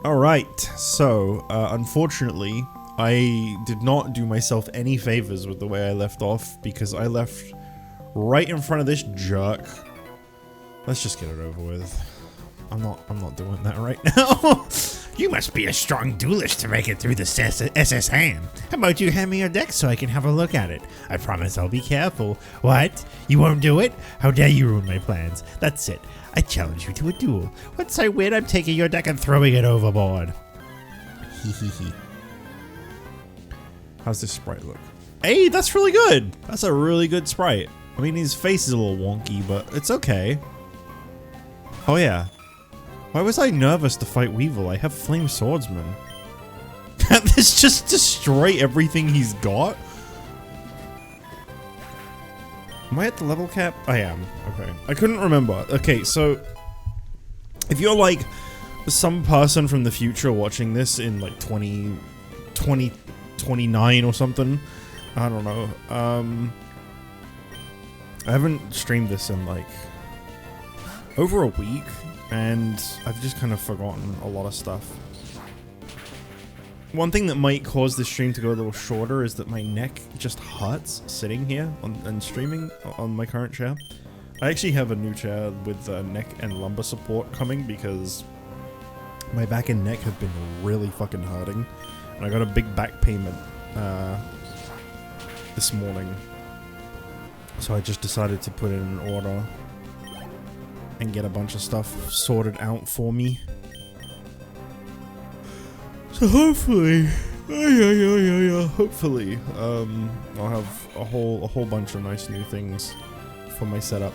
Alright, so, unfortunately, I did not do myself any favors with the way I left off, because I left right in front of this jerk. Let's just get it over with. I'm not doing that right now. You must be a strong duelist to make it through the SS Ham. How about you hand me your deck so I can have a look at it? I promise I'll be careful. What? You won't do it? How dare you ruin my plans? That's it. I challenge you to a duel. Once I win, I'm taking your deck and throwing it overboard. Hee. How's this sprite look? Hey, that's really good. That's a really good sprite. I mean, his face is a little wonky, but it's okay. Oh yeah. Why was I nervous to fight Weevil? I have Flame Swordsman. Can't this just destroy everything he's got? Am I at the level cap? I am. Okay. I couldn't remember. Okay, so if you're like some person from the future watching this in like 2029 or something, I don't know. I haven't streamed this in like over a week, and I've just kind of forgotten a lot of stuff. One thing that might cause this stream to go a little shorter is that my neck just hurts sitting here and streaming on my current chair. I actually have a new chair with neck and lumbar support coming because my back and neck have been really fucking hurting, and I got a big back payment this morning, so I just decided to put in an order and get a bunch of stuff sorted out for me. So hopefully, hopefully, I'll have a whole bunch of nice new things for my setup.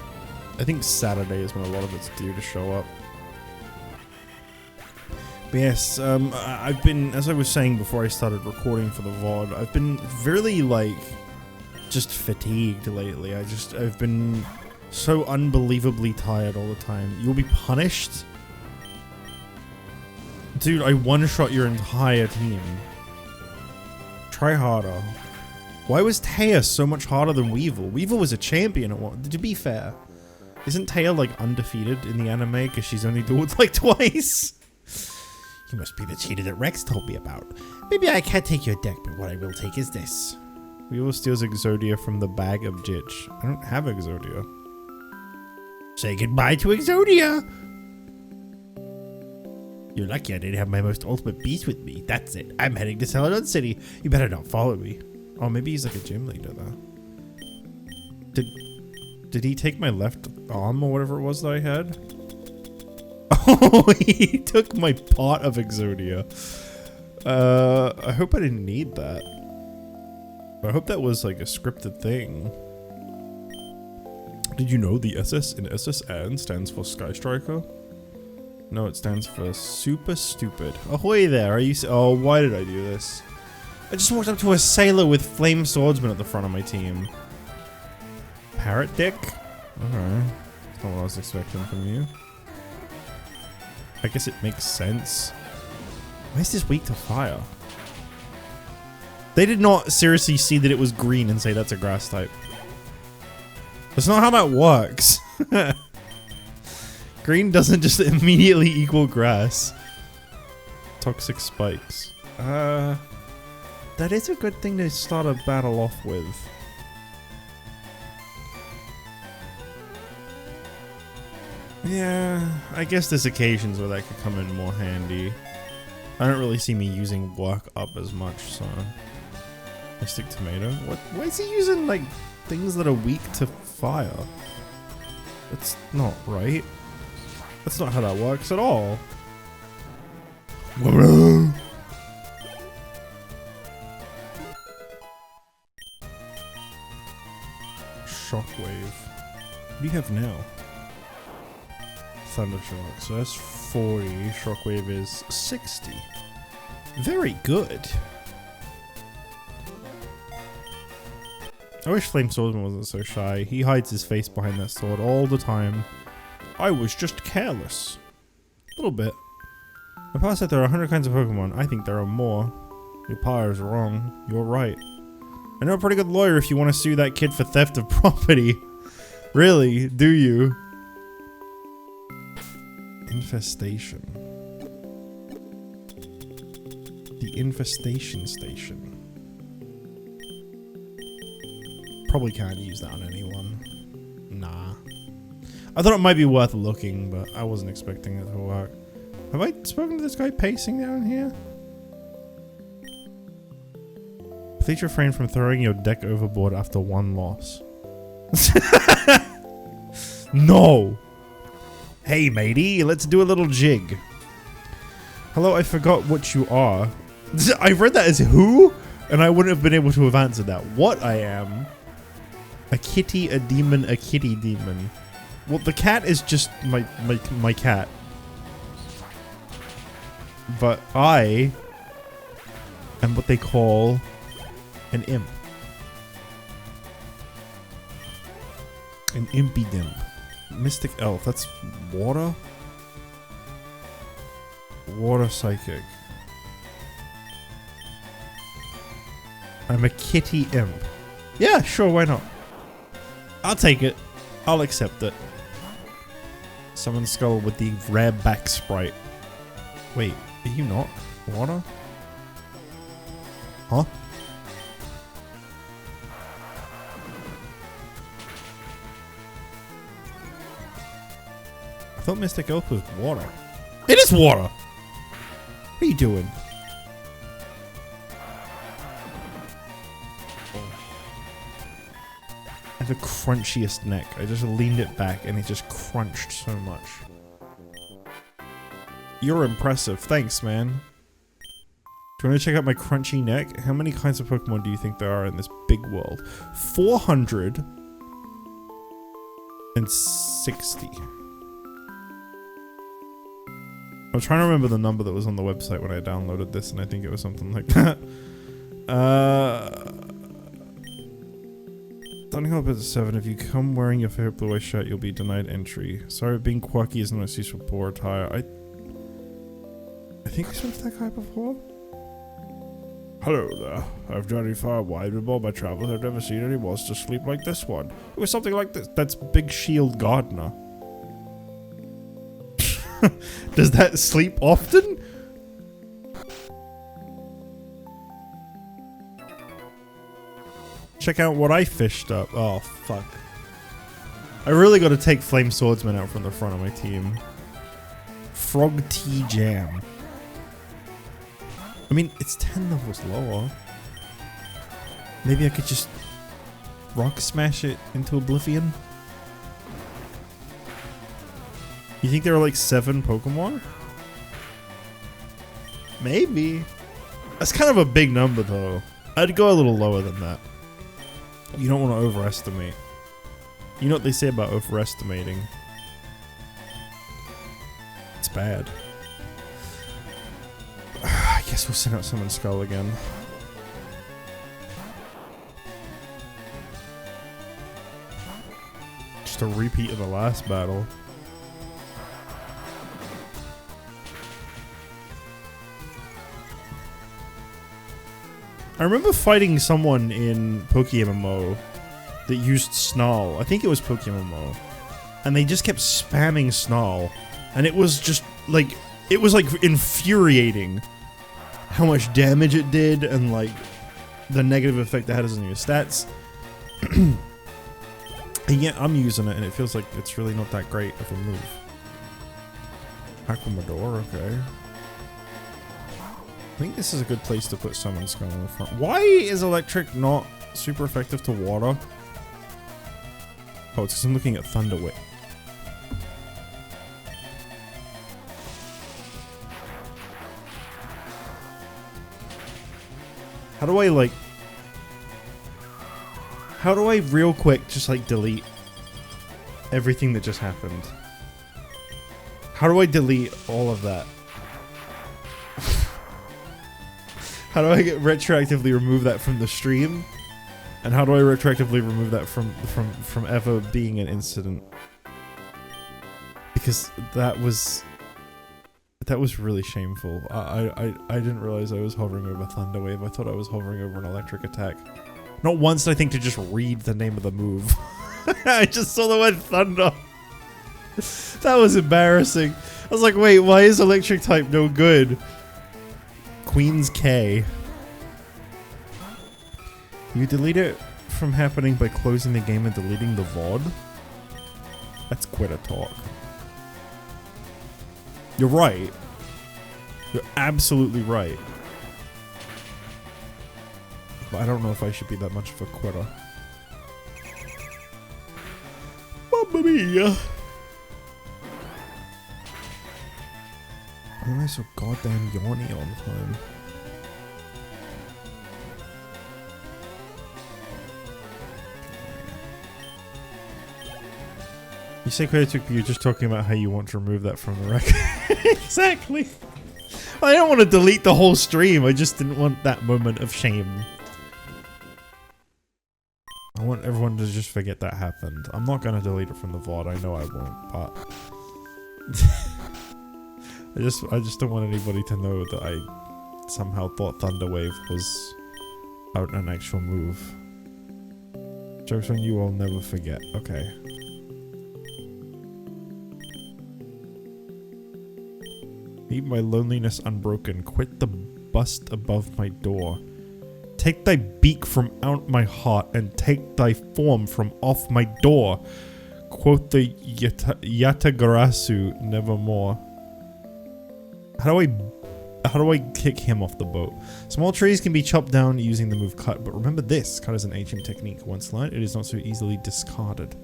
I think Saturday is when a lot of it's due to show up. But yes, I've been, as I was saying before I started recording for the VOD, I've been really like just fatigued lately. I've been so unbelievably tired all the time. You'll be punished? Dude, I one-shot your entire team. Try harder. Why was Taya so much harder than Weevil? Weevil was a champion at one. To be fair, isn't Taya like undefeated in the anime because she's only dueled like twice? You must be the cheater that Rex told me about. Maybe I can't take your deck, but what I will take is this. Weevil steals Exodia from the bag of Jich. I don't have Exodia. Say goodbye to Exodia! You're lucky I didn't have my most ultimate beast with me. That's it. I'm heading to Celadon City. You better not follow me. Oh, maybe he's like a gym leader though. Did he take my left arm or whatever it was that I had? Oh, he took my pot of Exodia. I hope I didn't need that. I hope that was like a scripted thing. Did you know the SS in SSN stands for Sky Striker? No, it stands for super stupid. Ahoy there, are you oh, why did I do this? I just walked up to a sailor with Flame Swordsman at the front of my team. Parrot dick? Okay. That's not what I was expecting from you. I guess it makes sense. Why is this weak to fire? They did not seriously see that it was green and say that's a grass type. That's not how that works. Green doesn't just immediately equal grass. Toxic spikes. That is a good thing to start a battle off with. Yeah, I guess there's occasions where that could come in more handy. I don't really see me using work up as much, so... Mystic Tomato? Why is he using, like, things that are weak to fire? That's not right. That's not how that works at all. Shockwave. What do you have now? Thundershock. So that's 40. Shockwave is 60. Very good. I wish Flame Swordsman wasn't so shy. He hides his face behind that sword all the time. I was just careless. A little bit. My pa said there are 100 kinds of Pokemon. I think there are more. Your pa is wrong. You're right. I know a pretty good lawyer if you want to sue that kid for theft of property. Really? Do you? Infestation. The infestation station. Probably can't use that on anyone. Nah. I thought it might be worth looking, but I wasn't expecting it to work. Have I spoken to this guy pacing down here? Please refrain from throwing your deck overboard after one loss. No! Hey matey, let's do a little jig. Hello, I forgot what you are. I read that as who? And I wouldn't have been able to have answered that. What I am? A kitty, a demon, a kitty demon. Well, the cat is just my cat. But I am what they call an imp. An impy dimp. Mystic elf, that's water? Water psychic. I'm a kitty imp. Yeah, sure, why not? I'll take it. I'll accept it. Summon skull with the rare back sprite. Wait, are you not water? Huh? I thought Mystic Elf was water. It is water! What are you doing? I have the crunchiest neck. I just leaned it back and it just crunched so much. You're impressive. Thanks, man. Do you want to check out my crunchy neck? How many kinds of Pokemon do you think there are in this big world? 460. I'm trying to remember the number that was on the website when I downloaded this, and I think it was something like that. Starting up at 7, if you come wearing your favorite blue-eye shirt, you'll be denied entry. Sorry, being quirky is no excuse for poor attire. I think we spoke to that guy before? Hello there. I've journeyed far and wide with all my travels. I've never seen any monster sleep like this one. It was something like this. That's Big Shield Gardener. Does that sleep often? Check out what I fished up. Oh, fuck. I really got to take Flame Swordsman out from the front of my team. Frog Tea Jam. I mean, it's 10 levels lower. Maybe I could just rock smash it into oblivion? You think there are like 7 Pokemon? Maybe. That's kind of a big number though. I'd go a little lower than that. You don't want to overestimate. You know what they say about overestimating? It's bad. I guess we'll send out Summon Skull again. Just a repeat of the last battle. I remember fighting someone in PokéMMO that used Snarl. I think it was PokéMMO. And they just kept spamming Snarl. And it was just like, it was like infuriating how much damage it did and like the negative effect it had on your stats. And yet I'm using it and it feels like it's really not that great of a move. Aquamador, okay. I think this is a good place to put Summon Skull in the front. Why is Electric not super effective to water? Oh, it's because I'm looking at Thunder Whip. How do I like... How do I real quick just like delete everything that just happened? How do I delete all of that? How do I retroactively remove that from the stream? And how do I retroactively remove that from ever being an incident? Because that was really shameful. I didn't realize I was hovering over Thunder Wave. I thought I was hovering over an electric attack. Not once did I think to just read the name of the move. I just saw the word Thunder. That was embarrassing. I was like, wait, why is electric type no good? Queen's K. You delete it from happening by closing the game and deleting the VOD? That's quitter talk. You're right. You're absolutely right. But I don't know if I should be that much of a quitter. Mamma mia! Why am I so goddamn yawny all the time? You say credit, you're just talking about how you want to remove that from the record. Exactly. I don't want to delete the whole stream. I just didn't want that moment of shame. I want everyone to just forget that happened. I'm not gonna delete it from the VOD. I know I won't, but I just don't want anybody to know that I somehow thought Thunderwave was an actual move. Jokes on you, I'll never forget. Okay. Leave my loneliness unbroken. Quit the bust above my door. Take thy beak from out my heart, and take thy form from off my door. Quoth the Yatagarasu nevermore. How do I kick him off the boat? Small trees can be chopped down using the move cut, but remember this. Cut is an ancient technique. Once learned, it is not so easily discarded.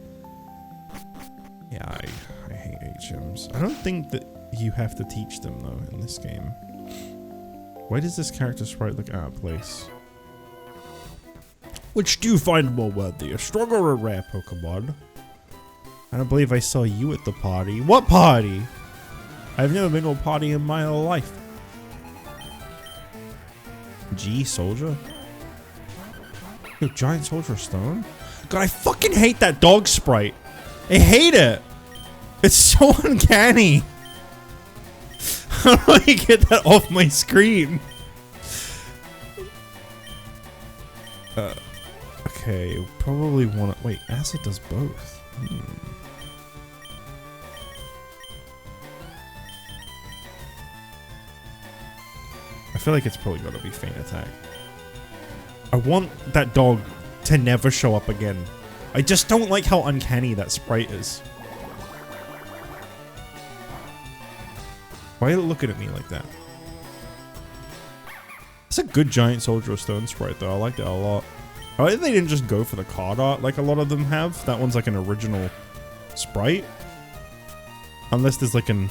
Yeah, I hate HMs. I don't think that you have to teach them, though, in this game. Why does this character sprite look out of place? Which do you find more worthy, a strong or a rare Pokemon? I don't believe I saw you at the party. What party? I've never been to a party in my whole life. G Soldier? Yo, Giant Soldier Stone? God, I fucking hate that dog sprite. I hate it. It's so uncanny. How do I get that off my screen? Okay, probably want to... Wait, Acid does both. I feel like it's probably got to be Feint Attack. I want that dog to never show up again. I just don't like how uncanny that sprite is. Why are you looking at me like that? It's a good Giant Soldier of Stone sprite though. I liked it a lot. I like that they didn't just go for the card art like a lot of them have. That one's like an original sprite. Unless there's like an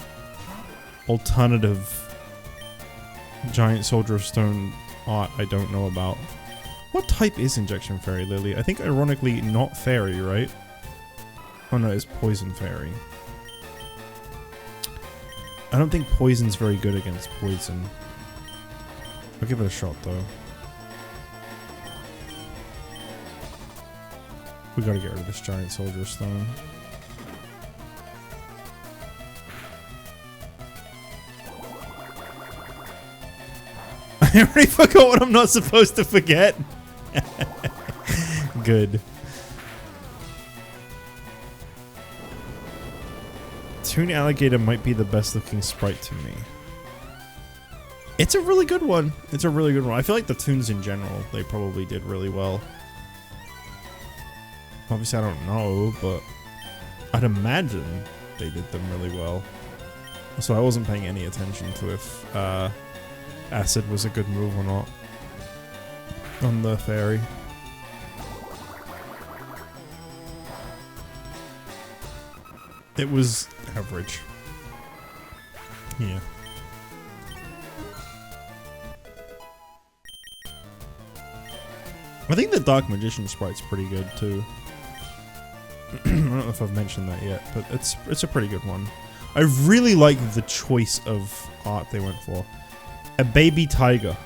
alternative Giant Soldier of Stone art I don't know about. What type is Injection Fairy, Lily? I think ironically not Fairy, right? Oh no, it's Poison Fairy. I don't think Poison's very good against Poison. I'll give it a shot though. We gotta get rid of this Giant Soldier Stone. I already forgot what I'm not supposed to forget. Good. Toon Alligator might be the best looking sprite to me. It's a really good one. It's a really good one. I feel like the Toons in general, they probably did really well. Obviously I don't know, but I'd imagine they did them really well. So I wasn't paying any attention to if Acid was a good move or not on the fairy. It was average. Yeah. I think the Dark Magician sprite's pretty good too. I don't know if I've mentioned that yet, but it's a pretty good one. I really like the choice of art they went for. A baby tiger.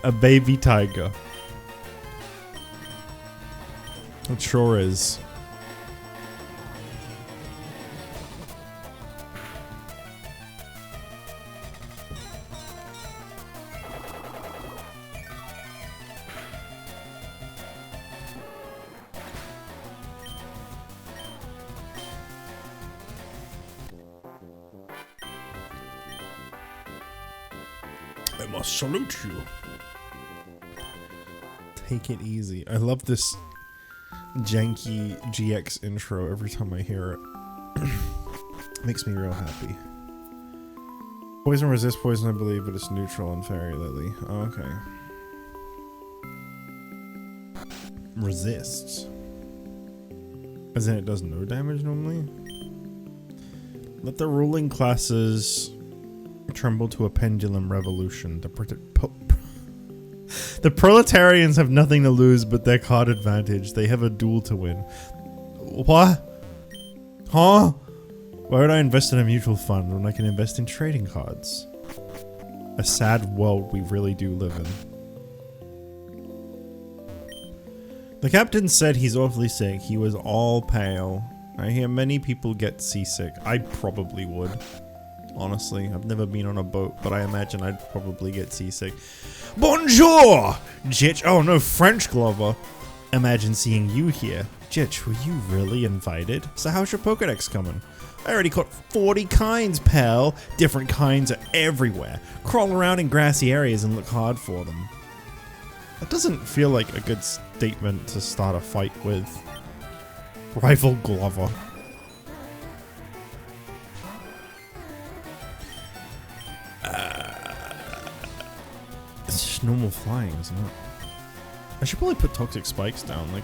A baby tiger. It sure is. must salute you. Take it easy. I love this janky GX intro every time I hear it. Makes me real happy. Poison resists poison, I believe, but it's neutral on Fairy Lily. Oh, okay. Resists. As in it does no damage normally? Let the ruling classes tremble to a pendulum revolution. The proletarians have nothing to lose but their card advantage. They have a duel to win. What? Huh? Why would I invest in a mutual fund when I can invest in trading cards? A sad world we really do live in. The captain said he's awfully sick. He was all pale. I hear many people get seasick. I probably would. Honestly, I've never been on a boat, but I imagine I'd probably get seasick. Bonjour! Jich. Oh no, French Glover. Imagine seeing you here. Jich, were you really invited? So how's your Pokédex coming? I already caught 40 kinds, pal. Different kinds are everywhere. Crawl around in grassy areas and look hard for them. That doesn't feel like a good statement to start a fight with. Rival Glover. It's just normal flying, isn't it? I should probably put toxic spikes down, like...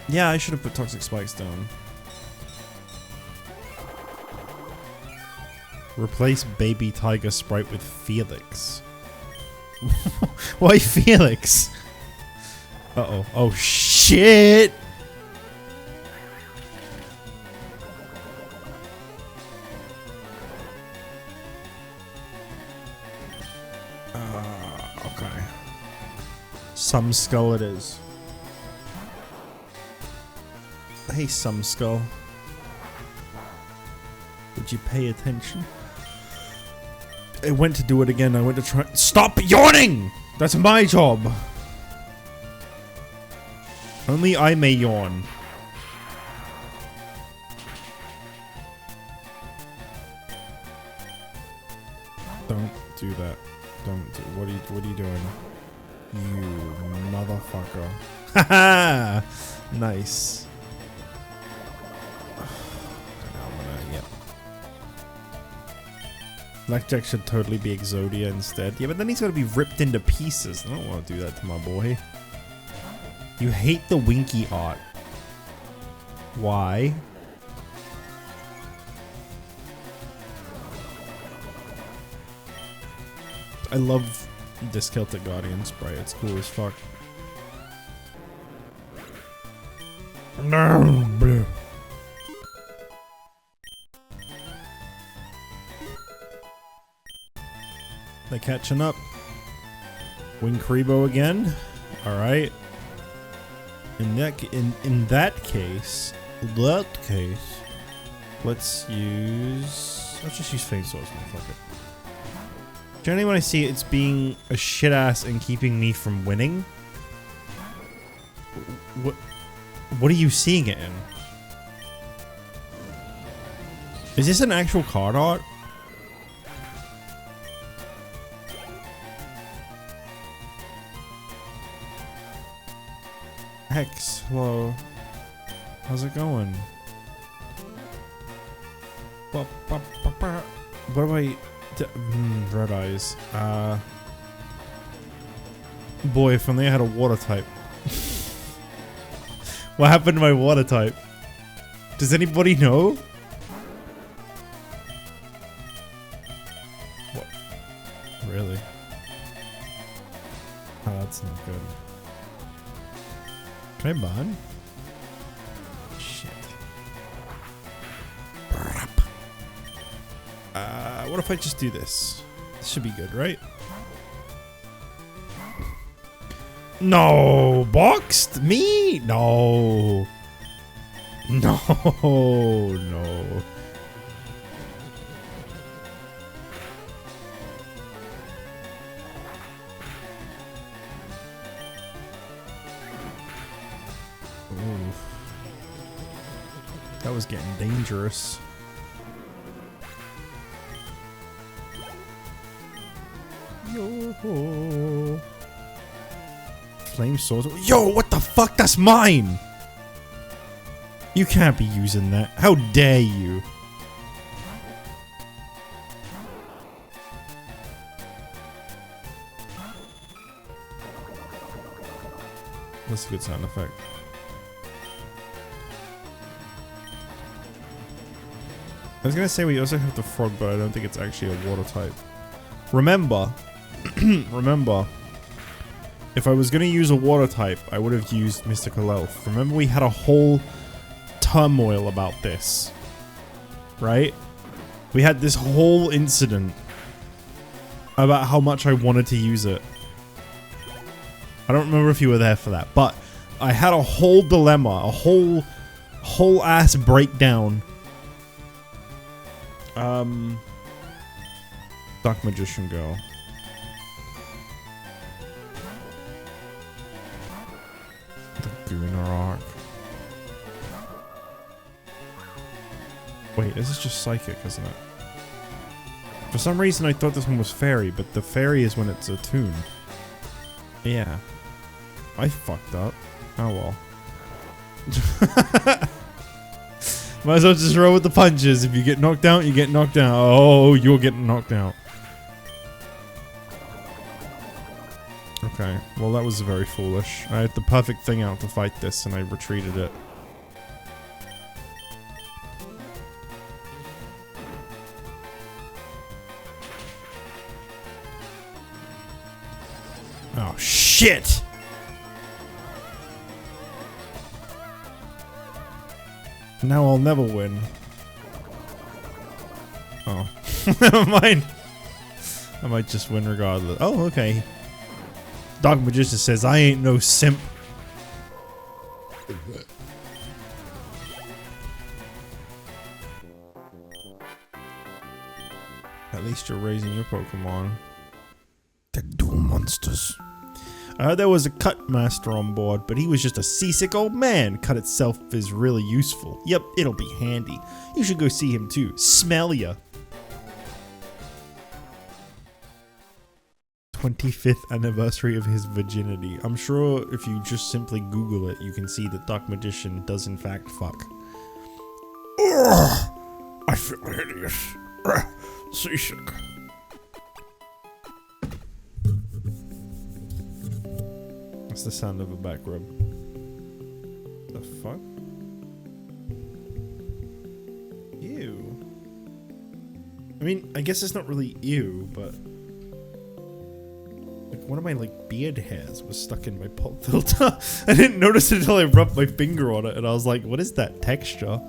Yeah, I should have put toxic spikes down. Replace baby tiger sprite with Felix. Why Felix? Uh-oh. Oh, shit! Okay. Some skull it is. Hey, some skull. Would you pay attention? I went to do it again. I went to try. Stop yawning! That's my job. Only I may yawn. Don't do that. Don't do. What are you doing? You motherfucker. Haha! Nice. Blackjack should totally be Exodia instead. Yeah, but then he's gonna be ripped into pieces. I don't want to do that to my boy. You hate the Winky art. Why? I love this Celtic Guardian sprite. It's cool as fuck. No. They're catching up. Winkribo again. All right. In that case, let's just use Fame Swords. Fuck it. Generally, when I see it's being a shit ass and keeping me from winning. What are you seeing it in? Is this an actual card art? Hex, hello. How's it going? What do I... red eyes. Boy, if only I had a water type. What happened to my water type? Does anybody know? What? Really? Oh, that's not good. Can I ban? Shit. What if I just do this? This should be good, right? No! Boxed? Me? No. No. No. Ooh. That was getting dangerous. Yo. Flame swords. Yo, what the fuck? That's mine! You can't be using that. How dare you? That's a good sound effect. I was gonna say we also have the frog, but I don't think it's actually a water type. Remember, remember, if I was gonna use a water type, I would have used Mystical Elf. Remember we had a whole turmoil about this, right? We had this whole incident about how much I wanted to use it. I don't remember if you were there for that, but I had a whole dilemma, a whole ass breakdown. Dark Magician Girl. The Gooner Arc. Wait, this is just Psychic, isn't it? For some reason I thought this one was Fairy, but the Fairy is when it's a tune. Yeah. I fucked up. Oh well. Might as well just roll with the punches. If you get knocked out, you get knocked out. Oh, you're getting knocked out. Okay, well that was very foolish. I had the perfect thing out to fight this and I retreated it. Oh shit! Now I'll never win. Oh. Never mind. I might just win regardless. Oh, okay. Dark Magician says, I ain't no simp. At least you're raising your Pokemon. They're dual monsters. I heard there was a cut master on board, but he was just a seasick old man. Cut itself is really useful. Yep, it'll be handy. You should go see him too. Smell ya. 25th anniversary of his virginity. I'm sure if you just simply Google it, you can see that Dark Magician does in fact fuck. Ugh, I feel hideous. Seasick. That's the sound of a back rub. The fuck? Ew. I mean, I guess it's not really ew, but like one of my like beard hairs was stuck in my pop filter. I didn't notice it until I rubbed my finger on it, and I was like, "What is that texture?"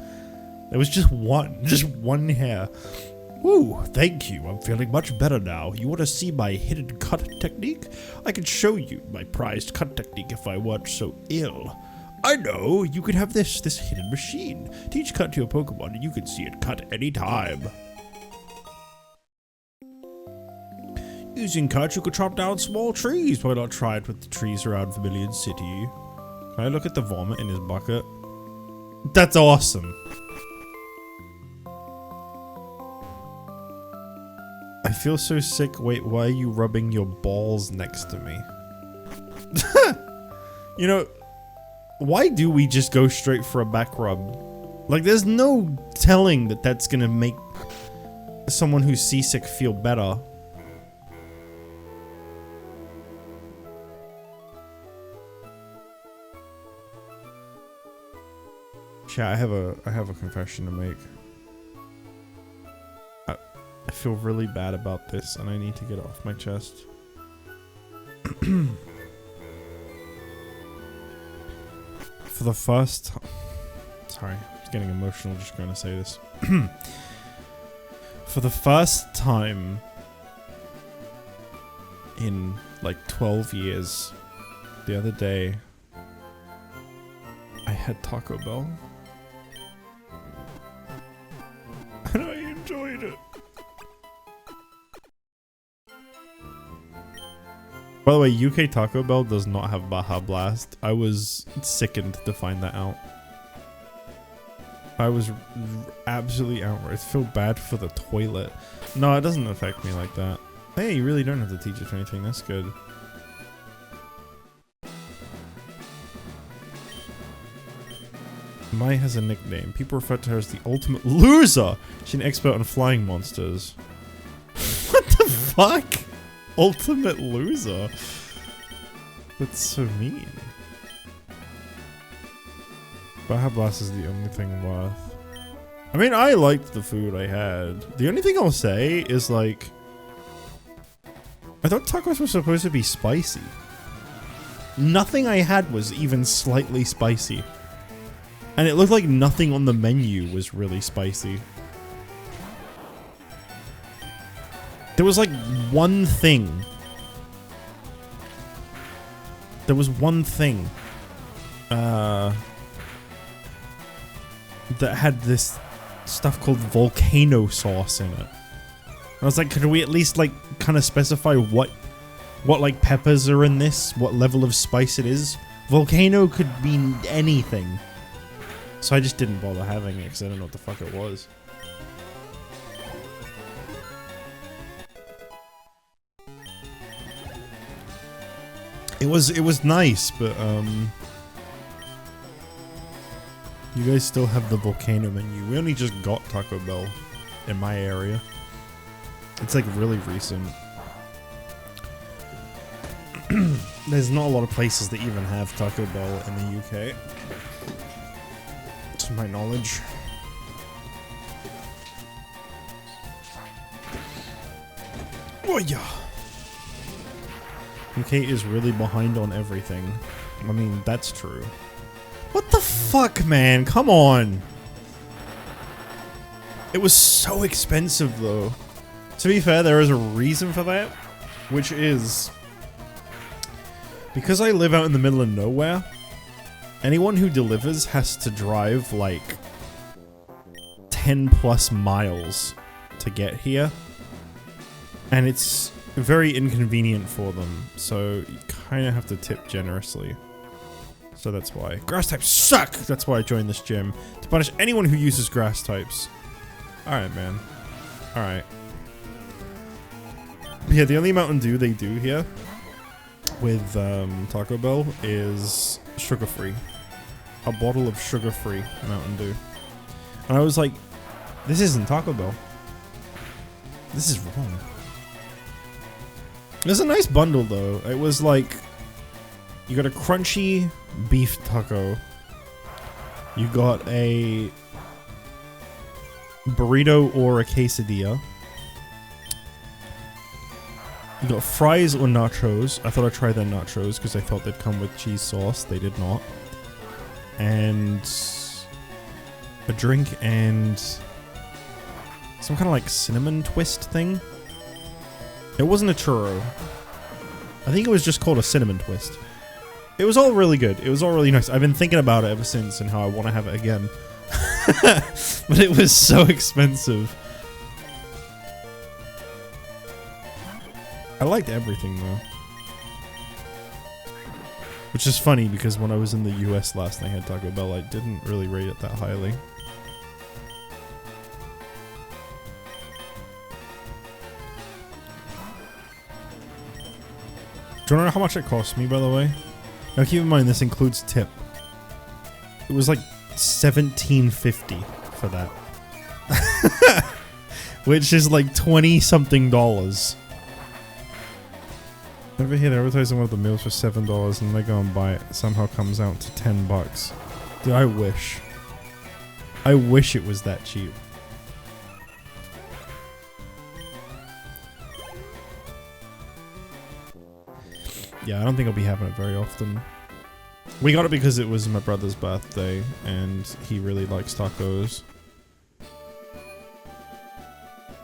There was just one hair. Ooh, thank you. I'm feeling much better now. You want to see my hidden cut technique? I can show you my prized cut technique if I weren't so ill. I know. You could have this hidden machine. Teach cut to your Pokemon and you can see it cut anytime. Using cut, you could chop down small trees. Why not try it with the trees around Vermilion City? Can I look at the vomit in his bucket? That's awesome. I feel so sick. Wait, why are you rubbing your balls next to me? You know, why do we just go straight for a back rub? Like, there's no telling that that's gonna make someone who's seasick feel better. Chat, I have a confession to make. I feel really bad about this and I need to get it off my chest. For the first time... Sorry, I'm getting emotional just going to say this. For the first time in like 12 years, the other day, I had Taco Bell. And I enjoyed it. By the way, UK Taco Bell does not have Baja Blast. I was sickened to find that out. I was absolutely outraged. I feel bad for the toilet. No, it doesn't affect me like that. Hey, you really don't have to teach us anything. That's good. Mai has a nickname. People refer to her as the ultimate loser. She's an expert on flying monsters. What the fuck? Ultimate loser? That's so mean. Baja Blast is the only thing worth. I mean, I liked the food I had. The only thing I'll say is like, I thought tacos were supposed to be spicy. Nothing I had was even slightly spicy. And it looked like nothing on the menu was really spicy. There was like one thing. There was one thing. That had this stuff called volcano sauce in it. I was like, could we at least like kind of specify what like peppers are in this? What level of spice it is? Volcano could mean anything. So I just didn't bother having it because I didn't know what the fuck it was. It was nice, but you guys still have the volcano menu. We only just got Taco Bell in my area. It's like really recent. There's not a lot of places that even have Taco Bell in the UK. To my knowledge. Oh yeah. UK is really behind on everything. I mean, that's true. What the fuck, man? Come on. It was so expensive, though. To be fair, there is a reason for that, which is because I live out in the middle of nowhere. Anyone who delivers has to drive like 10 plus miles to get here. And it's very inconvenient for them, so you kind of have to tip generously. So that's why. Grass types suck! That's why I joined this gym. To punish anyone who uses grass types. Alright, man. Alright. Yeah, the only Mountain Dew they do here with Taco Bell is sugar-free. A bottle of sugar-free Mountain Dew. And I was like, this isn't Taco Bell. This is wrong. It was a nice bundle, though. It was like, you got a crunchy beef taco. You got a burrito or a quesadilla. You got fries or nachos. I thought I'd try their nachos because I thought they'd come with cheese sauce. They did not. And a drink and some kind of like cinnamon twist thing. It wasn't a churro. I think it was just called a cinnamon twist. It was all really good. It was all really nice. I've been thinking about it ever since and how I want to have it again. But it was so expensive. I liked everything though. Which is funny because when I was in the US last and I had Taco Bell, I didn't really rate it that highly. Do you want to know how much it cost me, by the way? Now keep in mind this includes tip. It was like $17.50 for that. Which is like 20-something dollars. Over here, they're advertising one of the meals for $7 and they go and buy it. It somehow comes out to 10 bucks. Dude, I wish. I wish it was that cheap. Yeah, I don't think I'll be having it very often. We got it because it was my brother's birthday and he really likes tacos.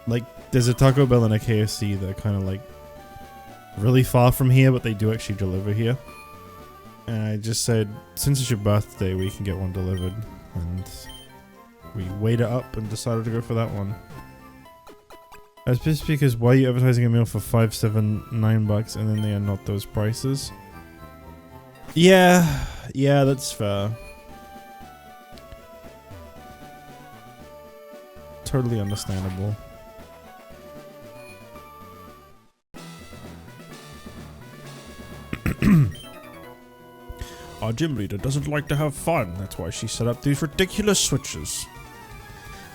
Like, there's a Taco Bell and a KFC that are kind of like really far from here, but they do actually deliver here. And I just said, since it's your birthday, we can get one delivered. And we weighed it up and decided to go for that one. I was pissed because why are you advertising a meal for $5, $7, $9 and then they are not those prices? Yeah, that's fair. Totally understandable. Our gym leader doesn't like to have fun. That's why she set up these ridiculous switches.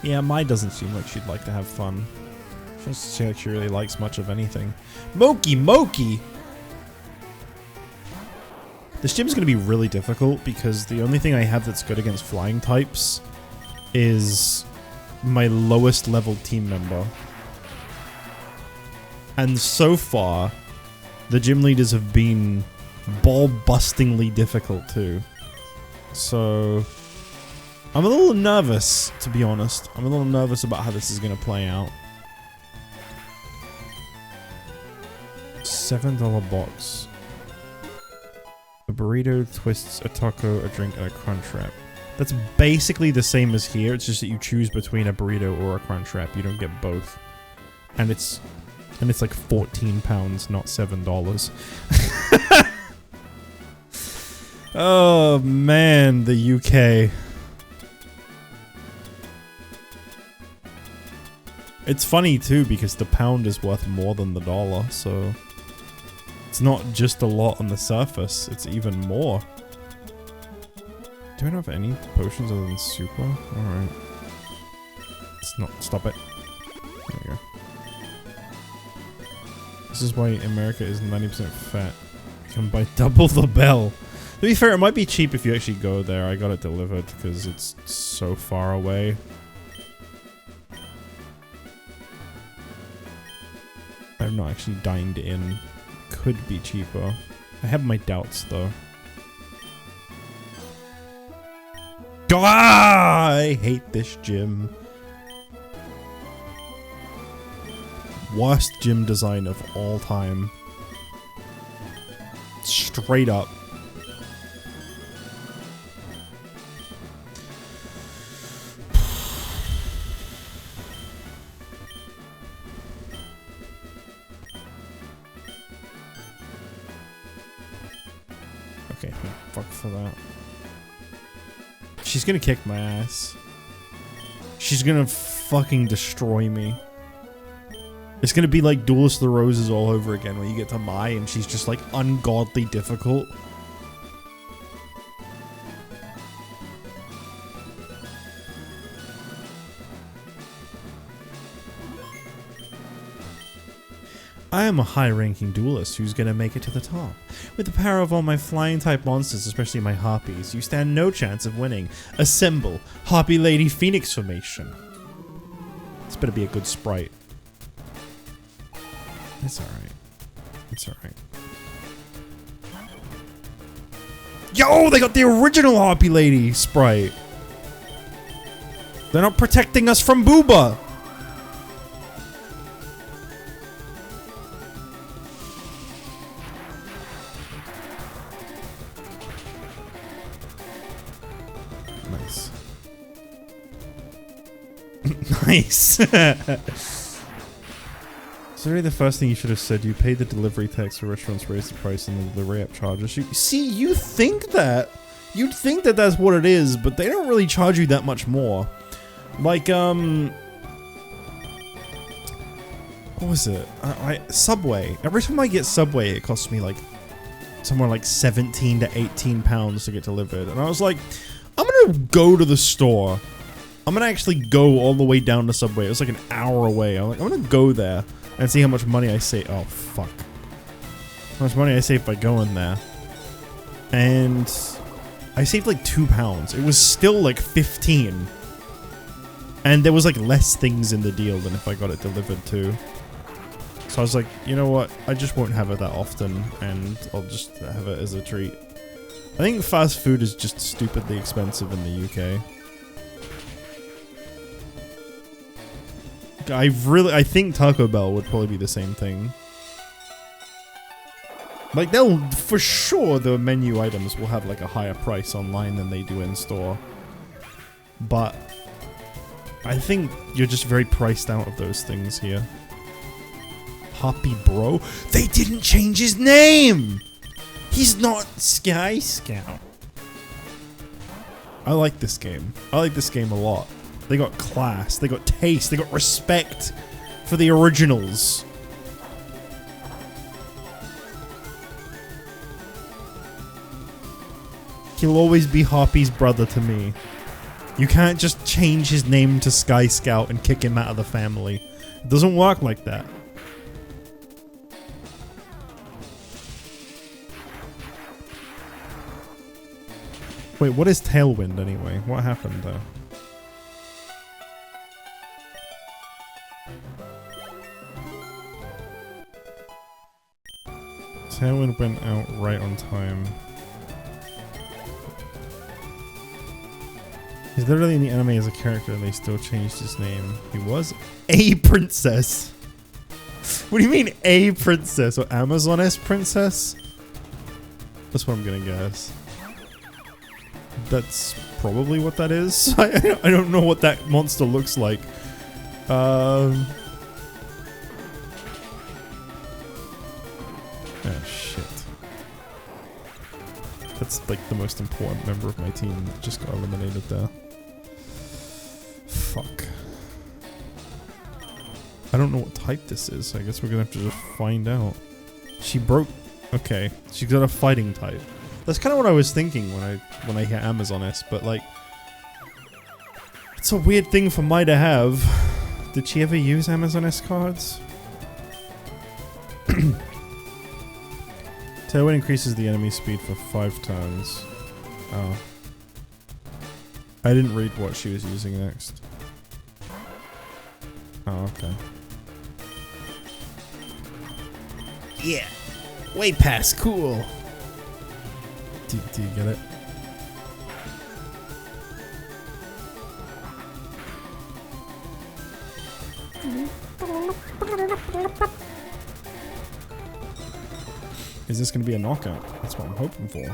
Yeah, Mai doesn't seem like she'd like to have fun. She doesn't seem like she really likes much of anything. Moki! This gym's gonna be really difficult because the only thing I have that's good against flying types is my lowest level team member. And so far, the gym leaders have been ball-bustingly difficult too. So I'm a little nervous, to be honest. I'm a little nervous about how this is going to play out. $7 box. A burrito, twists, a taco, a drink, and a crunch wrap. That's basically the same as here. It's just that you choose between a burrito or a crunch wrap. You don't get both. And it's like £14, not $7. Oh man, the UK. It's funny too because the pound is worth more than the dollar, so it's not just a lot on the surface, it's even more. Do I not have any potions other than super? Alright. It's not, stop it. There we go. This is why America is 90% fat. You can buy double the bell. To be fair, it might be cheap if you actually go there. I got it delivered because it's so far away. I've not actually dined in. Could be cheaper. I have my doubts though. Ah, I hate this gym. Worst gym design of all time. Straight up. Okay, fuck for that. She's gonna kick my ass. She's gonna fucking destroy me. It's gonna be like Duelist of the Roses all over again, where you get to Mai and she's just like ungodly difficult. I am a high-ranking duelist who's gonna make it to the top. With the power of all my flying-type monsters, especially my harpies, you stand no chance of winning. Assemble, Harpy Lady Phoenix formation. This better be a good sprite. It's alright. It's alright. Yo, they got the original Harpy Lady sprite. They're not protecting us from Booba. Nice. Nice. So really the first thing you should have said, you paid the delivery tax for restaurants, raise the price and the delivery app charges you. See, you think that. You'd think that that's what it is, but they don't really charge you that much more. Like, what was it? Subway. Every time I get Subway, it costs me like somewhere like 17 to 18 pounds to get delivered. And I was like, I'm gonna go to the store. I'm gonna actually go all the way down to Subway. It was like an hour away. I'm like, I'm gonna go there and see how much money I save. Oh, fuck. How much money I save by going there. And I saved like 2 pounds. It was still like 15. And there was like less things in the deal than if I got it delivered too. So I was like, you know what? I just won't have it that often and I'll just have it as a treat. I think fast food is just stupidly expensive in the UK. I think Taco Bell would probably be the same thing. Like, they'll, for sure, the menu items will have like a higher price online than they do in store. But I think you're just very priced out of those things here. Hoppy Bro? They didn't change his name! He's not Sky Scout. I like this game. I like this game a lot. They got class, they got taste, they got respect for the originals. He'll always be Harpy's brother to me. You can't just change his name to Sky Scout and kick him out of the family. It doesn't work like that. Wait, what is Tailwind anyway? What happened there? Tailwind went out right on time. He's literally in the anime as a character and they still changed his name. He was a princess. What do you mean a princess? Or Amazon-esque princess? That's what I'm gonna guess. That's probably what that is. I don't know what that monster looks like. Oh shit. That's like the most important member of my team that just got eliminated there. Fuck. I don't know what type this is. I guess we're gonna have to just find out. She broke. Okay, she's got a fighting type. That's kind of what I was thinking when I hear Amazon-esque, but like, it's a weird thing for Mai to have. Did she ever use Amazon-esque cards? Tailwind increases the enemy speed for 5 turns. Oh. I didn't read what she was using next. Oh, okay. Yeah. Way past cool. Do you get it? Is this going to be a knockout? That's what I'm hoping for.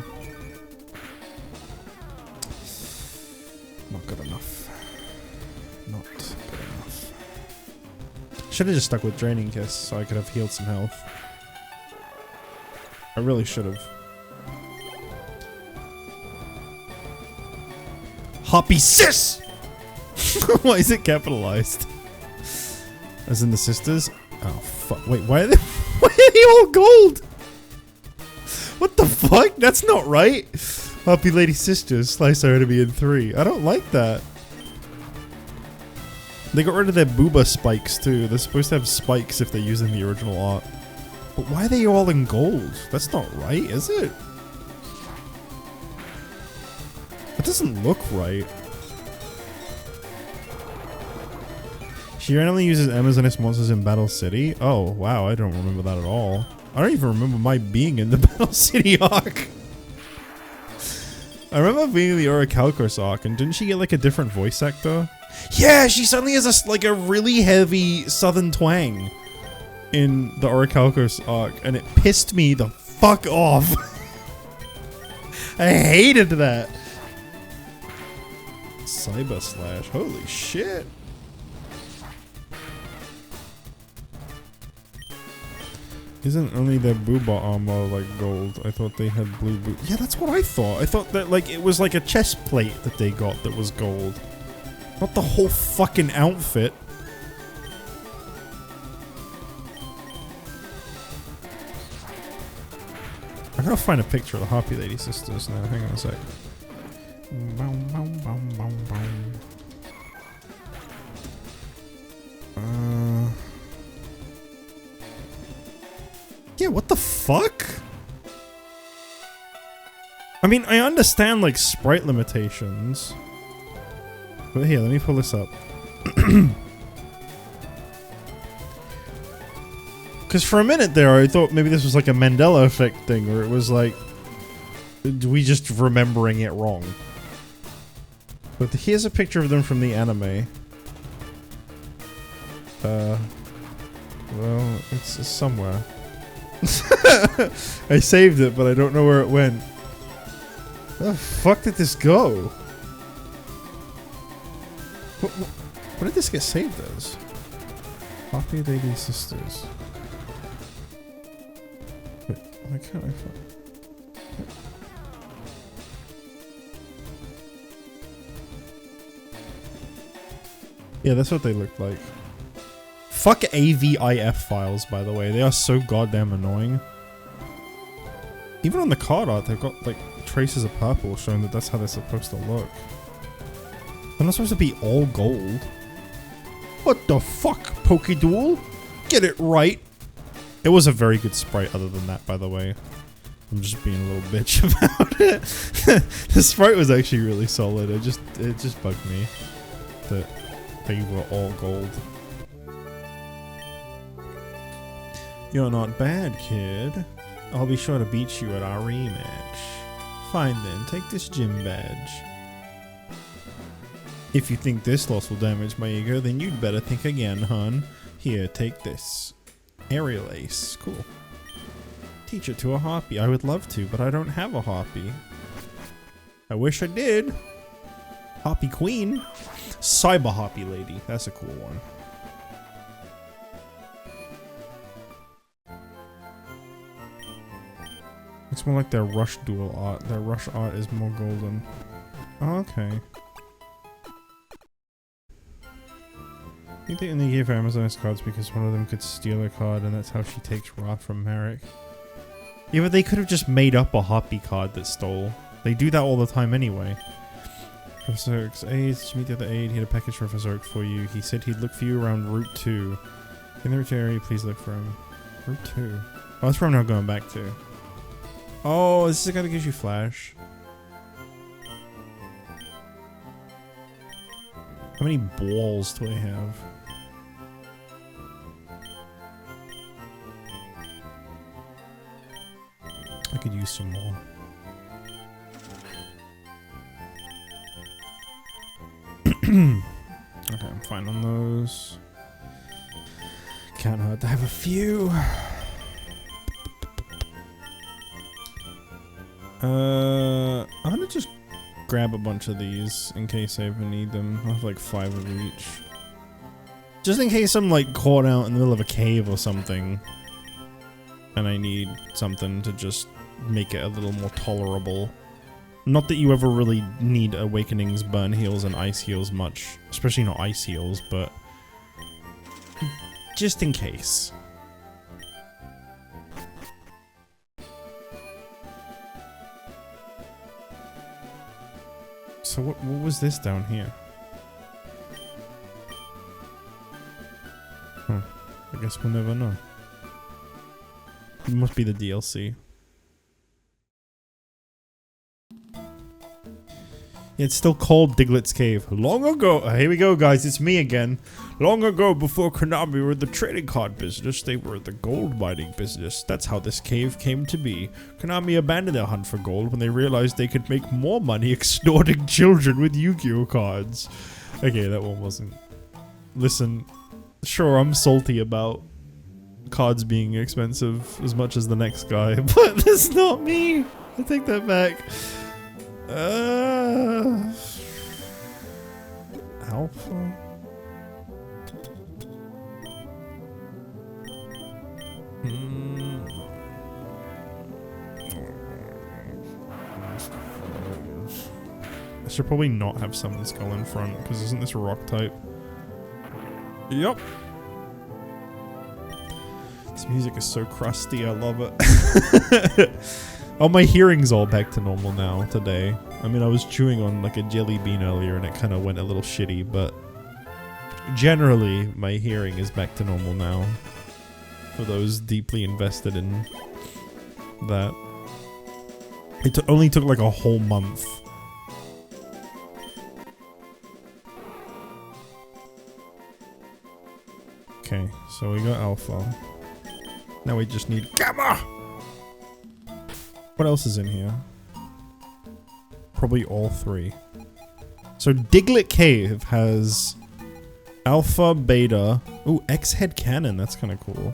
Not good enough. Not good enough. Should have just stuck with Draining Kiss so I could have healed some health. I really should have. Hoppy sis! Why is it capitalized? As in the sisters? Oh fuck! Wait, why are they? Why are they all gold? What the fuck? That's not right. Hoppy Lady Sisters, slice our enemy in 3. I don't like that. They got rid of their booba spikes too. They're supposed to have spikes if they're using the original art. But why are they all in gold? That's not right, is it? That doesn't look right. She randomly uses Amazon-esque monsters in Battle City? Oh, wow, I don't remember that at all. I don't even remember my being in the Battle City arc. I remember being in the Orichalcos arc, and didn't she get like a different voice actor? Yeah, she suddenly has like a really heavy southern twang in the Orichalcos arc, and it pissed me the fuck off. I hated that. Cyber Slash, holy shit. Isn't only their booba armor like gold? I thought they had blue boot. Yeah, that's what I thought. I thought that like it was like a chest plate that they got that was gold. Not the whole fucking outfit. I gotta find a picture of the Hoppy Lady Sisters now. Hang on a sec. Yeah, what the fuck? I mean, I understand like sprite limitations. But here, let me pull this up. Because for a minute there, I thought maybe this was like a Mandela effect thing, where it was like, we just remembering it wrong. But here's a picture of them from the anime. Well, it's somewhere. I saved it, but I don't know where it went. Where the fuck did this go? What did this get saved as? Hoppy Lady Sisters. Wait, why can't I find? Yeah, that's what they look like. Fuck AVIF files, by the way. They are so goddamn annoying. Even on the card art, they've got like traces of purple showing that that's how they're supposed to look. They're not supposed to be all gold. What the fuck, PokéDuel? Get it right. It was a very good sprite other than that, by the way. I'm just being a little bitch about it. The sprite was actually really solid. It just bugged me that they were all gold. You're not bad, kid. I'll be sure to beat you at our rematch. Fine then, take this gym badge. If you think this loss will damage my ego, then you'd better think again, hun. Here, take this. Aerial Ace. Cool. Teach it to a Harpy. I would love to, but I don't have a Harpy. I wish I did. Harpy Queen. Cyber Harpy Lady. That's a cool one. Looks more like their Rush Duel art. Their Rush art is more golden. Oh, okay. I think they only gave her Amazon's cards because one of them could steal a card and that's how she takes Wrath from Merrick. Yeah, but they could have just made up a Harpy card that stole. They do that all the time anyway. Professor Oak's aid. Did you meet the other aide? He had a package for Professor Oak for you. He said he'd look for you around Route 2. In the area, please look for him. Route 2. Oh, that's where I'm now going back to. Oh, this is the guy that gives you Flash. How many balls do I have? I could use some more. Okay, I'm fine on those. Can't hurt to have a few. I'm gonna just grab a bunch of these in case I ever need them. I'll have like 5 of each. Just in case I'm like caught out in the middle of a cave or something. And I need something to just make it a little more tolerable. Not that you ever really need Awakenings, Burn Heals, and Ice Heals much. Especially not Ice Heals, but... just in case. So what was this down here? Huh. I guess we'll never know. It must be the DLC. It's still called Diglett's Cave. Long ago, here we go guys, it's me again. Long ago, before Konami were the trading card business, they were the gold mining business. That's how this cave came to be. Konami abandoned their hunt for gold when they realized they could make more money extorting children with Yu-Gi-Oh cards. Okay, that one wasn't... Listen, sure, I'm salty about cards being expensive as much as the next guy, but that's not me. I take that back. Alpha? I should probably not have Summon Skull in front, because isn't this a rock type? Yup. This music is so crusty, I love it. Oh, my hearing's all back to normal now today. I mean, I was chewing on like a jelly bean earlier and it kind of went a little shitty, but generally my hearing is back to normal now. For those deeply invested in that. It only took like a whole month. Okay, so we got Alpha. Now we just need Gamma! What else is in here? Probably all 3. So Diglett Cave has Alpha, Beta. Ooh, X-Head Cannon. That's kind of cool.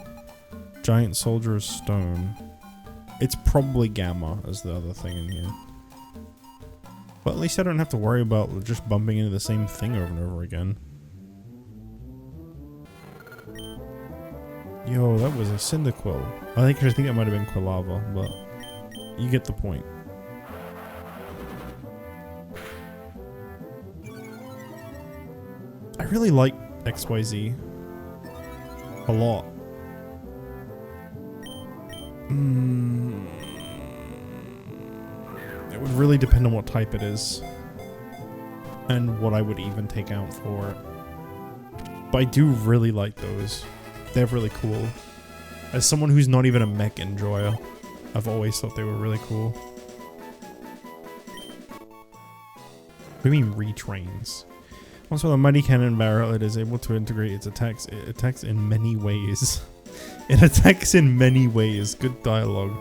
Giant Soldier of Stone. It's probably Gamma as the other thing in here. But at least I don't have to worry about just bumping into the same thing over and over again. Yo, that was a Cyndaquil. I think that might have been Quilava, but you get the point. I really like XYZ a lot. It would really depend on what type it is. And what I would even take out for it. But I do really like those. They're really cool. As someone who's not even a mech enjoyer, I've always thought they were really cool. What do you mean retrains? Also, the Mighty Cannon barrel, it is able to integrate its attacks. It attacks in many ways. It attacks in many ways. Good dialogue.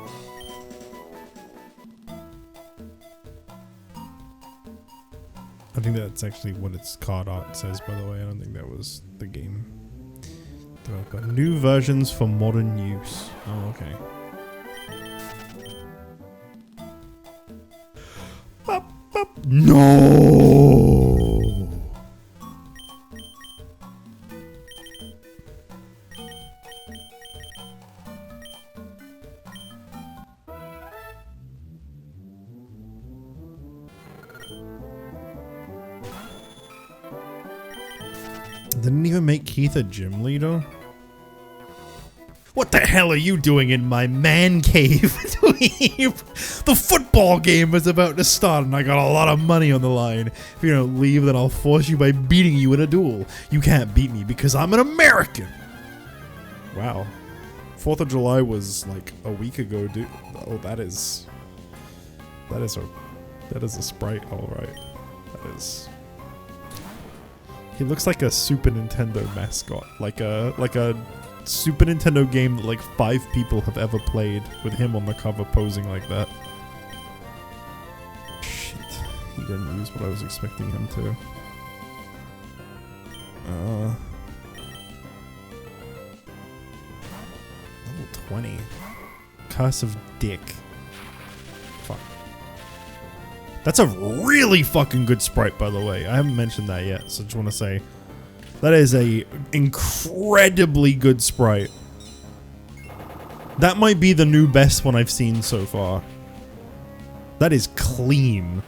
I think that's actually what its card art says, by the way. I don't think that was the game developer. New versions for modern use. Oh, okay. No! Didn't even make Keith a gym leader? What the hell are you doing in my man cave? The football game is about to start and I got a lot of money on the line. If you don't leave, then I'll force you by beating you in a duel. You can't beat me because I'm an American. Wow. 4th of July was like a week ago, dude. Oh, that is a sprite, alright. That is... He looks like a Super Nintendo mascot. Like a Super Nintendo game that like 5 people have ever played with him on the cover posing like that. Shit. He didn't use what I was expecting him to. Level 20. Curse of Dick. Fuck. That's a really fucking good sprite, by the way. I haven't mentioned that yet, so I just want to say that is a incredibly good sprite. That might be the new best one I've seen so far. That is clean.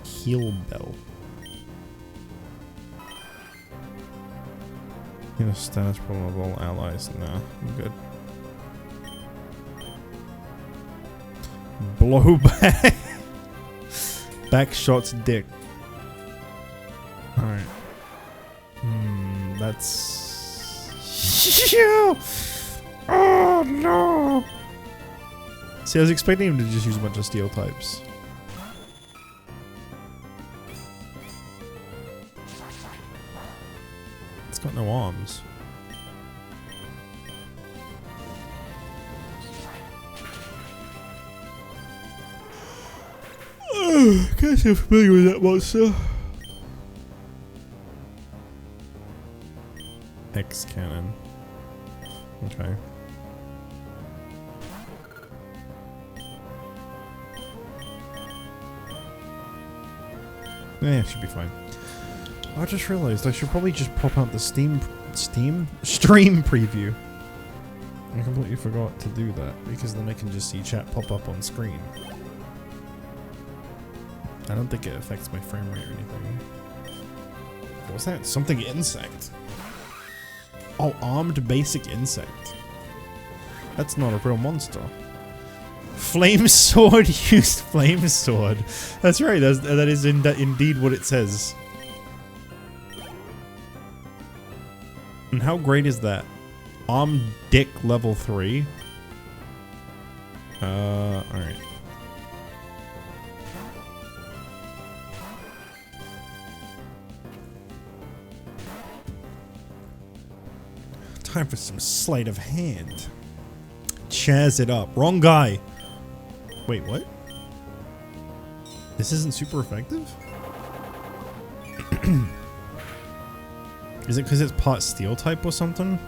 Heal Bell. You know, status problem of all allies. Nah, I'm good. Blowback. Backshots dick. Alright. That's... Oh no! See, I was expecting him to just use a bunch of steel types. It's got no arms. Can't say I'm familiar with that monster. X cannon. Okay. Yeah, it should be fine. I just realized I should probably just pop out the stream preview. I completely forgot to do that because then I can just see chat pop up on screen. I don't think it affects my frame rate or anything. What's that? Something insect. Oh, armed basic insect. That's not a real monster. Flame sword used flame sword. That's right. That is indeed what it says. And how great is that? Armed dick level 3. Alright. Time for some sleight of hand. Chaz it up. Wrong guy. Wait, what? This isn't super effective? Is it because it's part steel type or something?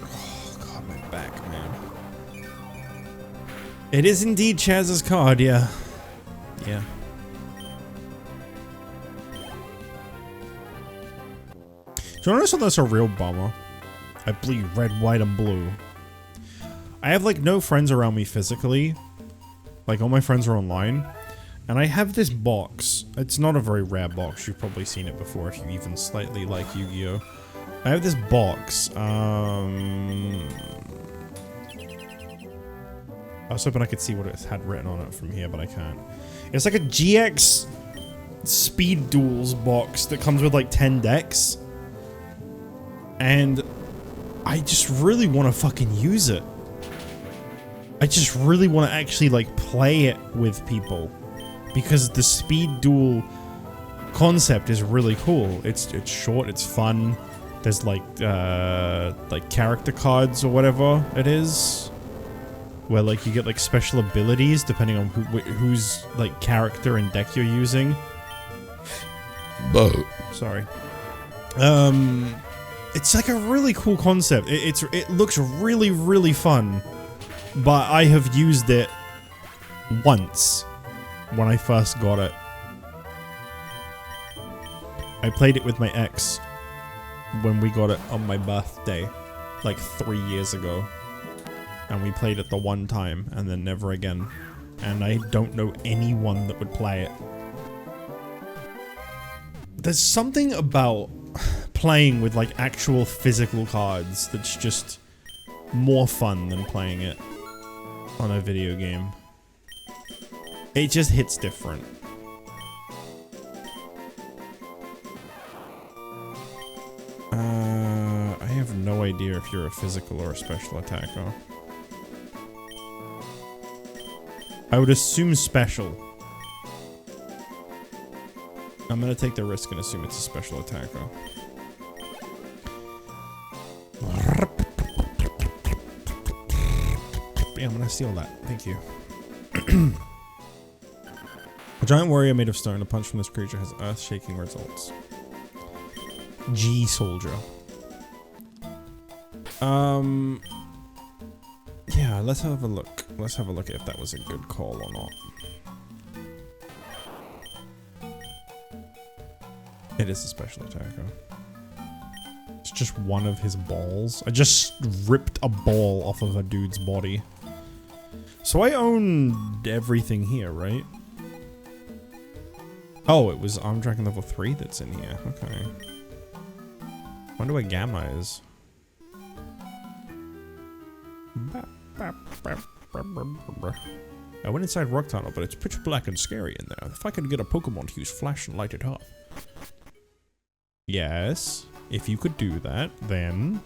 Oh god, my back, man. It is indeed Chaz's card, yeah. Yeah. Do you notice that's a real bummer? I bleed red, white, and blue. I have like no friends around me physically. Like all my friends are online. And I have this box. It's not a very rare box. You've probably seen it before if you even slightly like Yu-Gi-Oh! I have this box. I was hoping I could see what it had written on it from here, but I can't. It's like a GX Speed Duels box that comes with like 10 decks. And I just really want to fucking use it. I just really want to actually like play it with people. Because the Speed Duel concept is really cool. It's short, it's fun. There's like character cards or whatever it is, where like you get like special abilities depending on whose like character and deck you're using. Sorry. It's like a really cool concept. It looks really, really fun, but I have used it once when I first got it. I played it with my ex when we got it on my birthday, like 3 years ago. And we played it the one time, and then never again. And I don't know anyone that would play it. There's something about playing with like actual physical cards that's just more fun than playing it on a video game. It just hits different. I have no idea if you're a physical or a special attacker. I would assume special. I'm gonna take the risk and assume it's a special attacker. Yeah, I'm gonna steal that. Thank you. A giant warrior made of stone. A punch from this creature has earth-shaking results. G soldier. Yeah, let's have a look. Let's have a look at if that was a good call or not. It is a special attacker. It's just one of his balls. I just ripped a ball off of a dude's body. So I owned everything here, right? Oh, it was Arm Dragon level 3 that's in here. Okay. Wonder what Gamma is. I went inside Rock Tunnel, but it's pitch black and scary in there. If I could get a Pokemon to use flash and light it up. Yes. If you could do that, then...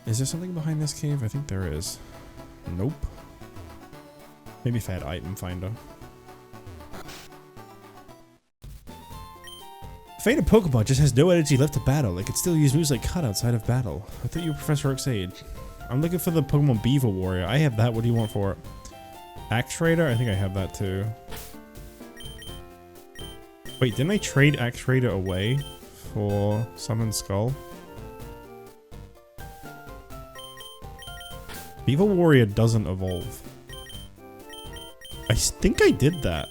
Is there something behind this cave? I think there is. Nope. Maybe if I had Item Finder. Fated Pokemon just has no energy left to battle. It could still use moves like Cut outside of battle. I thought you were Professor Oak's age. I'm looking for the Pokemon Beaver Warrior. I have that. What do you want for it? Axe Raider? I think I have that too. Wait, didn't I trade Axe Raider away for Summon Skull? Beaver Warrior doesn't evolve. I think I did that.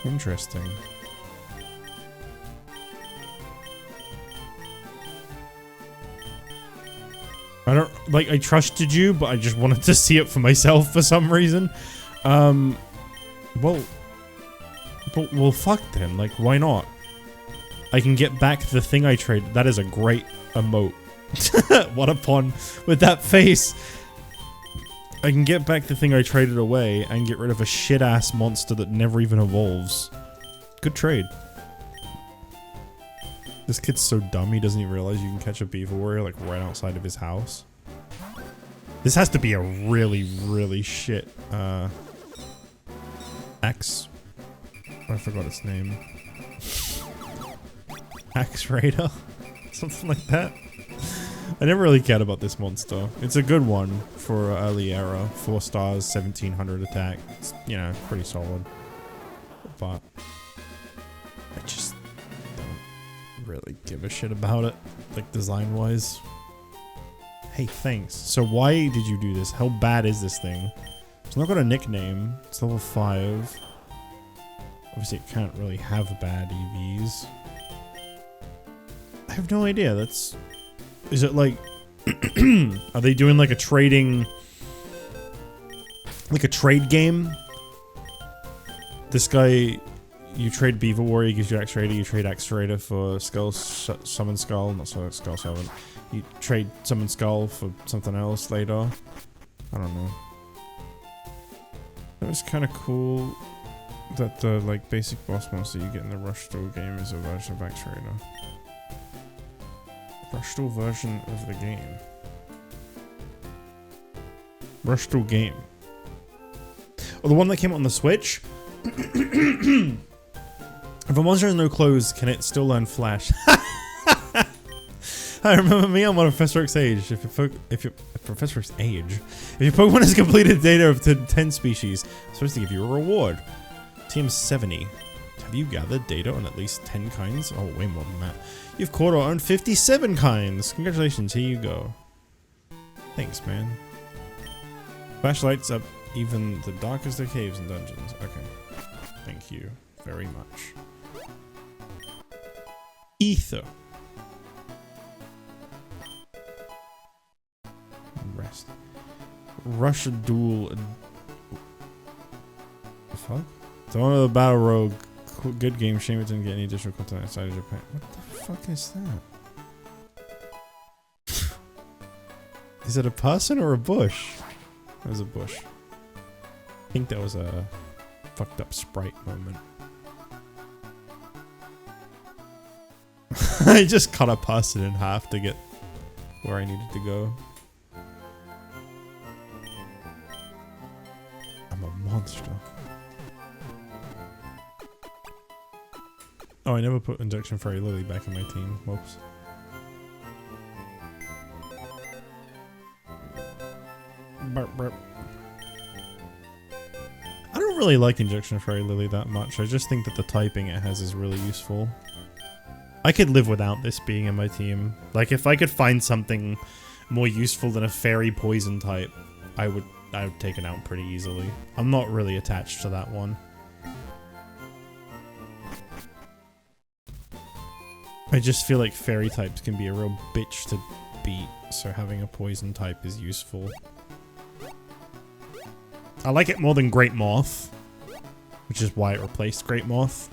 Interesting. I don't, like, I trusted you, but I just wanted to see it for myself for some reason. Well, fuck then. Like, why not? I can get back the thing I traded. That is a great emote. What a pun with that face. I can get back the thing I traded away and get rid of a shit-ass monster that never even evolves. Good trade. This kid's so dumb he doesn't even realize you can catch a Beaver Warrior like right outside of his house. This has to be a really, really shit, Axe. I forgot its name. Axe Raider? Something like that. I never really cared about this monster. It's a good one for early era. 4 stars, 1700 attack. It's, you know, pretty solid. But I just don't really give a shit about it, like design-wise. Hey, thanks. So why did you do this? How bad is this thing? It's not got a nickname. It's level 5. Obviously, it can't really have bad EVs. I have no idea. That's Is it like... Are they doing like a trading... Like a trade game? This guy... You trade Beaver Warrior, he gives you X Raider. You trade X Raider for Summon Skull. Not so Skull 7. You trade Summon Skull for something else later. I don't know. It was kind of cool that the like basic boss monster you get in the Rush Duel game is a version of X Raider. Rush Duel version of the game. Rush Duel game. Oh, the one that came out on the Switch? If a monster has no clothes, can it still learn Flash? I remember me on Professor X's age. If Professor X's age, if your Pokemon has completed data of 10 species, it's supposed to give you a reward. Team 70. Have you gathered data on at least 10 kinds? Oh, way more than that. You've caught or owned 57 kinds. Congratulations, here you go. Thanks, man. Flash lights up even the darkest of caves and dungeons. Okay. Thank you very much. Ether. Rest. Rush Duel. The fuck? It's one of the Battle Rogue. Good game. Shame it didn't get any additional content outside of Japan. What the fuck is that? Is it a person or a bush? That was a bush. I think that was a fucked up sprite moment. I just cut a person in half to get where I needed to go. I'm a monster. Oh, I never put Injection Fairy Lily back in my team. Whoops. Burp, burp. I don't really like Injection Fairy Lily that much. I just think that the typing it has is really useful. I could live without this being in my team. Like, if I could find something more useful than a fairy poison type, I would take it out pretty easily. I'm not really attached to that one. I just feel like fairy types can be a real bitch to beat, so having a poison type is useful. I like it more than Great Moth, which is why it replaced Great Moth.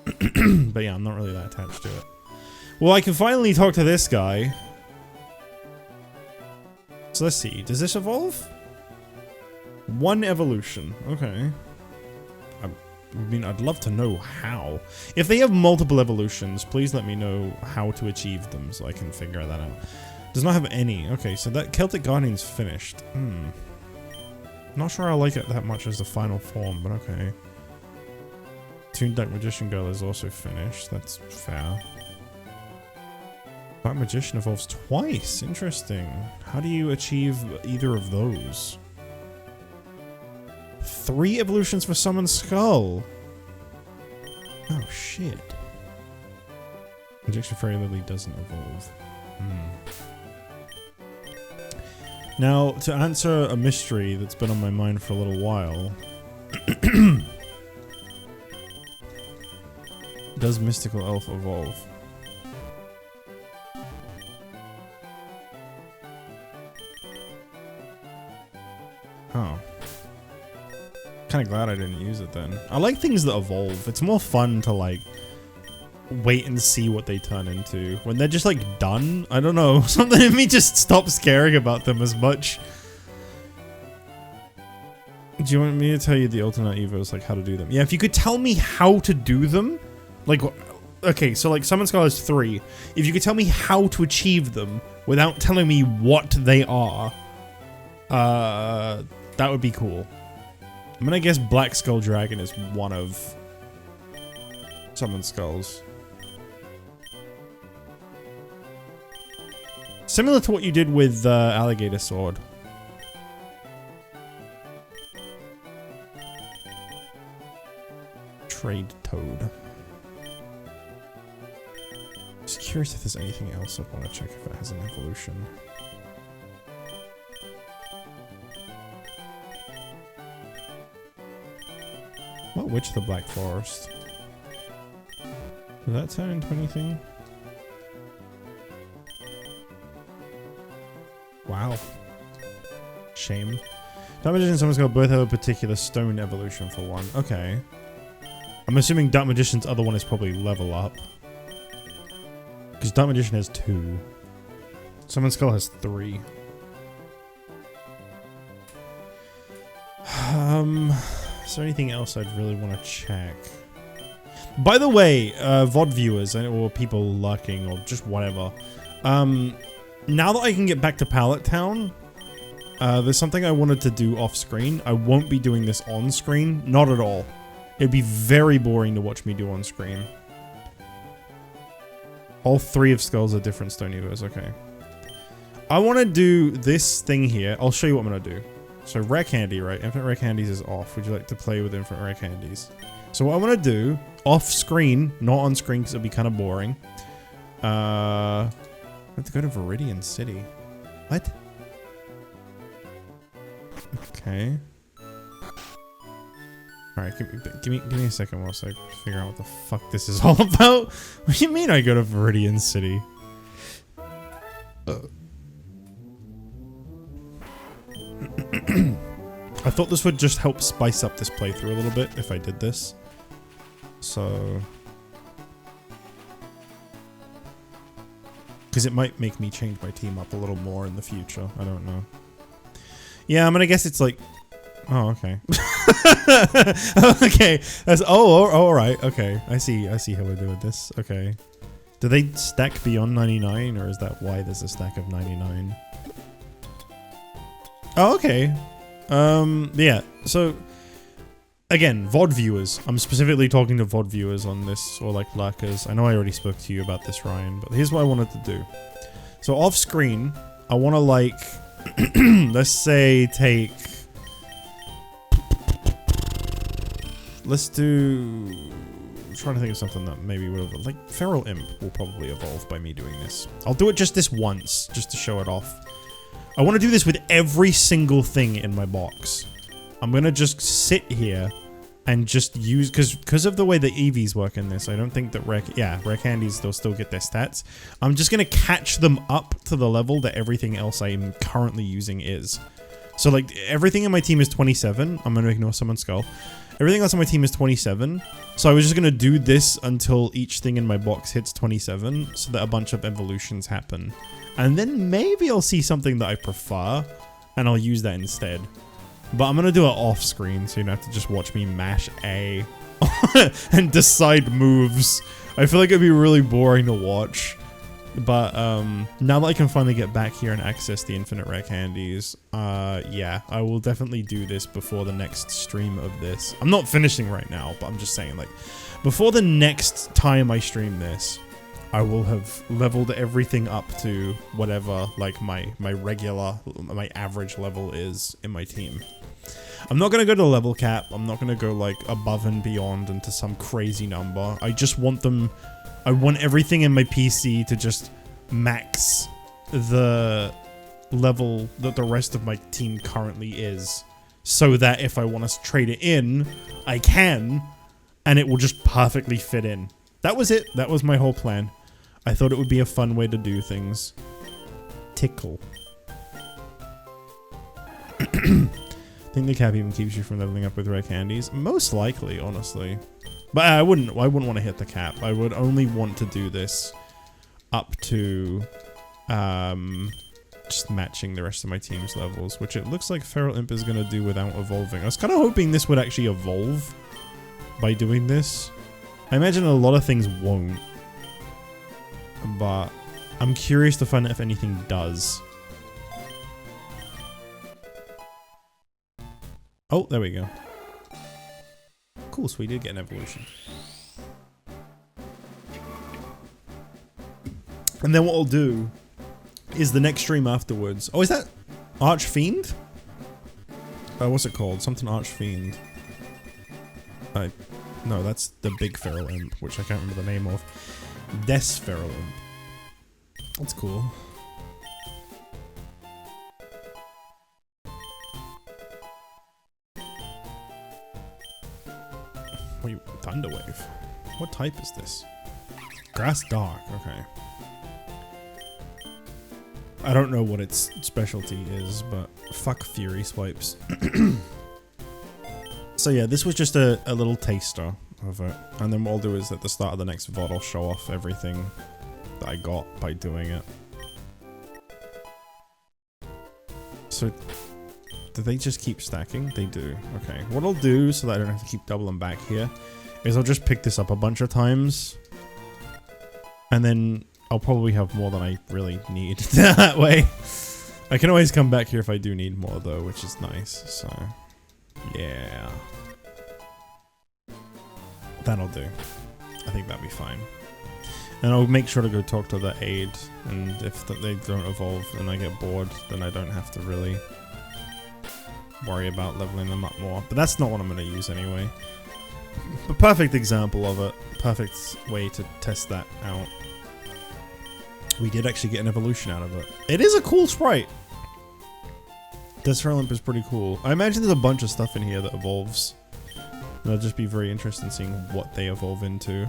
But yeah, I'm not really that attached to it. Well, I can finally talk to this guy. So let's see. Does this evolve? One evolution. Okay. I mean, I'd love to know how. If they have multiple evolutions, please let me know how to achieve them so I can figure that out. Does not have any. Okay, so that Celtic Guardian's finished. Not sure I like it that much as the final form, but okay. Toon Duck Magician Girl is also finished. That's fair. Black Magician evolves twice. Interesting. How do you achieve either of those? 3 evolutions for Summon Skull. Oh shit. Injection Fairy Lily doesn't evolve. Now, to answer a mystery that's been on my mind for a little while. Does Mystical Elf evolve? Oh. Kinda glad I didn't use it then. I like things that evolve. It's more fun to like wait and see what they turn into. When they're just like done, I don't know. Something in me just stops caring about them as much. Do you want me to tell you the alternate evos, like how to do them? Yeah, if you could tell me how to do them. Like, okay, so like Summon Skull is 3. If you could tell me how to achieve them without telling me what they are, that would be cool. I'm gonna guess Black Skull Dragon is one of Summon Skulls. Similar to what you did with Alligator Sword. Trade Toad. Just curious if there's anything else I want to check if it has an evolution. What Witch of the Black Forest? Did that turn into anything? Wow. Shame. Dark Magician and Summoner Skull both have a particular stone evolution for one. Okay. I'm assuming Dark Magician's other one is probably level up. Because Dark Magician has 2. Summoner Skull has 3. Is there anything else I'd really want to check? By the way, VOD viewers or people lurking or just whatever. Now that I can get back to Pallet Town, there's something I wanted to do off screen. I won't be doing this on screen. Not at all. It'd be very boring to watch me do on screen. All 3 of Skulls are different Stone Evos. Okay. I want to do this thing here. I'll show you what I'm going to do. So rare candy, right? Infinite rare candies is off. Would you like to play with infinite rare candies? So what I want to do, off screen, not on screen because it'll be kind of boring. I have to go to Viridian City. What? Okay. Alright, give me a second whilst I figure out what the fuck this is all about. What do you mean I go to Viridian City? I thought this would just help spice up this playthrough a little bit if I did this. So... because it might make me change my team up a little more in the future. I don't know. Yeah, I'm gonna guess it's like... oh, okay. Okay. That's... oh, alright. Okay. I see how we're doing this. Okay. Do they stack beyond 99, or is that why there's a stack of 99? Oh, okay. Yeah, so... again, VOD viewers. I'm specifically talking to VOD viewers on this, or like lurkers. I know I already spoke to you about this, Ryan, but here's what I wanted to do. So off screen, I want to like... let's say take... let's do... I'm trying to think of something that maybe would have... like, Feral Imp will probably evolve by me doing this. I'll do it just this once, just to show it off. I want to do this with every single thing in my box. I'm going to just sit here and just use... because of the way the EVs work in this, I don't think that rare candies, they'll still get their stats. I'm just going to catch them up to the level that everything else I am currently using is. So, like, everything in my team is 27. I'm going to ignore Summon Skull. Everything else on my team is 27. So I was just going to do this until each thing in my box hits 27, so that a bunch of evolutions happen. And then maybe I'll see something that I prefer, and I'll use that instead. But I'm going to do it off screen, so you don't have to just watch me mash A and decide moves. I feel like it'd be really boring to watch. But now that I can finally get back here and access the infinite rare candies, yeah, I will definitely do this before the next stream of this. I'm not finishing right now, but I'm just saying, like, before the next time I stream this, I will have leveled everything up to whatever, like, my average level is in my team. I'm not going to go to level cap. I'm not going to go, like, above and beyond into some crazy number. I just want them... I want everything in my PC to just max the level that the rest of my team currently is. So that if I want to trade it in, I can, and it will just perfectly fit in. That was it. That was my whole plan. I thought it would be a fun way to do things. Tickle. Think the cap even keeps you from leveling up with rare candies? Most likely, honestly. But I wouldn't want to hit the cap. I would only want to do this up to just matching the rest of my team's levels, which it looks like Feral Imp is going to do without evolving. I was kind of hoping this would actually evolve by doing this. I imagine a lot of things won't. But I'm curious to find out if anything does. Oh, there we go. Cool, so we did get an evolution. And then what I'll do is the next stream afterwards. Oh, is that Archfiend? What's it called? Something Archfiend. No, that's the big Feral Imp, which I can't remember the name of. Des Feral Imp. That's cool. Wait, Thunderwave? What type is this? Grass Dark, okay. I don't know what its specialty is, but fuck Fury Swipes. So yeah, this was just a little taster of it. And then what I'll do is at the start of the next VOD, I'll show off everything that I got by doing it. So, do they just keep stacking? They do. Okay. What I'll do, so that I don't have to keep doubling back here, is I'll just pick this up a bunch of times. And then I'll probably have more than I really need that way. I can always come back here if I do need more though, which is nice. So, yeah. That'll do. I think that'll be fine. And I'll make sure to go talk to the aide, and if they don't evolve and I get bored, then I don't have to really worry about leveling them up more. But that's not what I'm going to use anyway. The perfect example of it, perfect way to test that out. We did actually get an evolution out of it. It is a cool sprite. Desert Olymp is pretty cool. I imagine there's a bunch of stuff in here that evolves. And it'll just be very interesting seeing what they evolve into.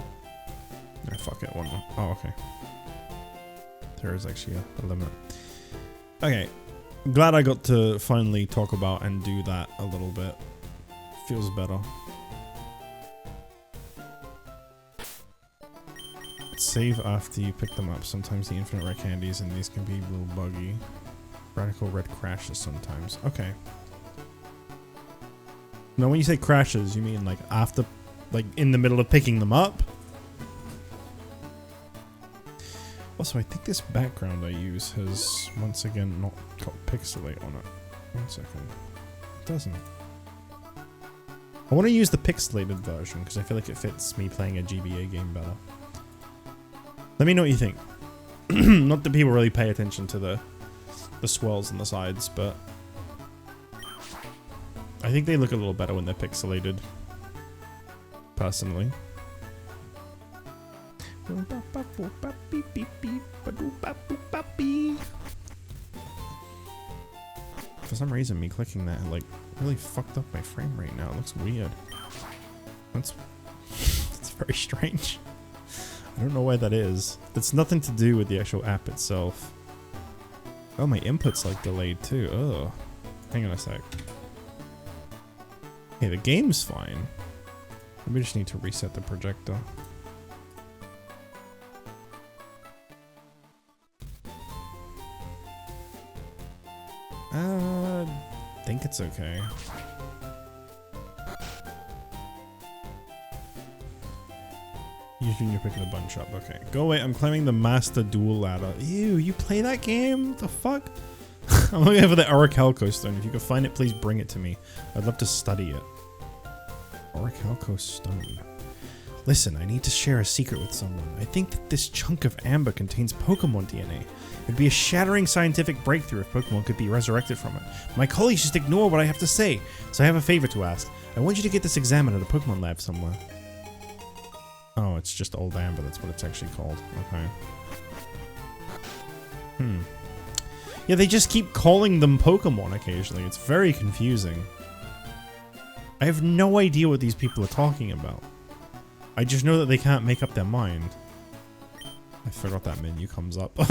Oh, fuck it, one more. Oh, okay. There is actually a limit. Okay. Glad I got to finally talk about and do that a little bit. Feels better. Save after you pick them up. Sometimes the infinite red candies in these can be a little buggy. Radical red crashes sometimes. Okay. Now when you say crashes, you mean like after, like in the middle of picking them up? Also, I think this background I use has, once again, not got pixelate on it. 1 second. It doesn't. I want to use the pixelated version, because I feel like it fits me playing a GBA game better. Let me know what you think. Not that people really pay attention to the swirls on the sides, but I think they look a little better when they're pixelated. Personally. For some reason, me clicking that like really fucked up my frame rate now. It looks weird. That's very strange. I don't know why that is. It's nothing to do with the actual app itself. Oh, my input's like delayed too. Ugh. Hang on a sec. Okay, the game's fine. Maybe I just need to reset the projector. I think it's okay. Usually you're picking a bunch up. Okay. Go away. I'm climbing the Master Duel ladder. Ew, you play that game? What the fuck? I'm looking for the Orichalco stone. If you can find it, please bring it to me. I'd love to study it. Orichalco stone. Listen, I need to share a secret with someone. I think that this chunk of amber contains Pokemon DNA. It'd be a shattering scientific breakthrough if Pokemon could be resurrected from it. My colleagues just ignore what I have to say, so I have a favor to ask. I want you to get this examined at a Pokemon lab somewhere. Oh, it's just old amber, that's what it's actually called. Okay. Yeah, they just keep calling them Pokemon occasionally. It's very confusing. I have no idea what these people are talking about. I just know that they can't make up their mind. I forgot that menu comes up. I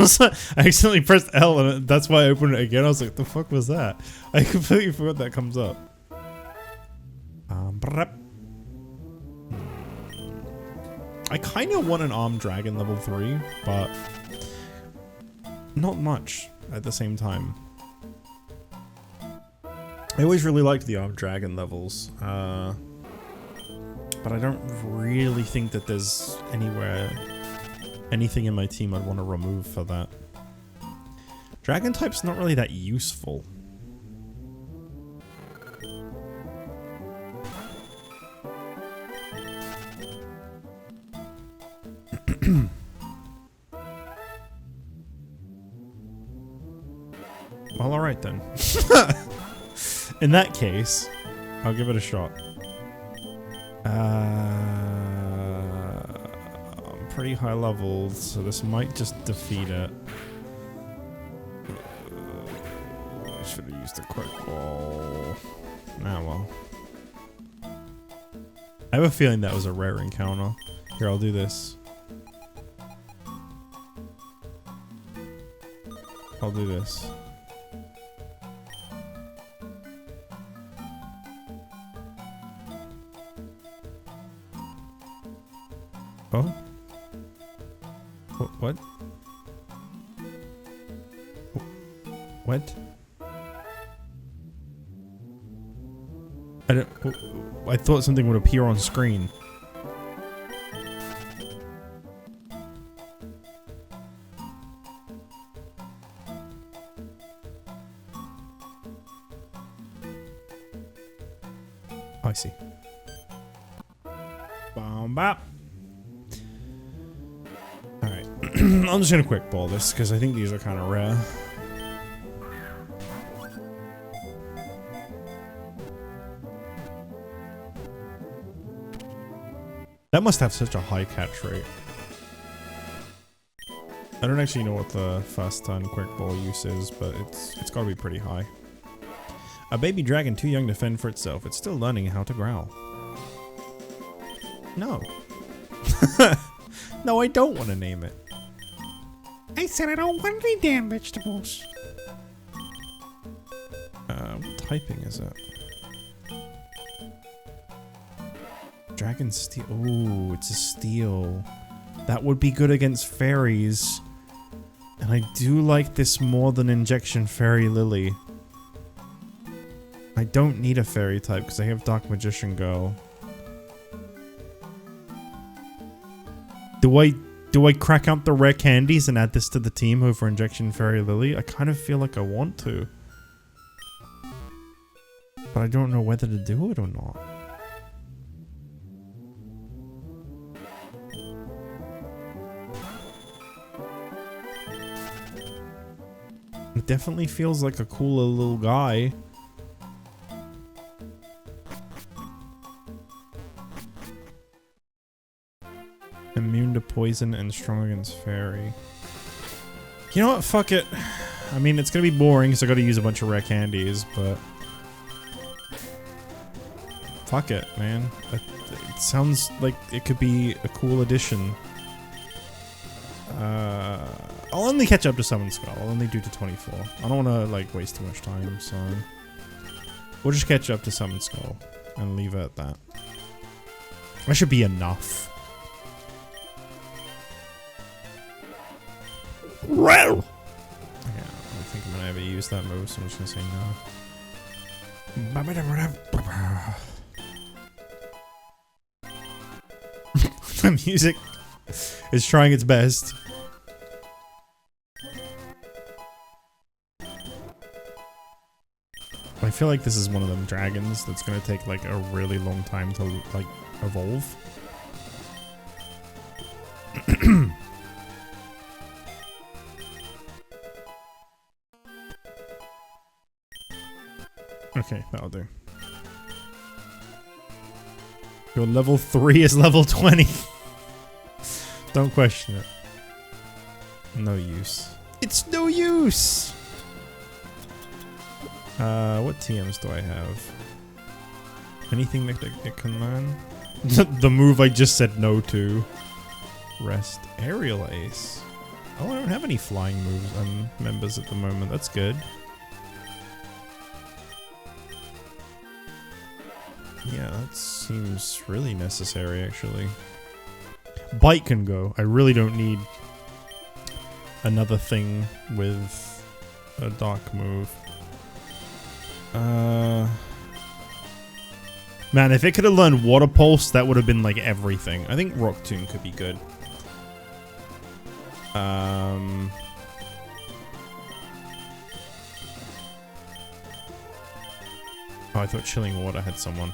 accidentally pressed L and that's why I opened it again. I was like, the fuck was that? I completely forgot that comes up. I kind of want an Armed Dragon level 3, but not much at the same time. I always really liked the Armed Dragon levels, but I don't really think that there's anything in my team I'd want to remove for that. Dragon type's not really that useful. Well, alright then. In that case, I'll give it a shot. I'm pretty high leveled, so this might just defeat it. I should have used a quick ball. Ah, well. I have a feeling that was a rare encounter. Here, I'll do this. I'll do this. Oh? What? What? I thought something would appear on screen. I see. Boom, bop. Alright. I'm just gonna quick ball this because I think these are kind of rare. That must have such a high catch rate. I don't actually know what the first turn quick ball use is, but it's gotta be pretty high. A baby dragon too young to fend for itself. It's still learning how to growl. No. No, I don't want to name it. I said I don't want any damn vegetables. What typing is it? Dragon steel. Ooh, it's a steel. That would be good against fairies. And I do like this more than Injection Fairy Lily. I don't need a fairy type because I have Dark Magician Girl. Do I crack up the rare candies and add this to the team over Injection Fairy Lily? I kind of feel like I want to. But I don't know whether to do it or not. It definitely feels like a cooler little guy. Immune to poison and strong against fairy. You know what? Fuck it. I mean, it's gonna be boring because I gotta use a bunch of rare candies, but... Fuck it, man. It sounds like it could be a cool addition. I'll only catch up to Summon Skull. I'll only do to 24. I don't want to, like, waste too much time, so... We'll just catch up to Summon Skull and leave it at that. That should be enough. Well. Yeah, I don't think I'm gonna ever use that move, so I'm just gonna say no. The music is trying its best. I feel like this is one of them dragons that's gonna take like a really long time to like evolve. Okay, that'll do. Your level 3 is level 20. Don't question it. No use. It's no use! What TMs do I have? Anything that it can learn? The move I just said no to. Rest. Aerial Ace. Oh, I don't have any flying moves and members at the moment. That's good. Yeah, that seems really necessary, actually. Bite can go. I really don't need another thing with a dark move. Man, if it could have learned Water Pulse, that would have been like everything. I think Rock Tomb could be good. Oh, I thought Chilling Water had someone.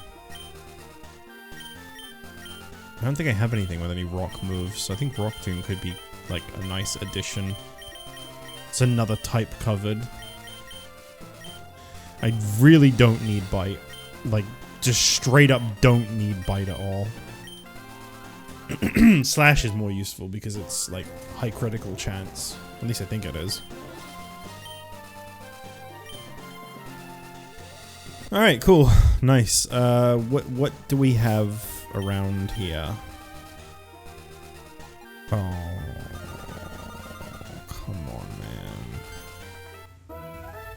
I don't think I have anything with any rock moves, so I think Rock Tomb could be like a nice addition. It's another type covered. I really don't need Bite. Like, just straight up don't need Bite at all. Slash is more useful because it's like high critical chance. At least I think it is. Alright, cool. Nice. What do we have around here? Oh, come on, man.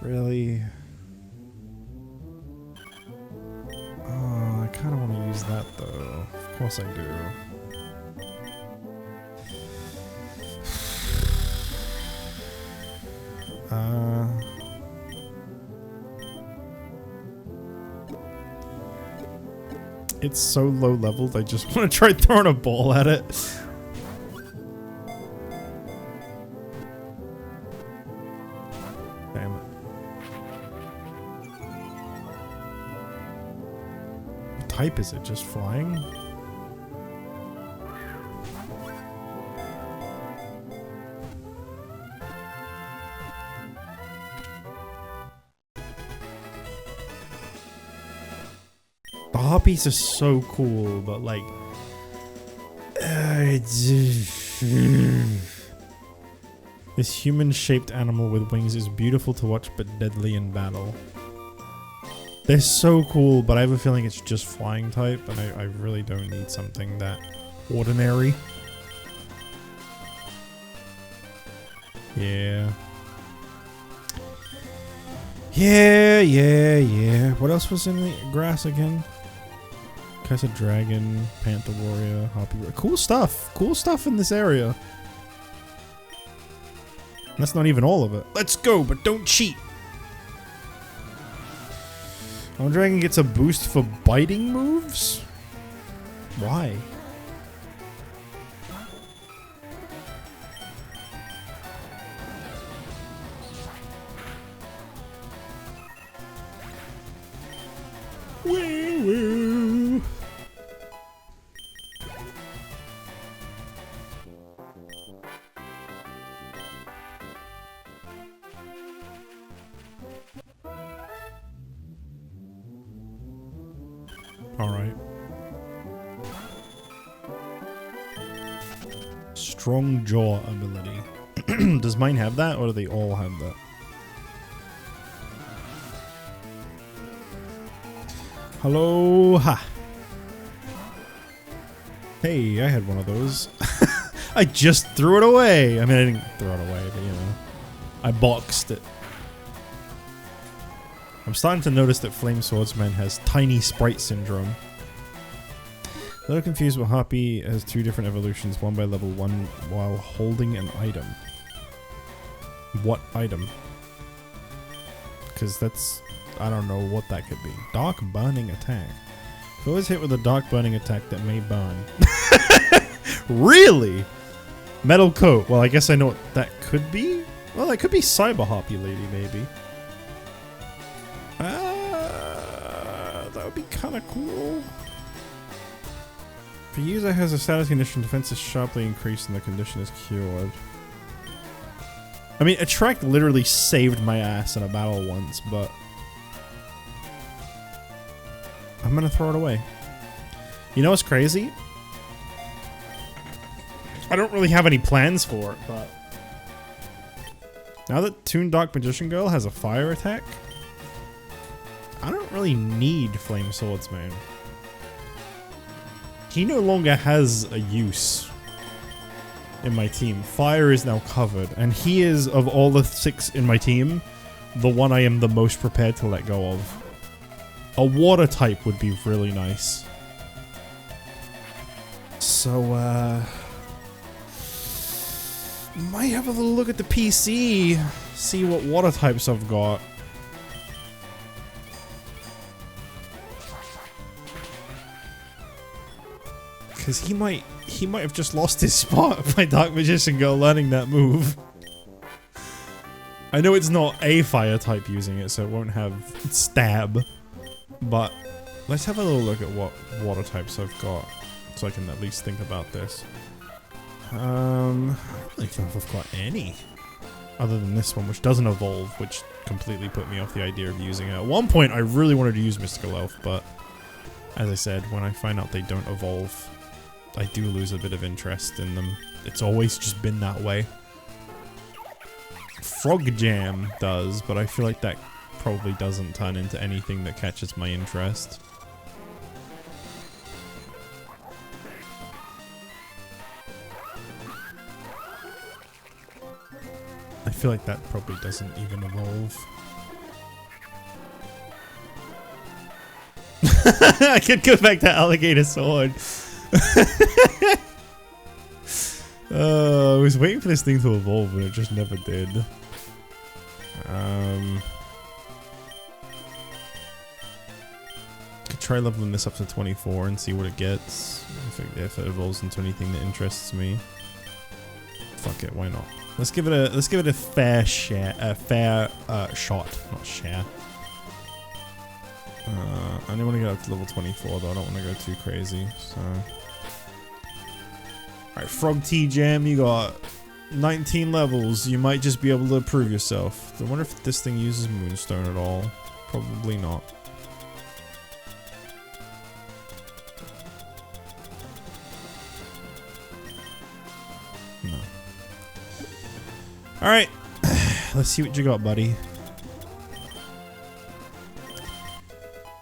Really? Oh, I kind of want to use that though. Of course I do. It's so low leveled, I just want to try throwing a ball at it. Damn it. What type is it? Just flying? The Harpies are so cool, but like... This human-shaped animal with wings is beautiful to watch but deadly in battle. They're so cool, but I have a feeling it's just flying type, and I really don't need something that ordinary. Yeah. Yeah. What else was in the grass again? Casa Dragon, Panther Warrior, Harpy. Cool stuff. Cool stuff in this area. And that's not even all of it. Let's go, but don't cheat. Our dragon gets a boost for biting moves? Why? Woo. All right. Strong jaw ability. Does mine have that, or do they all have that? Aloha. Hey, I had one of those. I just threw it away. I mean, I didn't throw it away, but you know, I boxed it. I'm starting to notice that Flame Swordsman has tiny sprite syndrome. A little confused, but Harpy has two different evolutions, one by level 1 while holding an item. What item? Because that's... I don't know what that could be. Dark Burning Attack. If always hit with a Dark Burning Attack that may burn. Really? Metal Coat. Well, I guess I know what that could be. Well, that could be Cyber Harpy Lady, maybe. That would be kind of cool. If a user has a status condition, defense is sharply increased and the condition is cured. I mean, Attract literally saved my ass in a battle once, but... I'm gonna throw it away. You know what's crazy? I don't really have any plans for it, but... Now that Toon Dark Magician Girl has a fire attack, I don't really need Flame Swordsman. He no longer has a use in my team. Fire is now covered, and he is, of all the 6 in my team, the one I am the most prepared to let go of. A water type would be really nice. So, might have a little look at the PC, see what water types I've got. Because he might have just lost his spot by Dark Magician Girl learning that move. I know it's not a fire type using it, so it won't have stab. But let's have a little look at what water types I've got, so I can at least think about this. I don't really know if I've got any. Other than this one, which doesn't evolve, which completely put me off the idea of using it. At one point, I really wanted to use Mystical Elf, but as I said, when I find out they don't evolve, I do lose a bit of interest in them. It's always just been that way. Frog Jam does, but I feel like that probably doesn't turn into anything that catches my interest. I feel like that probably doesn't even evolve. I could go back to alligator sword. I was waiting for this thing to evolve, but it just never did. Could try leveling this up to 24 and see what it gets. If it evolves into anything that interests me. Fuck it, why not? Let's give it a fair share, shot, not share. I don't want to get up to level 24 though. I don't want to go too crazy. So, alright, Frog Tea Jam, you got 19 levels. You might just be able to prove yourself. I wonder if this thing uses Moonstone at all. Probably not. No. Alright, let's see what you got, buddy.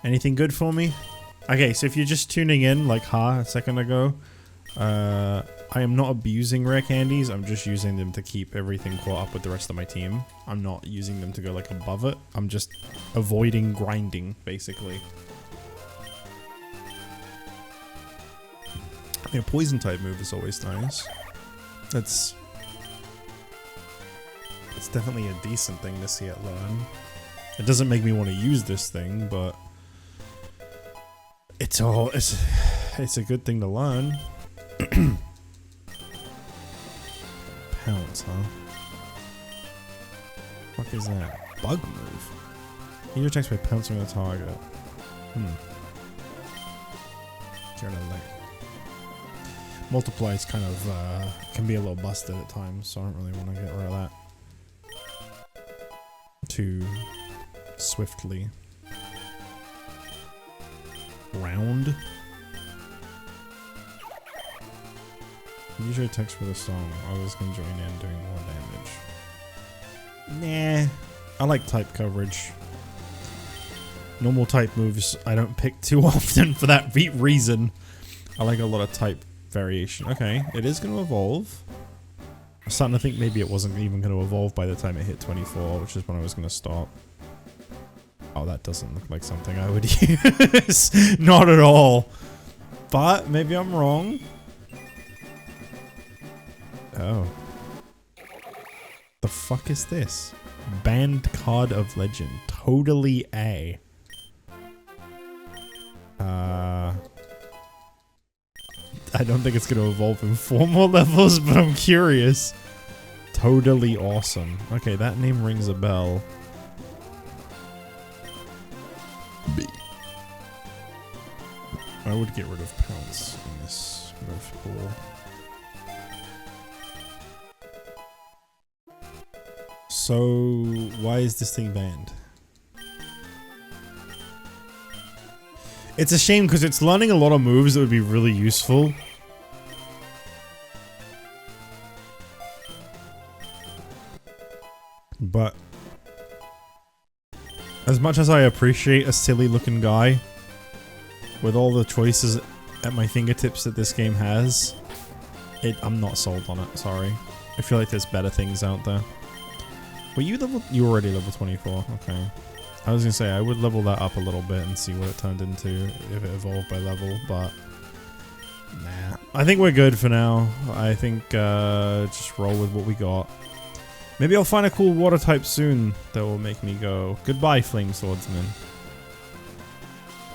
Anything good for me? Okay, so if you're just tuning in, like a second ago, I am not abusing rare candies. I'm just using them to keep everything caught up with the rest of my team. I'm not using them to go like above it. I'm just avoiding grinding, basically. I think a poison type move is always nice. It's definitely a decent thing to see it learn. It doesn't make me want to use this thing, but it's a good thing to learn. Pounce, huh? What is that? Bug move? He attacks by pouncing on the target. Multiply is kind of can be a little busted at times, so I don't really want to get rid of that too swiftly. Round. Usually text for the song. Others can join in doing more damage. Nah. I like type coverage. Normal type moves I don't pick too often for that reason. I like a lot of type variation. Okay, it is going to evolve. I'm starting to think maybe it wasn't even going to evolve by the time it hit 24, which is when I was going to stop. Oh, that doesn't look like something I would use. Not at all. But maybe I'm wrong. Oh. The fuck is this? Banned card of legend. Totally A. I don't think it's going to evolve in 4 more levels, but I'm curious. Totally awesome. Okay, that name rings a bell. B. I would get rid of Pounce in this move pool. So, why is this thing banned? It's a shame because it's learning a lot of moves that would be really useful. But as much as I appreciate a silly looking guy, with all the choices at my fingertips that this game has, I'm not sold on it, sorry. I feel like there's better things out there. Were you already level 24, okay. I was gonna say, I would level that up a little bit and see what it turned into if it evolved by level, but nah. I think we're good for now. I think just roll with what we got. Maybe I'll find a cool water type soon that will make me go, goodbye, Flame Swordsman.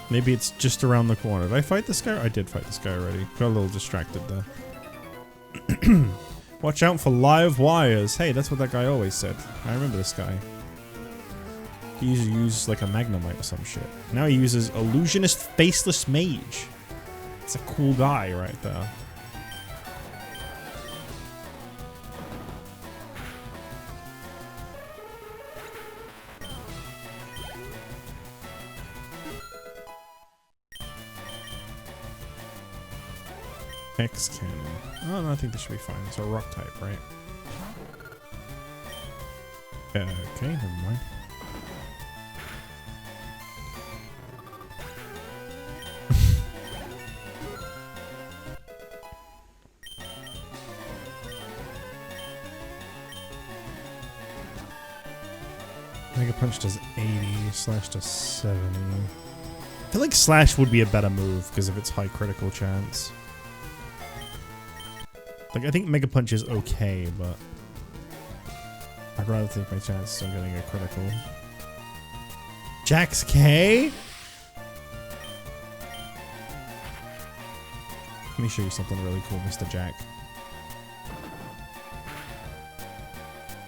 Maybe it's just around the corner. Did I fight this guy? I did fight this guy already. Got a little distracted there. Watch out for live wires. Hey, that's what that guy always said. I remember this guy. He used to use like a Magnemite or some shit. Now he uses Illusionist Faceless Mage. It's a cool guy right there. X Cannon. Oh no, I think this should be fine. It's a rock type, right? Okay, never mind. Mega Punch does 80, Slash does 70. I feel like Slash would be a better move because of its high critical chance. Like, I think Mega Punch is okay, but I'd rather take my chances on getting a critical. Jax K? Let me show you something really cool, Mr. Jack.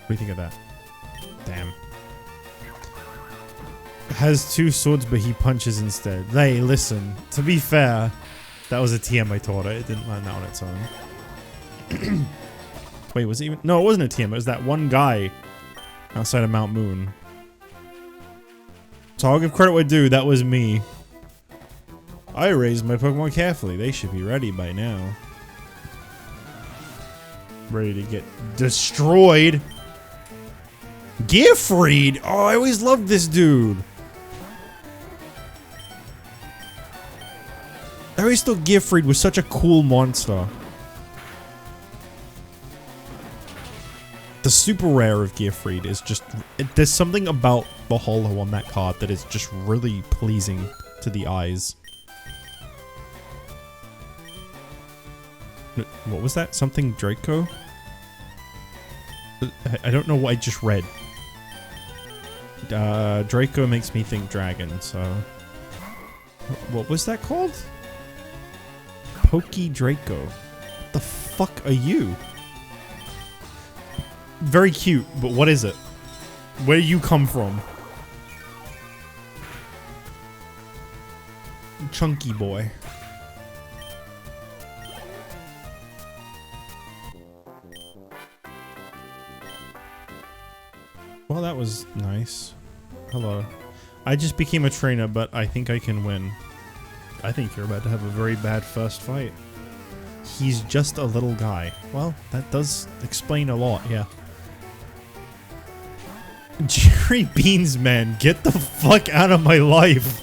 What do you think of that? Damn. Has 2 swords, but he punches instead. Hey, listen. To be fair, that was a TM I taught it. It didn't land that on its own. Wait, was it even? No, it wasn't a TM. It was that one guy outside of Mount Moon. So I'll give credit where due. That was me. I raised my Pokemon carefully. They should be ready by now. Ready to get destroyed. Giffried! Oh, I always loved this dude. I always thought Giffried was such a cool monster. The super rare of Giffried is just... there's something about the holo on that card that is just really pleasing to the eyes. What was that? Something Draco? I don't know what I just read. Draco makes me think dragon, so... What was that called? PokéDraco. What the fuck are you? Very cute, but what is it? Where do you come from? Chunky boy. Well, that was nice. Hello. I just became a trainer, but I think I can win. I think you're about to have a very bad first fight. He's just a little guy. Well, that does explain a lot, yeah. Jerry Beans, man, get the fuck out of my life.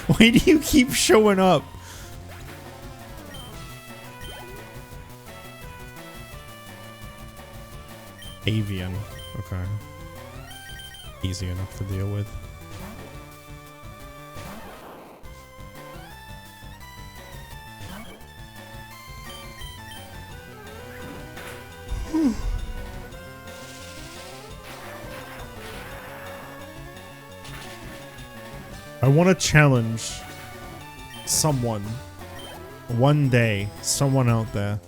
Why do you keep showing up? Avian. Okay. Easy enough to deal with. I want to challenge someone, one day, someone out there,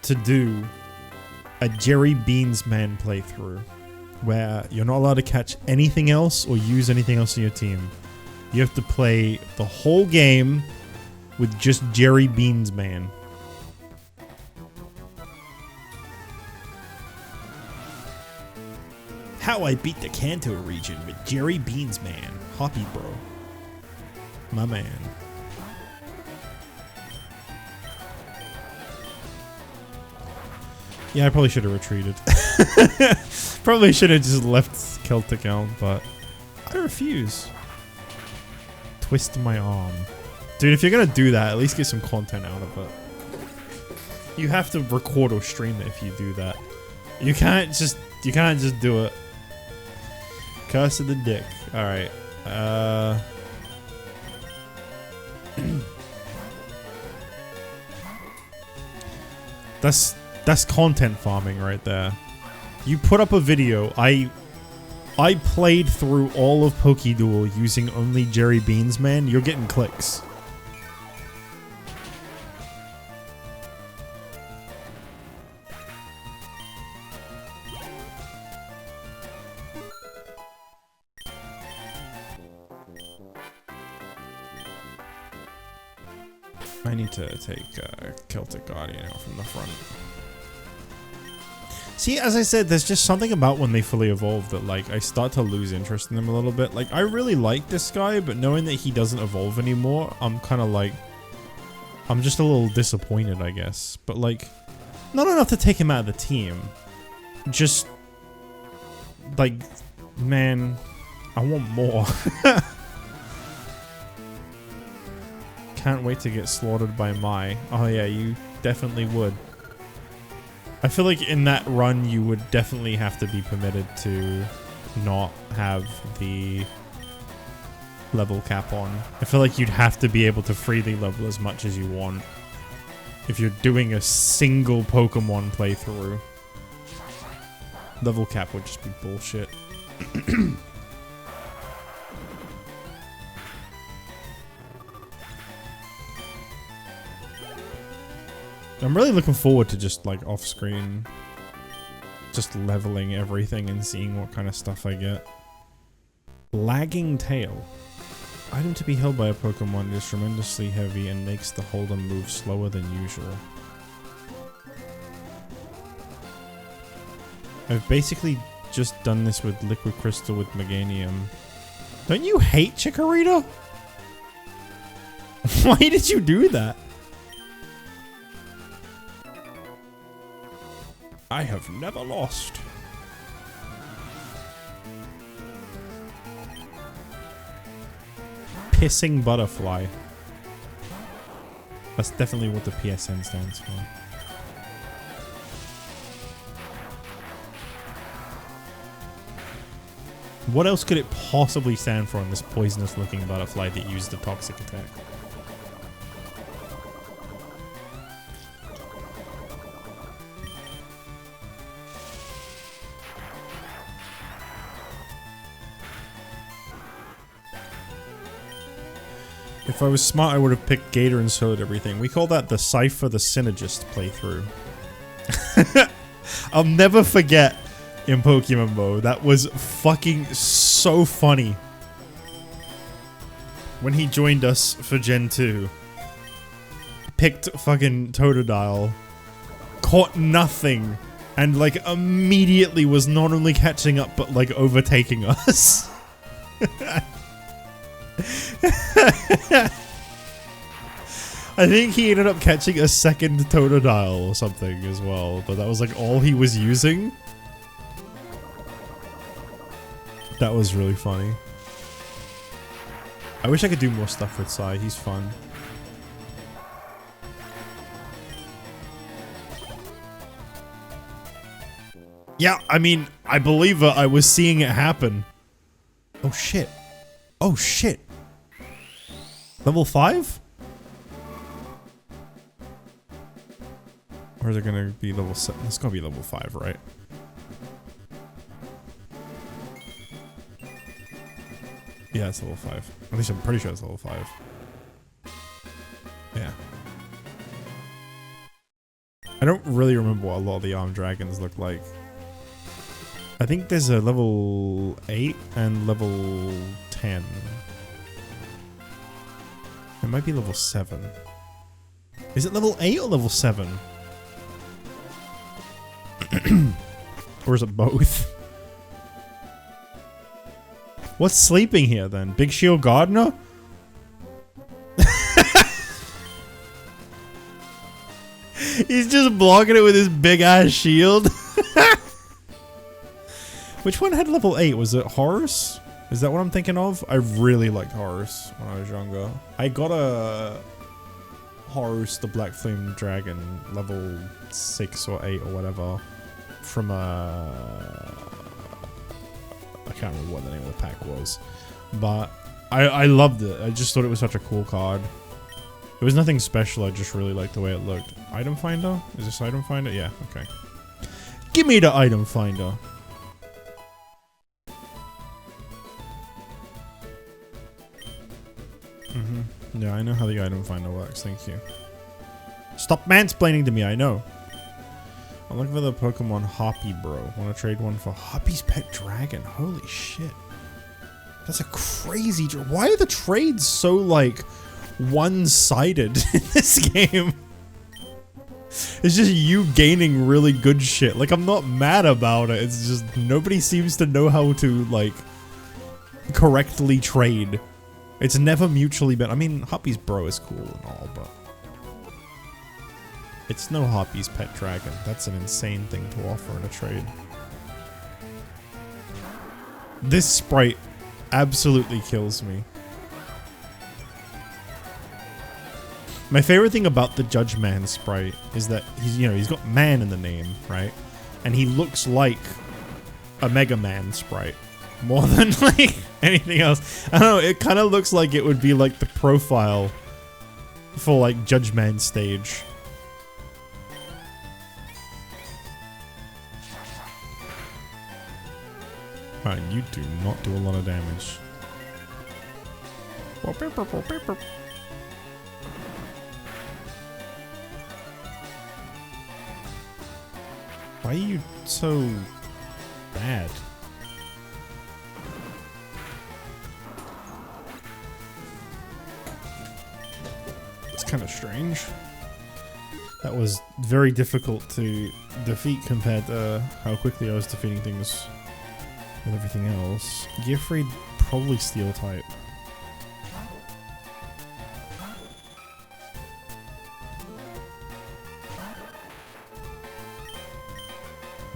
to do a Jerry Beansman playthrough where you're not allowed to catch anything else or use anything else in your team. You have to play the whole game with just Jerry Beansman. How I beat the Kanto region with Jerry Beansman. Hoppy bro. My man. Yeah, I probably should have retreated. Probably should have just left Celtic out, but I refuse. Twist my arm. Dude, if you're gonna do that, at least get some content out of it. You have to record or stream it if you do that. You can't just do it. Curse of the dick. Alright. That's content farming right there. You put up a video. I played through all of PokéDuel using only Jerry Beansman. You're getting clicks. I need to take Celtic Guardian out from the front. See, as I said, there's just something about when they fully evolve that, like, I start to lose interest in them a little bit. Like, I really like this guy, but knowing that he doesn't evolve anymore, I'm kind of like... I'm just a little disappointed, I guess. But, like, not enough to take him out of the team. Just... like, man, I want more. Can't wait to get slaughtered by Mai. Oh yeah, you definitely would. I feel like in that run you would definitely have to be permitted to not have the level cap on. I feel like you'd have to be able to freely level as much as you want if you're doing a single Pokemon playthrough. Level cap would just be bullshit. I'm really looking forward to just like off screen, just leveling everything and seeing what kind of stuff I get. Lagging Tail. Item to be held by a Pokemon is tremendously heavy and makes the holder move slower than usual. I've basically just done this with Liquid Crystal with Meganium. Don't you hate Chikorita? Why did you do that? I have never lost. Pissing Butterfly. That's definitely what the PSN stands for. What else could it possibly stand for in this poisonous looking butterfly that used the toxic attack? If I was smart, I would have picked Gator and sold everything. We call that the Cypher the Synergist playthrough. I'll never forget in Pokemon Mode. That was fucking so funny. When he joined us for Gen 2. Picked fucking Totodile. Caught nothing. And like immediately was not only catching up but like overtaking us. I think he ended up catching a second Totodile or something as well, but that was like all he was using. That was really funny. I wish I could do more stuff with Sai, he's fun. Yeah, I mean, I believe I was seeing it happen. Oh shit. Oh shit. Level 5? Or is it gonna be level 7? It's gonna be level 5, right? Yeah, it's level 5. At least I'm pretty sure it's level 5. Yeah. I don't really remember what a lot of the armed dragons look like. I think there's a level 8 and level 10. It might be level 7. Is it level 8 or level 7? Or is it both? What's sleeping here then? Big Shield Gardener? He's just blocking it with his big ass shield. Which one had level 8? Was it Horus? Is that what I'm thinking of? I really liked Horus when I was younger. I got a Horus the Black Flame Dragon level 6 or 8 or whatever from a... I can't remember what the name of the pack was. But I loved it. I just thought it was such a cool card. It was nothing special, I just really liked the way it looked. Item Finder? Is this Item Finder? Yeah, okay. Give me the Item Finder. Yeah, I know how the Item Finder works, thank you. Stop mansplaining to me, I know. I'm looking for the Pokemon Hoppy Bro. Want to trade one for Hoppy's Pet Dragon? Holy shit. That's a crazy... Why are the trades so, like, one-sided in this game? It's just you gaining really good shit. Like, I'm not mad about it. It's just nobody seems to know how to, like, correctly trade. It's never mutually I mean, Hoppy's Bro is cool and all, but... It's no Hoppy's Pet Dragon. That's an insane thing to offer in a trade. This sprite absolutely kills me. My favorite thing about the Judge Man sprite is that he's, you know, he's got man in the name, right? And he looks like a Mega Man sprite. more than like anything else. I don't know, it kind of looks like it would be like the profile for like Judgment stage. Right, you do not do a lot of damage. Why are you so bad? It's kind of strange. That was very difficult to defeat compared to how quickly I was defeating things with everything else. Gearfried, probably Steel type.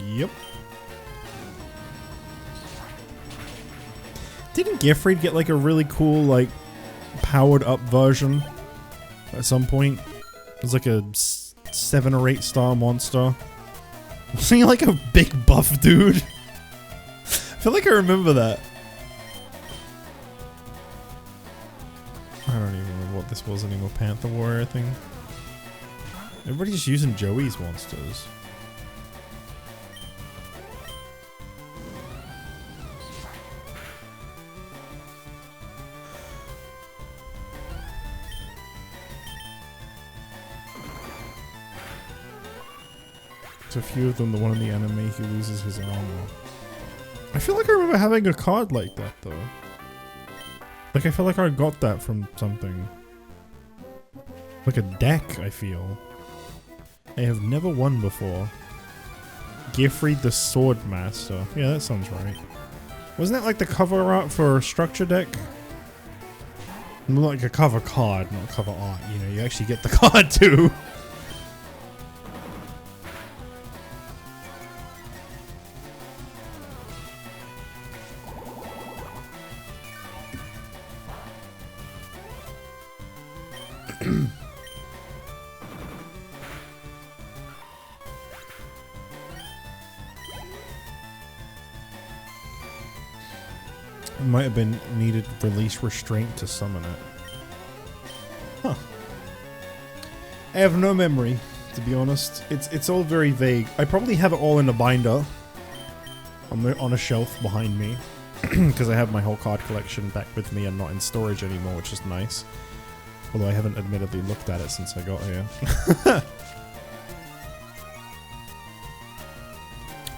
Yep. Didn't Gearfried get like a really cool, like, powered up version at some point? It was like a 7 or 8 star monster. Wasn't he like a big buff dude? I feel like I remember that. I don't even remember what this was anymore. Panther Warrior thing. Everybody's just using Joey's monsters. To a few of them, the one in the anime, he loses his armor. I feel like I remember having a card like that, though. Like, I feel like I got that from something. Like a deck, I feel. I have never won before. Gearfried the Sword Master. Yeah, that sounds right. Wasn't that like the cover art for a structure deck? More like a cover card, not cover art. You know, you actually get the card too. It might have been needed release restraint to summon it. Huh. I have no memory, to be honest. It's all very vague. I probably have it all in a binder on a shelf behind me because I have my whole card collection back with me and not in storage anymore, which is nice. Although I haven't admittedly looked at it since I got here.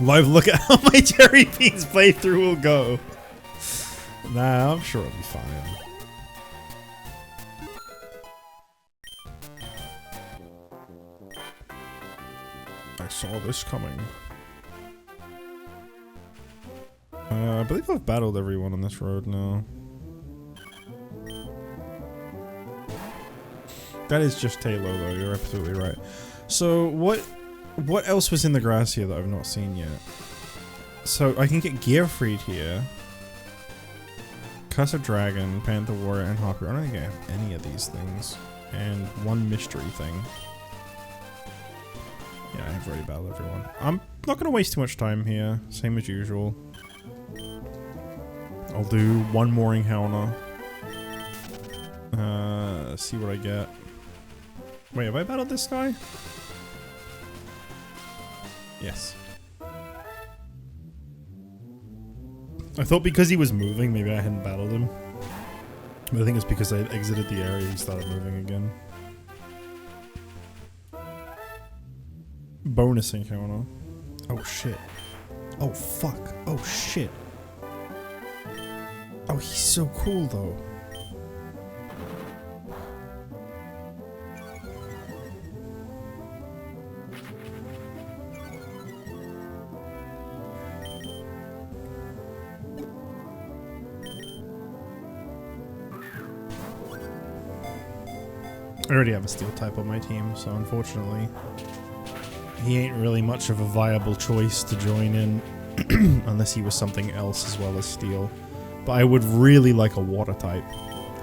Live look at how my Jerry Beans playthrough will go. Nah, I'm sure it'll be fine. I saw this coming. I believe I've battled everyone on this road now. That is just Taylor, though. You're absolutely right. So, what else was in the grass here that I've not seen yet? So, I can get Gearfried here. Cuss of Dragon, Panther Warrior, and Harper. I don't think I have any of these things. And one mystery thing. Yeah, I've already battled everyone. I'm not going to waste too much time here. Same as usual. I'll do one more encounter. See what I get. Wait, have I battled this guy? Yes. I thought because he was moving, maybe I hadn't battled him. But I think it's because I exited the area he started moving again. Bonus encounter. Oh shit. Oh fuck. Oh shit. Oh, he's so cool though. I already have a steel type on my team, so unfortunately he ain't really much of a viable choice to join in unless he was something else as well as steel. But I would really like a water type.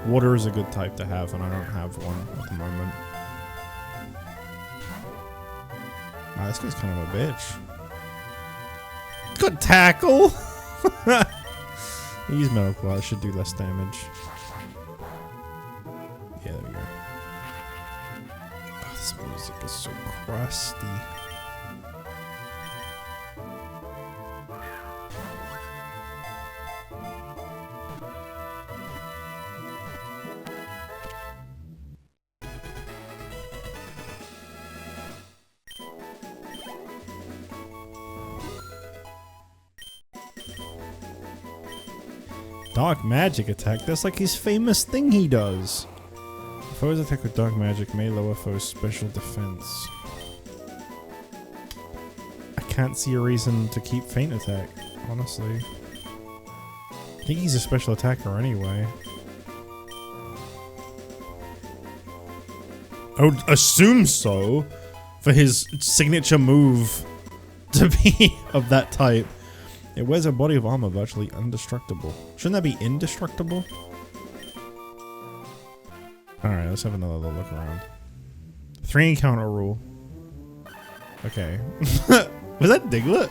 Water is a good type to have, and I don't have one at the moment. Wow, this guy's kind of a bitch. Good tackle! Use Metal Claw, it should do less damage. Yeah, there we go. Oh, this music is so crusty. Dark magic attack, that's like his famous thing he does. Foes attack with dark magic may lower foes' special defense. I can't see a reason to keep feint attack, honestly. I think he's a special attacker anyway. I would assume so, for his signature move to be of that type. It wears a body of armor virtually indestructible. Shouldn't that be indestructible? Alright, let's have another look around. 3 encounter rule. Okay. Was that Diglett?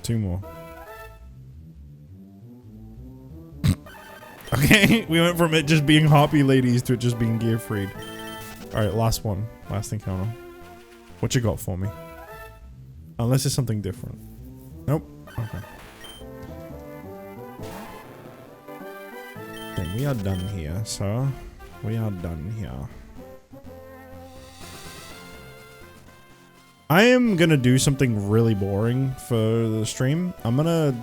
2 more. Okay, we went from it just being Harpy Ladies to it just being Gear Freed. Alright, last one. Last encounter. What you got for me? Unless it's something different. Nope. Okay. Then we are done here, sir. We are done here. I am gonna do something really boring for the stream. I'm gonna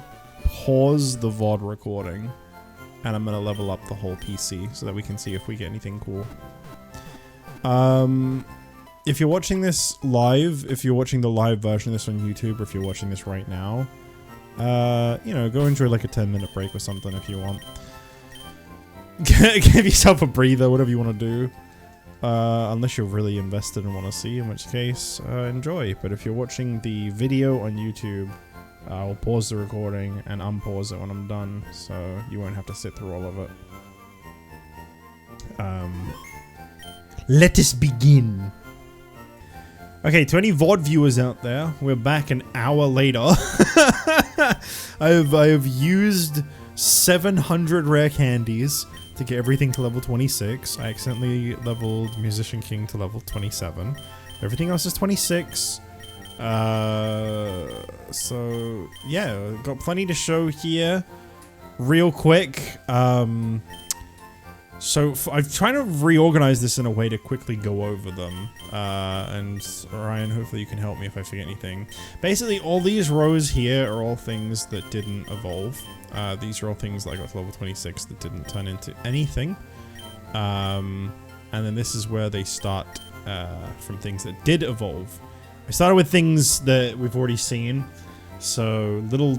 pause the VOD recording and I'm gonna level up the whole PC so that we can see if we get anything cool. If you're watching this live, if you're watching the live version of this on YouTube, or if you're watching this right now, you know, go enjoy like a 10-minute break or something if you want. Give yourself a breather, whatever you want to do. Unless you're really invested and want to see, in which case, enjoy. But if you're watching the video on YouTube, I'll pause the recording and unpause it when I'm done, so you won't have to sit through all of it. Let us begin. Okay, to any VOD viewers out there, we're back an hour later. I have used 700 rare candies to get everything to level 26. I accidentally leveled Musician King to level 27. Everything else is 26. So yeah, got plenty to show here. Real quick, so I'm trying to reorganize this in a way to quickly go over them. And Ryan, hopefully you can help me if I forget anything. Basically, all these rows here are all things that didn't evolve. These are all things that I got to level 26 that didn't turn into anything. And then this is where they start from things that did evolve. I started with things that we've already seen. So little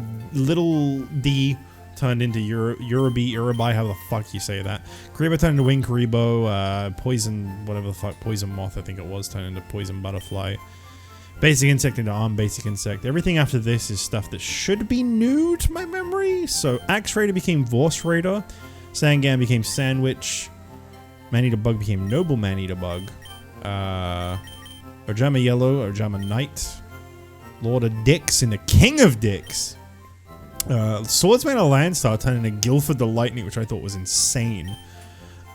D turned into Urabi, how the fuck you say that. Karibo turned into Wing Karibo, Poison, whatever the fuck, Poison Moth I think it was, turned into Poison Butterfly. Basic Insect into Arm Basic Insect. Everything after this is stuff that should be new to my memory. So Axe Raider became Vorse Raider, Sangan became Sandwich, Maneater Bug became Noble Maneater Bug, Ojama Yellow, Ojama Knight, Lord of Dicks into King of Dicks. Swordsman of Landstar turned into Guilford the Lightning, which I thought was insane.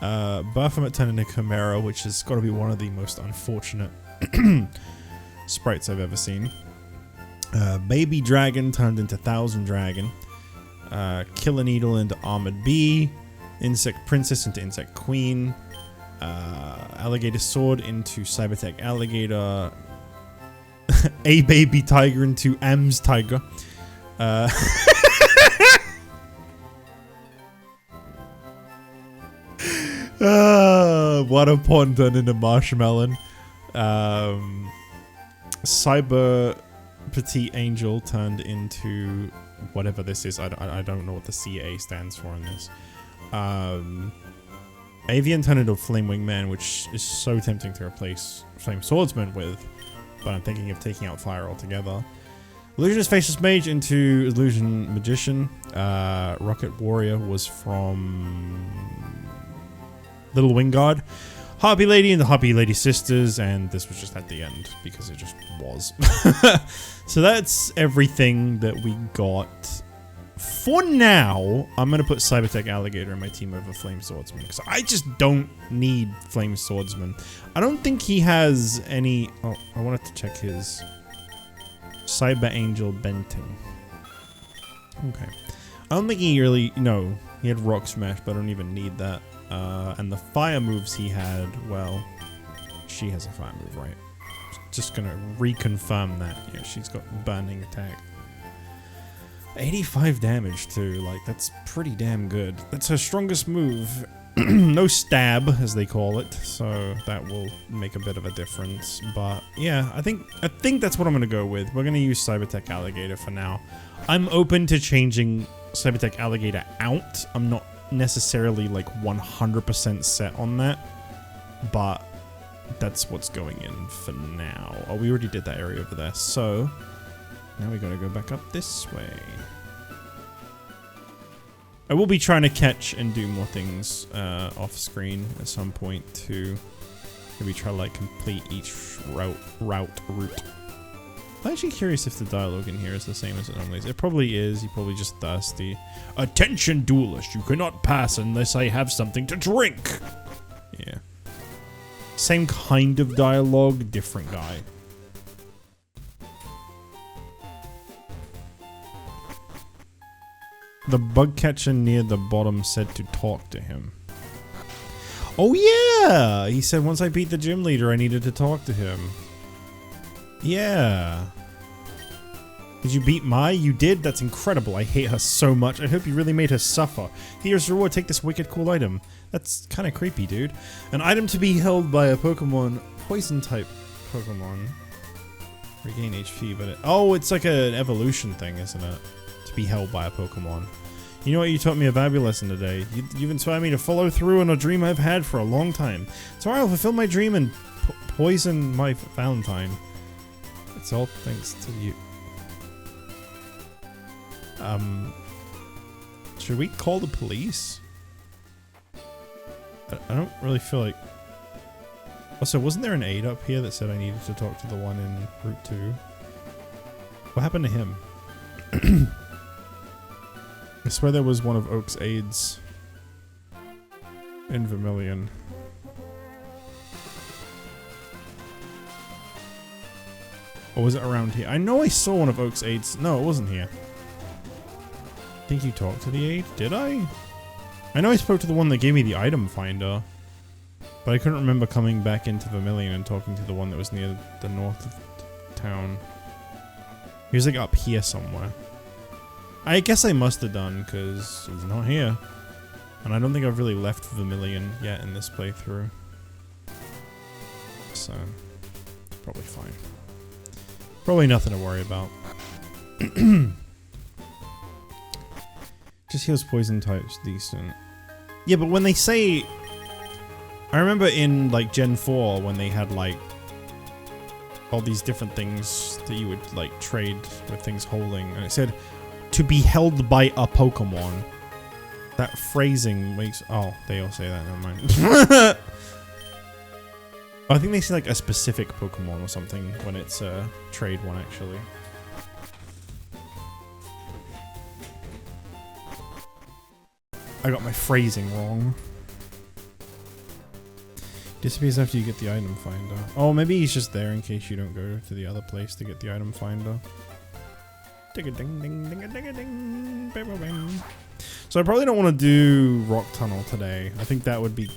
Baphomet turned into Chimera, which has got to be one of the most unfortunate sprites I've ever seen. Baby Dragon turned into Thousand Dragon. Killer Needle into Armored Bee. Insect Princess into Insect Queen. Alligator Sword into Cybertech Alligator. A Baby Tiger into Am's Tiger. Water Pond turned into Marshmallow. Cyber Petite Angel turned into whatever this is. I don't know what the CA stands for in this. Avian turned into Flame Wing Man, which is so tempting to replace Flame Swordsman with, but I'm thinking of taking out Fire altogether. Illusionist Faceless Mage into Illusion Magician. Rocket Warrior was from Little Wingard. Harpy Lady and the Harpy Lady Sisters, and this was just at the end because it just was. So that's everything that we got. For now, I'm going to put Cybertech Alligator in my team over Flame Swordsman because I just don't need Flame Swordsman. I don't think he has any... Oh, I wanted to check his... Cyber Angel Benton. Okay. I don't think he really... No, he had Rock Smash, but I don't even need that. And the fire moves he had, well... She has a fire move, right? Just gonna reconfirm that. Yeah, she's got Burning Attack. 85 damage too, like that's pretty damn good. That's her strongest move. No stab, as they call it, so that will make a bit of a difference. But yeah, I think that's what I'm gonna go with. We're gonna use Cybertech Alligator for now. I'm open to changing Cybertech Alligator out. I'm not necessarily like 100% set on that, but that's what's going in for now. Oh, we already did that area over there, so now we gotta go back up this way. I will be trying to catch and do more things off screen at some point to maybe try to like complete each route. I'm actually curious if the dialogue in here is the same as it normally is. It probably is. You're probably just thirsty. Attention, duelist! You cannot pass unless I have something to drink. Yeah. Same kind of dialogue, different guy. The bug catcher near the bottom said to talk to him. Oh yeah! He said once I beat the gym leader, I needed to talk to him. Yeah. Did you beat Mai? You did? That's incredible. I hate her so much. I hope you really made her suffer. Here's reward. Take this wicked cool item. That's kind of creepy, dude. An item to be held by a Pokemon. Poison type Pokemon. Regain HP, but oh, it's like an evolution thing, isn't it? To be held by a Pokemon. You know what? You taught me a valuable lesson today. You've inspired me to follow through on a dream I've had for a long time. Tomorrow I'll fulfill my dream and poison my Valentine. It's all thanks to you. Should we call the police? I don't really feel like... Also, wasn't there an aide up here that said I needed to talk to the one in Route 2? What happened to him? I swear there was one of Oak's aides in Vermilion. Or was it around here? I know I saw one of Oak's aides. No, it wasn't here. I think you talked to the aide? Did I? I know I spoke to the one that gave me the item finder. But I couldn't remember coming back into Vermilion and talking to the one that was near the north of town. He was like up here somewhere. I guess I must have done, because he's not here. And I don't think I've really left Vermilion yet in this playthrough. So, it's probably fine. Probably nothing to worry about. Just heals poison types, decent. Yeah, but when they say... I remember in, like, Gen 4, when they had, like, all these different things that you would, like, trade with things holding. And it said, to be held by a Pokemon. That phrasing makes... Oh, they all say that, never mind. I think they say, like, a specific Pokemon or something when it's a trade one, actually. I got my phrasing wrong. Disappears after you get the item finder. Oh, maybe he's just there in case you don't go to the other place to get the item finder. Ding-a-ding-ding, ding-a-ding-ding. So I probably don't want to do Rock Tunnel today. I think that would be...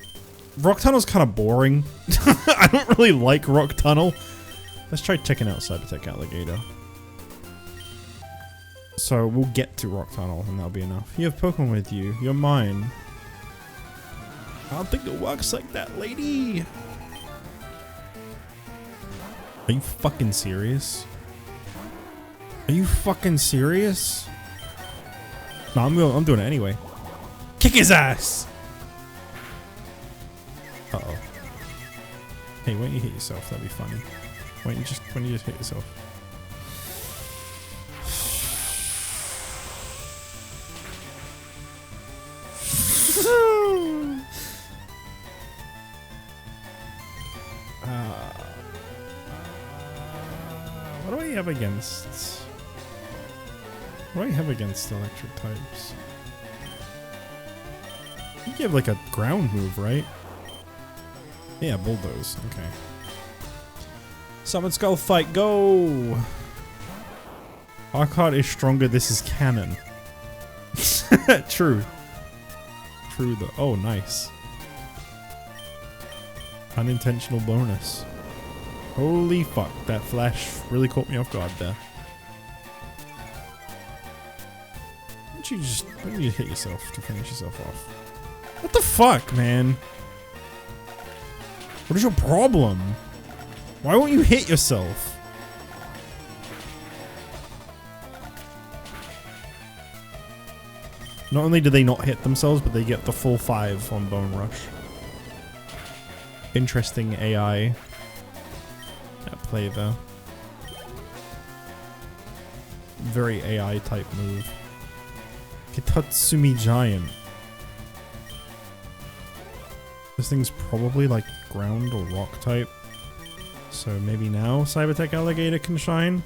Rock Tunnel's kind of boring. I don't really like Rock Tunnel. Let's try checking out Cybertech Alligator. So we'll get to Rock Tunnel and that'll be enough. You have Pokemon with you. You're mine. I don't think it works like that, lady. Are you fucking serious? Are you fucking serious? No, I'm doing it anyway. Kick his ass! Uh-oh. Hey, why don't you hit yourself? That'd be funny. Why don't you just hit yourself? What do I have against? What do I have against electric types? I think you have like a ground move, right? Yeah, bulldoze. Okay. Summon Skull fight, go! Our card is stronger. This is canon. True. True though. Oh, nice. Unintentional bonus. Holy fuck, that flash really caught me off guard there. Why don't you just hit yourself to finish yourself off? What the fuck, man? What is your problem? Why won't you hit yourself? Not only do they not hit themselves, but they get the full 5 on Bone Rush. Interesting AI at play there. Very AI type move. Kitatsumi Giant. This thing's probably like ground or rock type. So maybe now Cybertech Alligator can shine.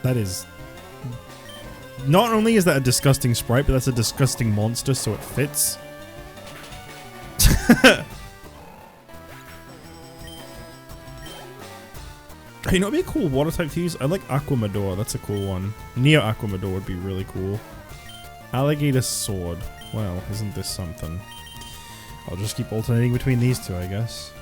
That is... Not only is that a disgusting sprite, but that's a disgusting monster, so it fits. You know, it'd be a cool water type to use. I like Aquamador, that's a cool one. Neo Aquamador would be really cool. Alligator Sword. Well, isn't this something? I'll just keep alternating between these two, I guess.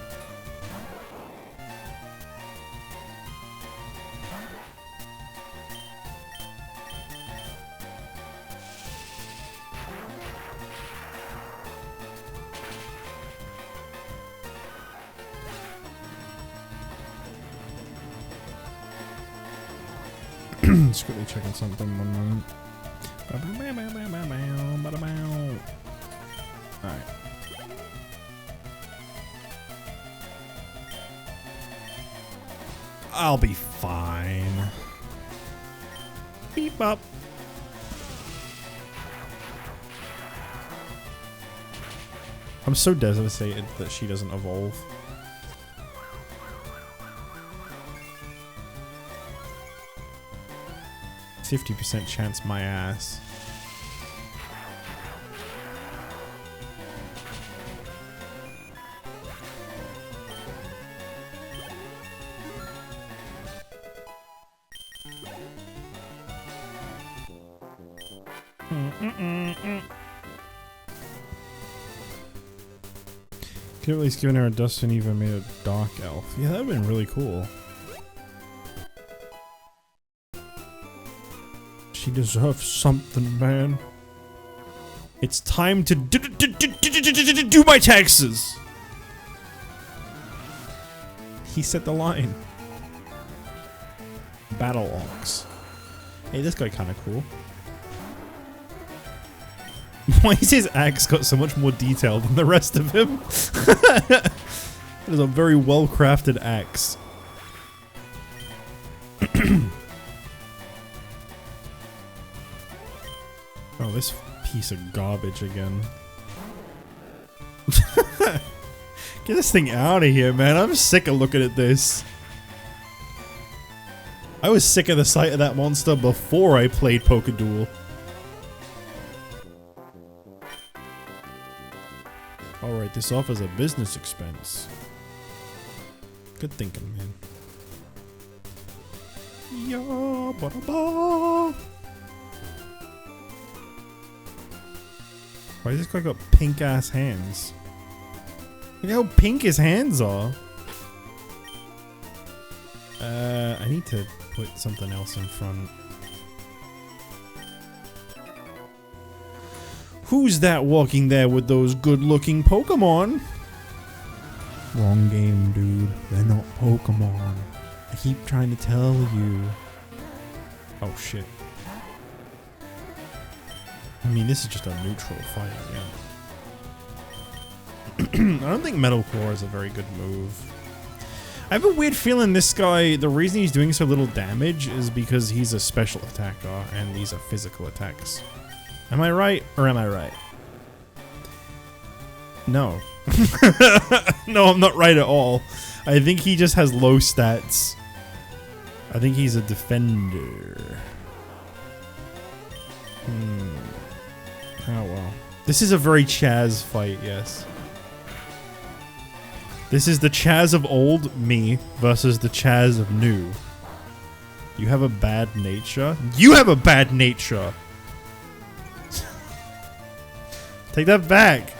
Just quickly checking something, one moment. Alright. I'll be fine. Beep up. I'm so devastated that she doesn't evolve. 50% chance my ass. Could at least given her a Dustin Eva made a dark elf. Yeah, that would have been really cool. She deserves something, man. It's time to do my taxes. He set the line. Battle Ox. Hey, this guy kind of cool. Why is his axe got so much more detail than the rest of him? It is a very well-crafted axe. Oh, this piece of garbage again. Get this thing out of here, man. I'm sick of looking at this. I was sick of the sight of that monster before I played PokéDuel. I'll write this off as a business expense. Good thinking, man. Yeah, ba-da-ba. Why has this guy got pink ass hands? Look how pink his hands are. I need to put something else in front. Who's that walking there with those good-looking Pokemon? Wrong game, dude. They're not Pokemon. I keep trying to tell you. Oh shit. I mean, this is just a neutral fight, yeah. I don't think Metal Claw is a very good move. I have a weird feeling this guy, the reason he's doing so little damage is because he's a special attacker and these are physical attacks. Am I right or am I right? No. No, I'm not right at all. I think he just has low stats. I think he's a defender. Oh well. This is a very Chaz fight, yes. This is the Chaz of old, me, versus the Chaz of new. You have a bad nature? You have a bad nature! Take that back!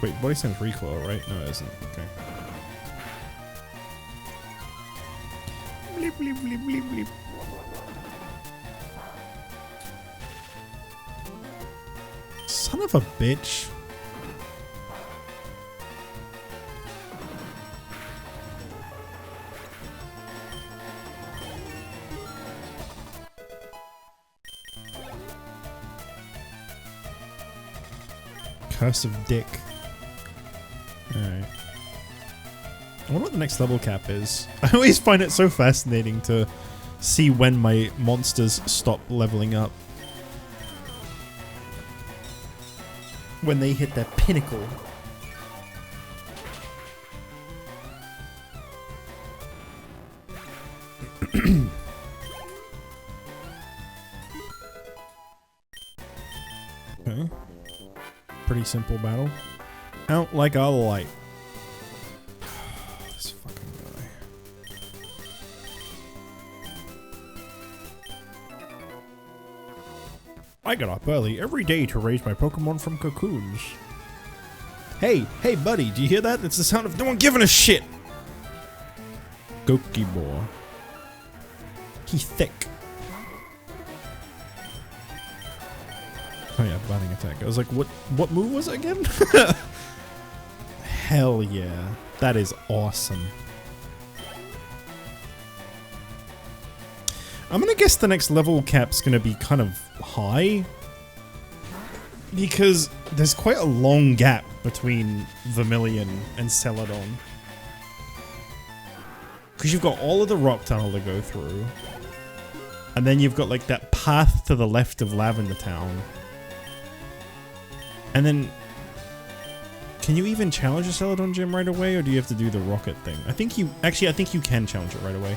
Wait, body sense recoil, right? No, it isn't. Okay. Bleep, bleep, bleep, bleep, bleep. Son of a bitch. Curse of Dick. Alright. I wonder what the next level cap is. I always find it so fascinating to see when my monsters stop leveling up. When they hit their pinnacle. Okay. Pretty simple battle. Out like a light. This fucking guy. I get up early every day to raise my Pokemon from cocoons. Hey, buddy, do you hear that? It's the sound of no one giving a shit. Gokibor. He thick. Oh yeah, burning attack. I was like, what move was it again? Hell yeah. That is awesome. I'm gonna guess the next level cap's gonna be kind of high. Because there's quite a long gap between Vermilion and Celadon. Because you've got all of the rock tunnel to go through. And then you've got like that path to the left of Lavender Town. And then, can you even challenge a Celadon gym right away, or do you have to do the rocket thing? I think you can challenge it right away.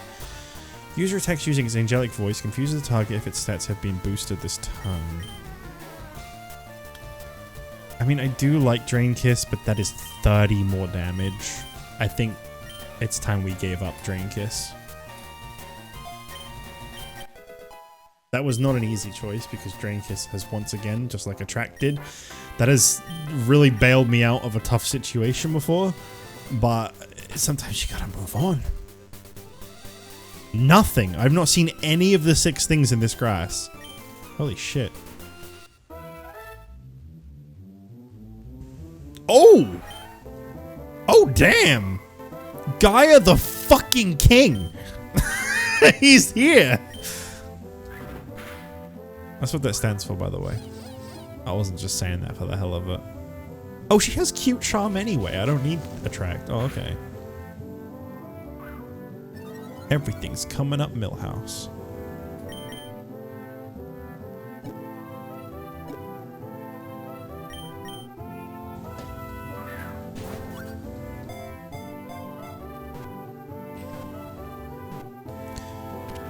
User attacks using its angelic voice confuses the target if its stats have been boosted this time. I mean, I do like Drain Kiss, but that is 30 more damage. I think it's time we gave up Drain Kiss. That was not an easy choice because Drain Kiss has once again, just like Attract did, that has really bailed me out of a tough situation before, but sometimes you gotta move on. Nothing. I've not seen any of the 6 things in this grass. Holy shit. Oh! Oh damn! Gaia the fucking king! He's here! That's what that stands for, by the way. I wasn't just saying that for the hell of it. Oh, she has cute charm anyway. I don't need Attract. Oh, okay. Everything's coming up Millhouse.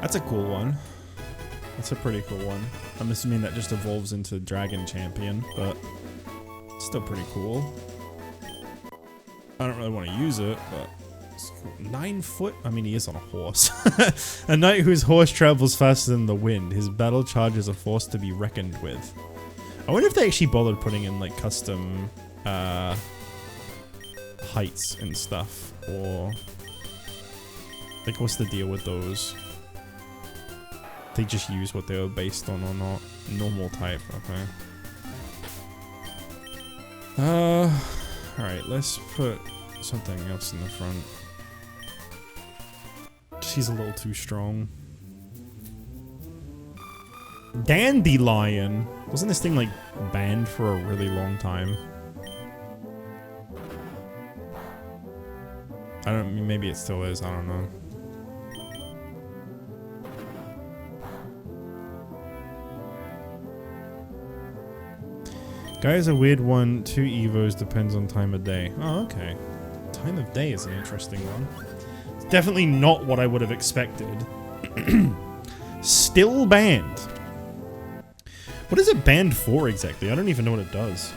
That's a cool one. That's a pretty cool one. I'm assuming that just evolves into Dragon Champion, but still pretty cool. I don't really want to use it, but it's cool. 9 foot? I mean, he is on a horse. A knight whose horse travels faster than the wind. His battle charge is a force to be reckoned with. I wonder if they actually bothered putting in like custom heights and stuff, or like what's the deal with those? They just use what they were based on or not. Normal type, okay. Alright, let's put something else in the front. She's a little too strong. Dandelion! Wasn't this thing like banned for a really long time? I don't, maybe it still is, I don't know. Guy is a weird one. 2 evos depends on time of day. Oh, okay. Time of day is an interesting one. It's definitely not what I would have expected. Still banned. What is it banned for exactly? I don't even know what it does.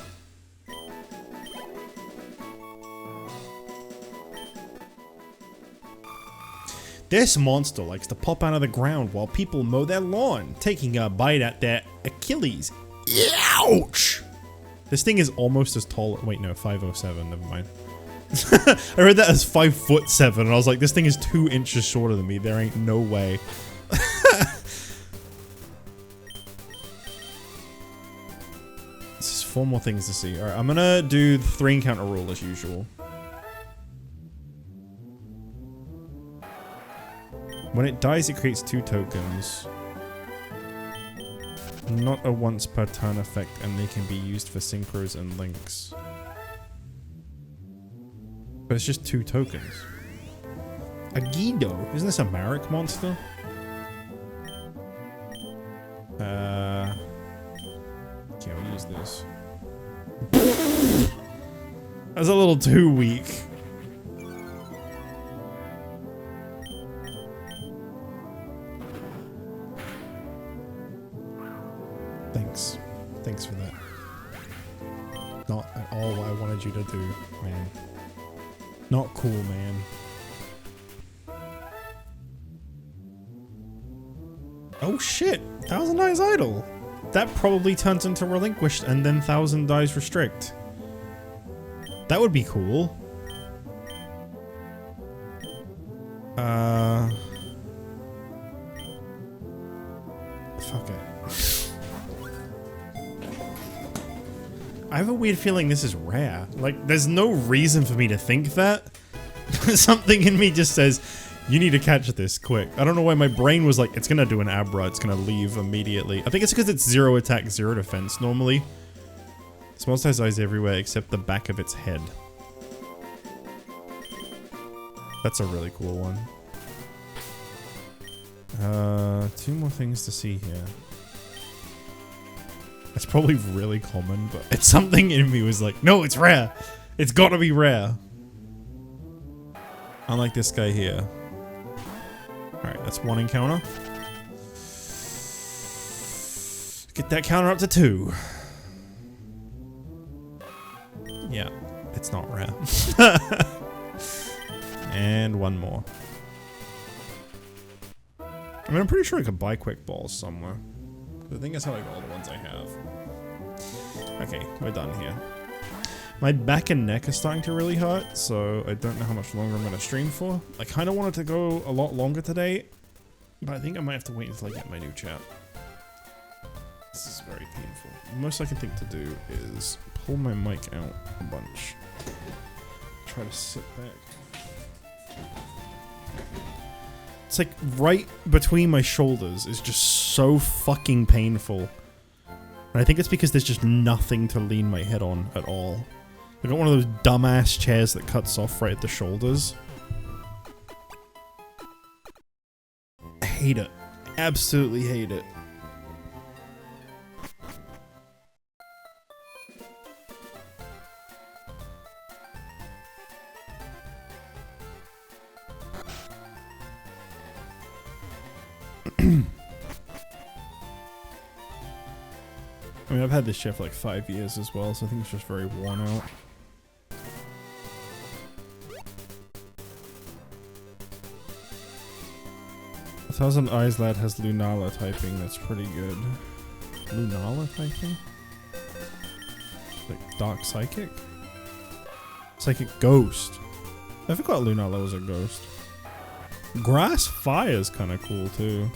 This monster likes to pop out of the ground while people mow their lawn, taking a bite at their Achilles. Ouch! This thing is almost as tall. Wait, no, 507. Never mind. I read that as 5'7", and I was like, this thing is 2 inches shorter than me. There ain't no way. This is 4 more things to see. All right, I'm gonna do the 3 encounter rule as usual. When it dies, it creates 2 tokens. Not a once per turn effect, and they can be used for synchros and links. But it's just 2 tokens. A Guido. Isn't this a Marek monster? Okay, we'll use this. That's a little too weak. Thanks. Thanks for that. Not at all what I wanted you to do, man. Not cool, man. Oh shit! 1000 Dies Idle! That probably turns into Relinquished and then 1000 Dies Restrict. That would be cool. Fuck it. I have a weird feeling this is rare. Like, there's no reason for me to think that. Something in me just says, you need to catch this quick. I don't know why my brain was like, it's gonna do an Abra, it's gonna leave immediately. I think it's because it's 0 attack, 0 defense normally. This monster has eyes everywhere except the back of its head. That's a really cool one. 2 more things to see here. It's probably really common, but it's something in me was like, no, it's rare. It's gotta be rare. Unlike this guy here. Alright, that's 1 encounter. Get that counter up to 2. Yeah, it's not rare. And 1 more. I mean, I'm pretty sure I could buy quick balls somewhere. I think that's how I got all the ones I have. Okay, we're done here. My back and neck are starting to really hurt, so I don't know how much longer I'm going to stream for. I kind of wanted to go a lot longer today, but I think I might have to wait until I get my new chat. This is very painful. The most I can think to do is pull my mic out a bunch. Try to sit back. It's like right between my shoulders is just so fucking painful. And I think it's because there's just nothing to lean my head on at all. I got one of those dumbass chairs that cuts off right at the shoulders. I hate it. Absolutely hate it. I mean, I've had this chair for like 5 years as well, so I think it's just very worn out. A Thousand Eyes Lad has Lunala typing, that's pretty good. Lunala typing? Like Dark Psychic? Psychic Ghost. I forgot Lunala was a ghost. Grass Fire's kinda cool too.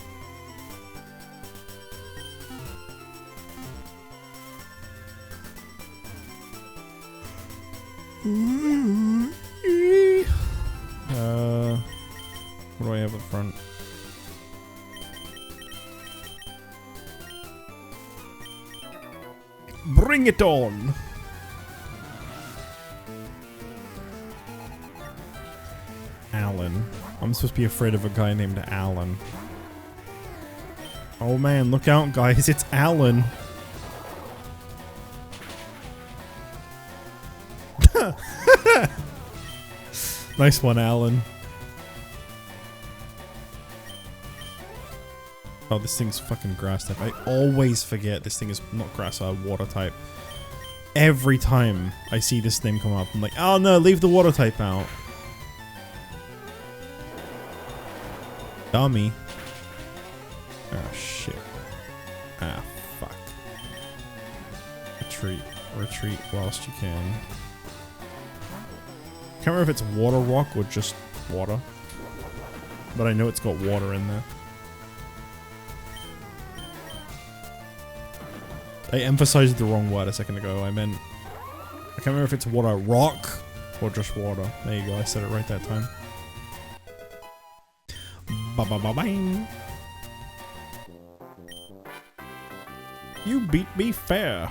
What do I have up front? Bring it on! Alan. I'm supposed to be afraid of a guy named Alan. Oh man, look out guys, it's Alan! Nice one, Alan. Oh, this thing's fucking grass type. I always forget this thing is not grass, water type. Every time I see this name come up, I'm like, oh no, leave the water type out. Dummy. Oh shit. Ah, fuck. Retreat. Retreat whilst you can. Can't remember if it's water rock or just water. But I know it's got water in there. I emphasized the wrong word a second ago. I meant... I can't remember if it's water rock or just water. There you go, I said it right that time. Ba-ba-ba-bang. You beat me fair.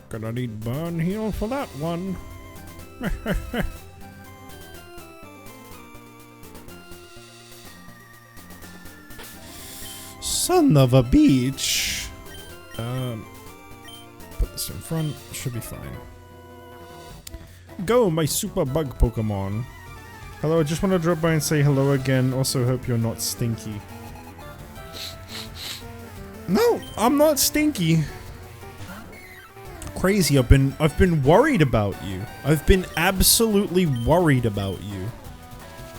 Gonna need burn heal for that one. Son of a beach. Put this in front. Should be fine. Go, my super bug Pokemon. Hello, I just want to drop by and say hello again. Also, hope you're not stinky. No, I'm not stinky. Crazy, I've been worried about you. I've been absolutely worried about you.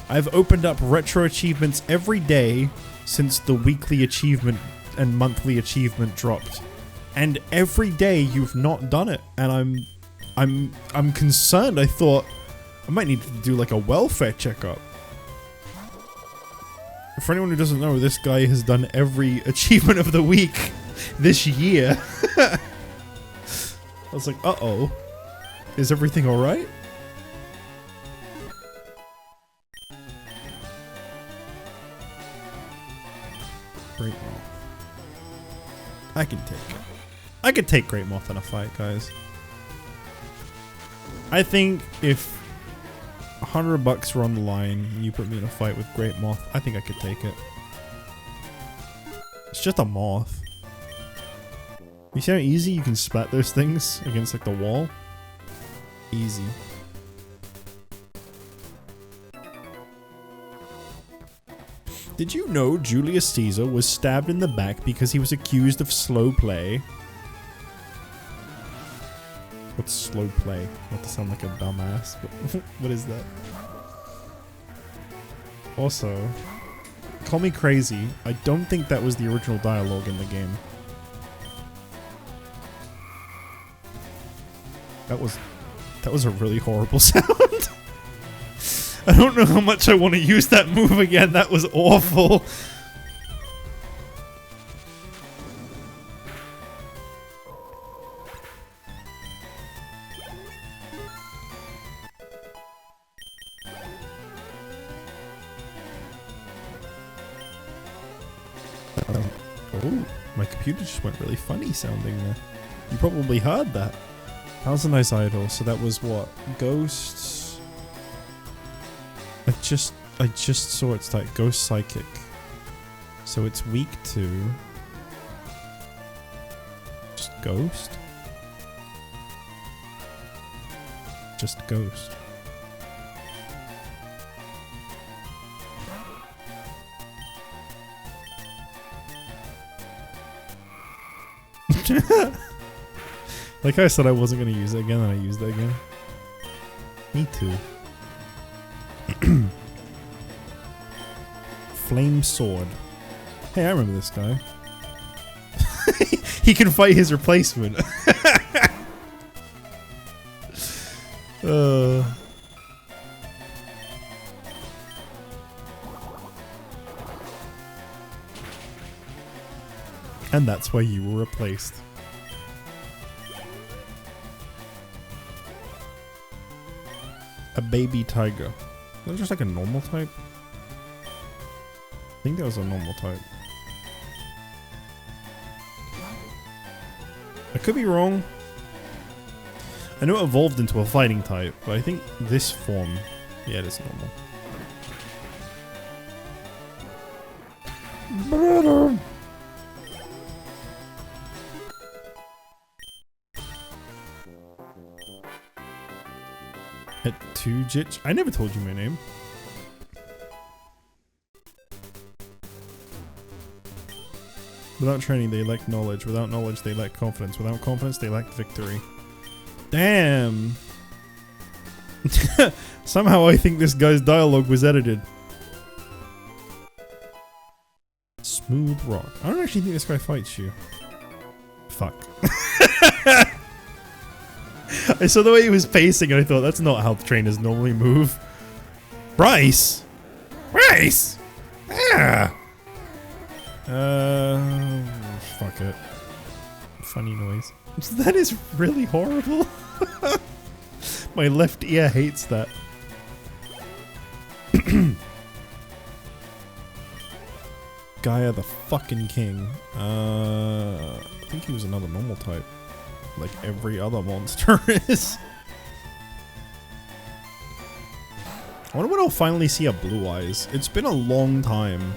I've opened up retro achievements every day since the weekly achievement and monthly achievement dropped. And every day you've not done it, and I'm concerned. I thought I might need to do like a welfare checkup. For anyone who doesn't know, this guy has done every achievement of the week this year. I was like, uh-oh. Is everything alright? Great Moth. I can take it. I could take Great Moth in a fight, guys. I think if $100 were on the line and you put me in a fight with Great Moth, I think I could take it. It's just a moth. You see how easy you can splat those things against like the wall? Easy. Did you know Julius Caesar was stabbed in the back because he was accused of slow play? What's slow play? Not to sound like a dumbass, but what is that? Also, call me crazy, I don't think that was the original dialogue in the game. That was a really horrible sound. I don't know how much I want to use that move again. That was awful. Oh, my computer just went really funny sounding there. You probably heard that. How's a nice idol? So that was what? Ghosts? I just saw its type. Ghost Psychic. So it's weak to... just Ghost? Just Ghost. Like I said, I wasn't going to use it again, and I used it again. Me too. Flame Sword. Hey, I remember this guy. He can fight his replacement. And that's why you were replaced. A baby tiger. Was that just like a normal type? I think that was a normal type. I could be wrong. I know it evolved into a fighting type, but I think this form, yeah, it is normal. JustJich. I never told you my name. Without training, they lack knowledge. Without knowledge, they lack confidence. Without confidence, they lack victory. Damn. Somehow I think this guy's dialogue was edited. Smooth rock. I don't actually think this guy fights you. Fuck. I saw the way he was pacing and I thought, that's not how trainers normally move. Bryce! Bryce! Yeah! Fuck it. Funny noise. That is really horrible. My left ear hates that. Gaia the fucking king. I think he was another normal type. Like every other monster is. I wonder when I'll finally see a Blue Eyes. It's been a long time.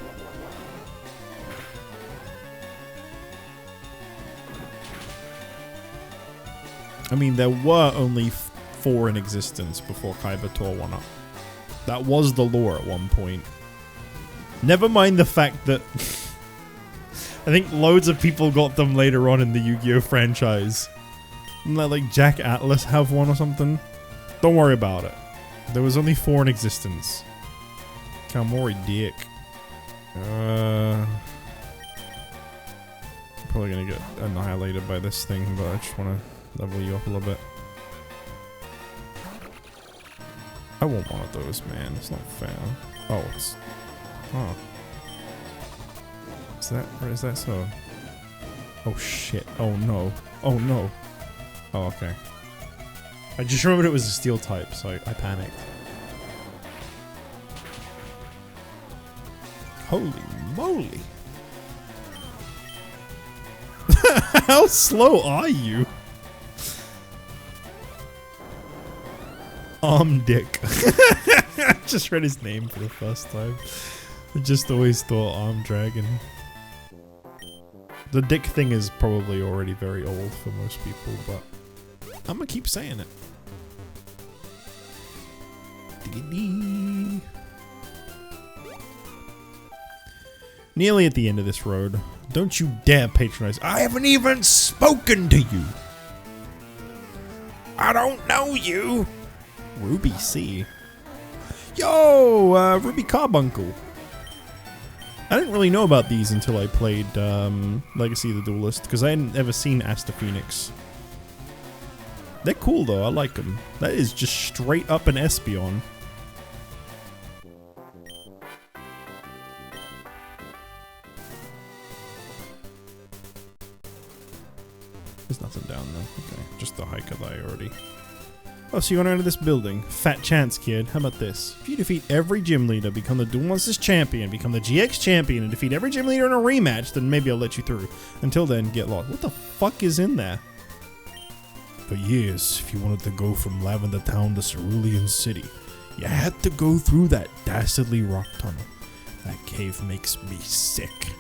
I mean, there were only 4 in existence before Kaiba tore one up. That was the lore at one point. Never mind the fact that I think loads of people got them later on in the Yu-Gi-Oh franchise. Didn't that like Jack Atlas have one or something? Don't worry about it. There was only 4 in existence. Kamori dick. Probably gonna get annihilated by this thing, but I just wanna level you up a little bit. I want one of those, man. It's not fair. Oh, it's... Oh. Is that so? Oh shit. Oh no. Oh no. Oh, okay. I just remembered it was a steel type, so I panicked. Holy moly. How slow are you? Dick. I just read his name for the first time. I just always thought Arm Dragon. The dick thing is probably already very old for most people, but I'm gonna keep saying it. Nearly at the end of this road. Don't you dare patronize. I haven't even spoken to you. I don't know you. Ruby C. Yo, Ruby Carbuncle. I didn't really know about these until I played Legacy of the Duelist, because I hadn't ever seen Asta Phoenix. They're cool though, I like them. That is just straight up an Espeon. There's nothing down there. Okay, just the hiker that I already... Oh, so you want to enter this building? Fat chance, kid. How about this? If you defeat every gym leader, become the Duel Monsters champion, become the GX champion, and defeat every gym leader in a rematch, then maybe I'll let you through. Until then, get lost. What the fuck is in there? For years, if you wanted to go from Lavender Town to Cerulean City, you had to go through that dastardly rock tunnel. That cave makes me sick.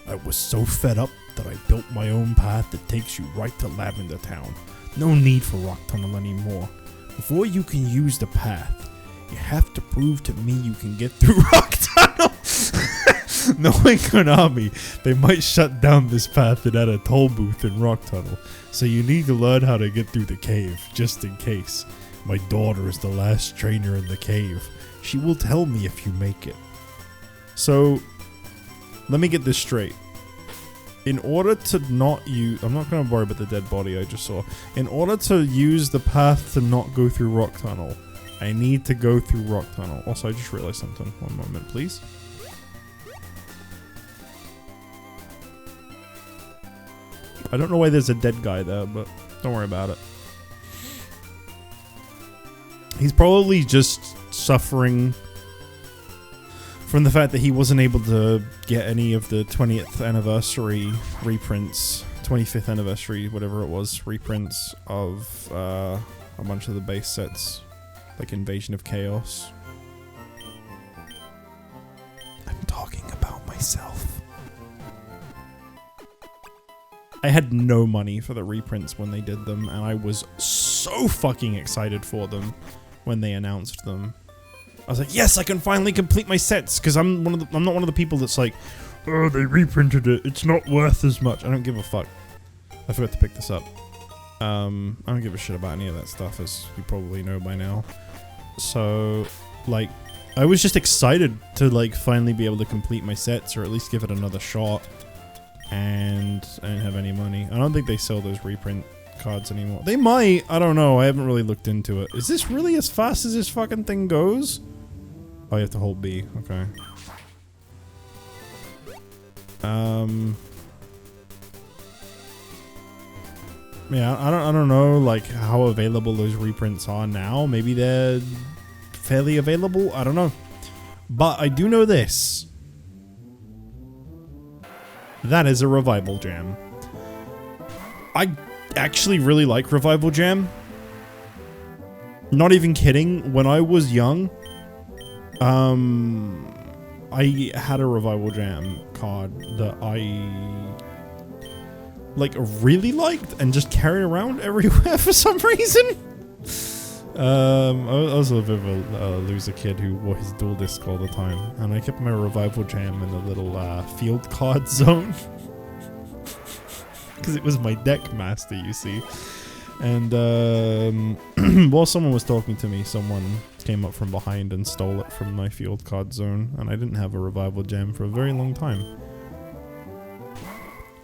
I was so fed up that I built my own path that takes you right to Lavender Town. No need for rock tunnel anymore. Before you can use the path, you have to prove to me you can get through rock tunnel. Knowing Konami, they might shut down this path and add a toll booth in rock tunnel. So you need to learn how to get through the cave, just in case. My daughter is the last trainer in the cave. She will tell me if you make it. So, let me get this straight. In order to not use... I'm not going to worry about the dead body I just saw. In order to use the path to not go through rock tunnel, I need to go through rock tunnel. Also, I just realized something. One moment, please. I don't know why there's a dead guy there, but don't worry about it. He's probably just suffering from the fact that he wasn't able to get any of the 20th anniversary reprints, 25th anniversary, whatever it was, reprints of a bunch of the base sets, like Invasion of Chaos. I'm talking about myself. I had no money for the reprints when they did them, and I was so fucking excited for them. when they announced them. I was like, yes, I can finally complete my sets, because I'm not one of the people that's like, oh, they reprinted it, it's not worth as much. I don't give a fuck. I forgot to pick this up. I don't give a shit about any of that stuff, as you probably know by now. So, like, I was just excited to, like, finally be able to complete my sets, or at least give it another shot. And I didn't have any money. I don't think they sell those reprint cards anymore. They might, I don't know, I haven't really looked into it. Is this really as fast as this fucking thing goes? Oh, you have to hold B, okay. Yeah, I don't know, like, how available those reprints are now. Maybe they're fairly available, I don't know. But I do know this. That is a Revival Jam. I actually really like Revival Jam. Not even kidding, when I was young, I had a Revival Jam card that I like really liked and just carried around everywhere for some reason. I was a bit of a loser kid who wore his dual disc all the time, and I kept my Revival Jam in the little field card zone because it was my deck master, you see. And while someone was talking to me, someone came up from behind and stole it from my field card zone, and I didn't have a Revival Gem for a very long time.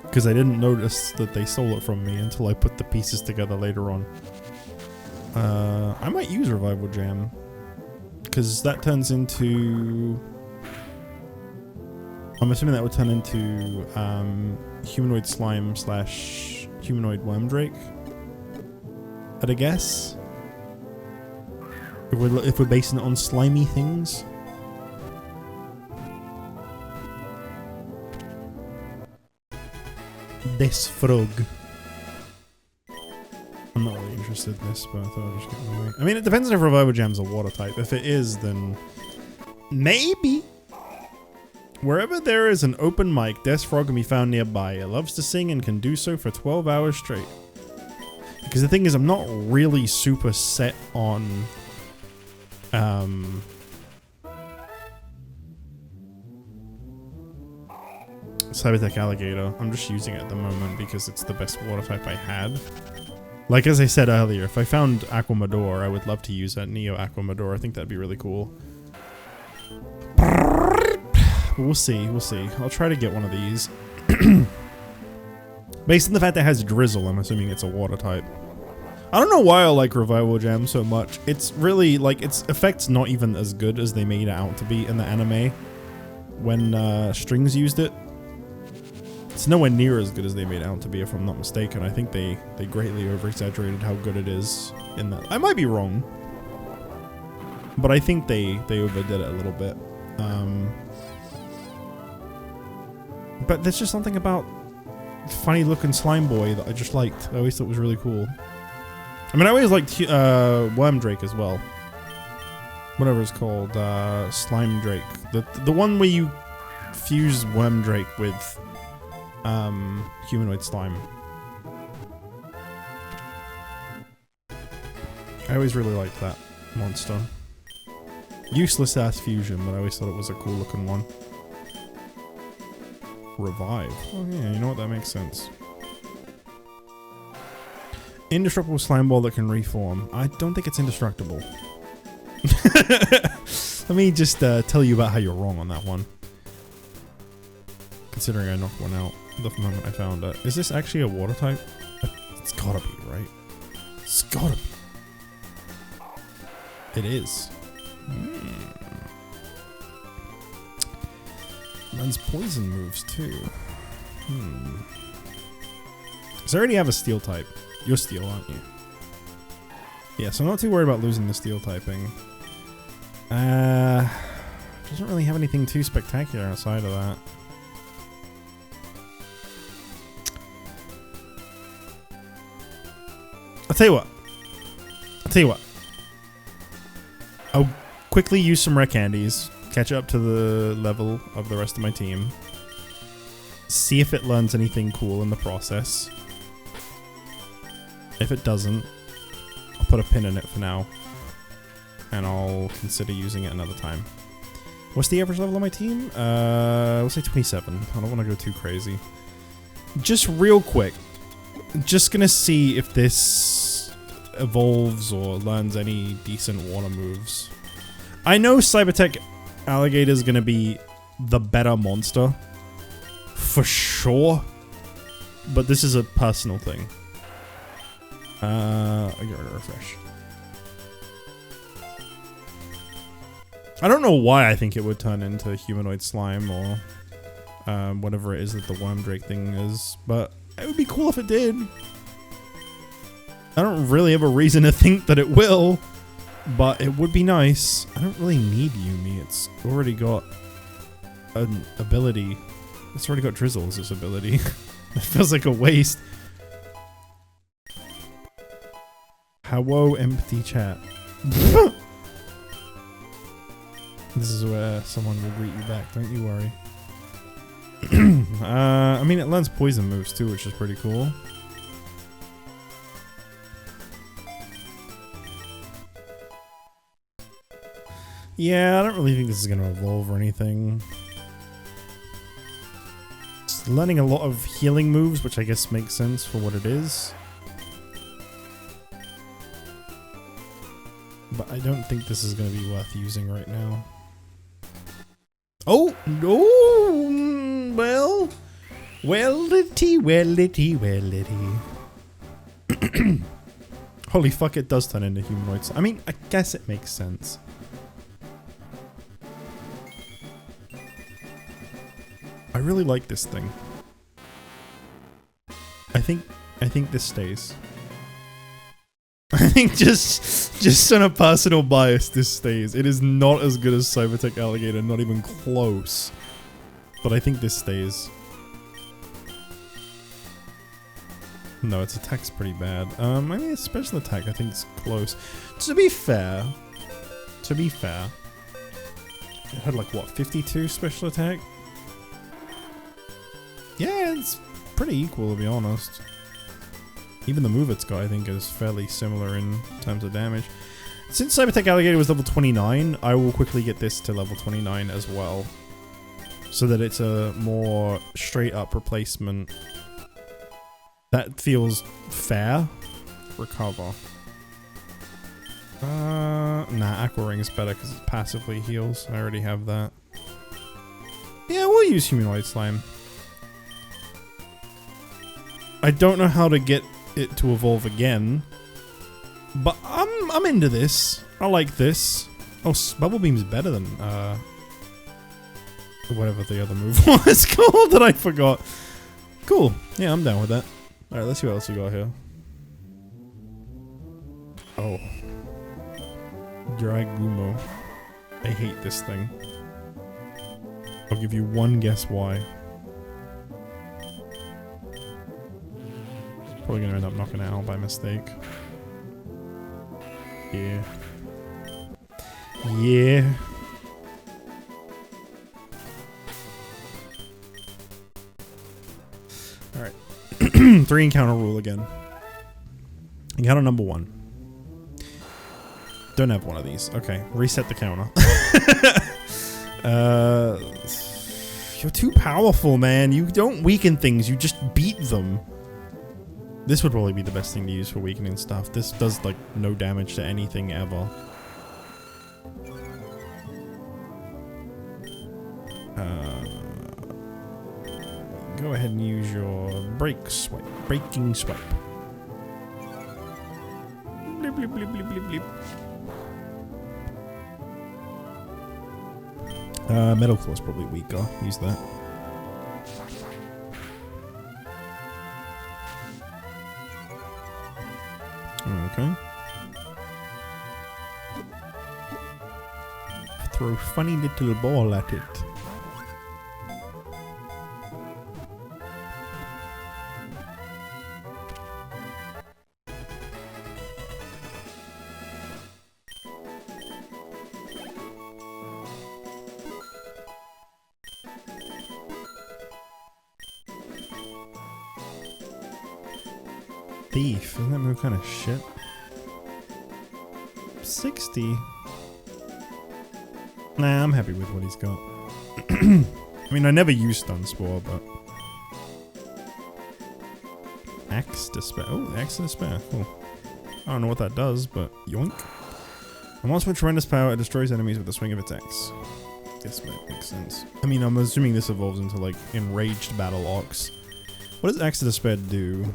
Because I didn't notice that they stole it from me until I put the pieces together later on. I might use Revival Jam, because that turns into... I'm assuming that would turn into Humanoid Slime / Humanoid Wormdrake. I'd guess. If we're basing it on slimy things. This frog. I'm not really interested in this, but I thought I'd just get it away. I mean, it depends on if Revival Jam's a water type. If it is, then maybe. Wherever there is an open mic, this frog can be found nearby. It loves to sing and can do so for 12 hours straight. Because the thing is, I'm not really super set on Cybertech Alligator. I'm just using it at the moment because it's the best water type I had. Like as I said earlier, if I found Aquamador, I would love to use that Neo Aquamador. I think that'd be really cool. But we'll see, we'll see. I'll try to get one of these. Based on the fact that it has Drizzle, I'm assuming it's a water type. I don't know why I like Revival Jam so much. It's really, like, its effect's not even as good as they made it out to be in the anime when Strings used it. It's nowhere near as good as they made it out to be, if I'm not mistaken. I think they greatly over-exaggerated how good it is in that. I might be wrong, but I think they overdid it a little bit. But there's just something about funny looking Slime Boy that I just liked. I always thought it was really cool. I mean, I always liked Wormdrake as well. Whatever it's called, Slime Drake. The one where you fuse Wormdrake with humanoid slime. I always really liked that monster. Useless ass fusion, but I always thought it was a cool looking one. Revive. Oh yeah, you know what, that makes sense. Indestructible slime ball that can reform. I don't think it's indestructible. Let me just tell you about how you're wrong on that one. Considering I knocked one out the moment I found it. Is this actually a water type? It's gotta be, right? It's gotta be. It is. Runs poison moves too. So I already have a steel type. You're steel, aren't you? Yeah, so I'm not too worried about losing the steel typing. Doesn't really have anything too spectacular outside of that. I'll tell you what. I'll quickly use some rare candies, catch up to the level of the rest of my team, see if it learns anything cool in the process. If it doesn't, I'll put a pin in it for now. and I'll consider using it another time. What's the average level on my team? We'll say 27. I don't want to go too crazy. Just real quick, just gonna see if this evolves or learns any decent water moves. I know Cybertech Alligator is gonna be the better monster, for sure, but this is a personal thing. I get rid of refresh. I don't know why I think it would turn into humanoid slime or whatever it is that the worm drake thing is, but it would be cool if it did. I don't really have a reason to think that it will, but it would be nice. I don't really need Yumi. It's already got an ability. It's already got Drizzle as its ability. It feels like a waste. Hello, empty chat. This is where someone will greet you back, don't you worry. I mean, it learns poison moves too, which is pretty cool. Yeah, I don't really think this is going to evolve or anything. It's learning a lot of healing moves, which I guess makes sense for what it is. But I don't think this is going to be worth using right now. Oh, no! Well-litty. Holy fuck, it does turn into humanoids. I mean, I guess it makes sense. I really like this thing. I think this stays. I think just on a personal bias, this stays. It is not as good as Cybertech Alligator, not even close. But I think this stays. No, its attack's pretty bad. I mean, its special attack I think is close. To be fair, it had like what, 52 special attack? Yeah, it's pretty equal to be honest. Even the move it's got, I think, is fairly similar in terms of damage. Since Cybertech Alligator was level 29, I will quickly get this to level 29 as well. So that it's a more straight up replacement. That feels fair. Recover. Nah, Aqua Ring is better because it passively heals. I already have that. Yeah, we'll use Humanoid Slime. I don't know how to get it to evolve again, but I'm into this. I like this. Oh, Bubble Beam's better than whatever the other move was called that I forgot. Cool. Yeah, I'm down with that. All right, let's see what else we got here. Oh, Dragumo. I hate this thing. I'll give you one guess why. Probably gonna end up knocking it out by mistake. Yeah. Yeah. Alright. 3 encounter rule again. Encounter number 1. Don't have one of these. Okay. Reset the counter. You're too powerful, man. You don't weaken things, you just beat them. This would probably be the best thing to use for weakening stuff. This does, like, no damage to anything ever. Go ahead and use your breaking swipe. Blip, blip, blip, blip, blip, blip. Metal Claw's probably weaker. Use that. Okay. Throw funny little ball at it. Thief, isn't that move kind of shit? 60? Nah, I'm happy with what he's got. I mean, I never used Stun Spore, but... Axe Despair. Oh, Axe Despair. Cool. I don't know what that does, but yoink. A monster with tremendous power, it destroys enemies with the swing of its axe. Yes, that makes sense. I mean, I'm assuming this evolves into, like, Enraged Battle Ox. What does Axe Despair do?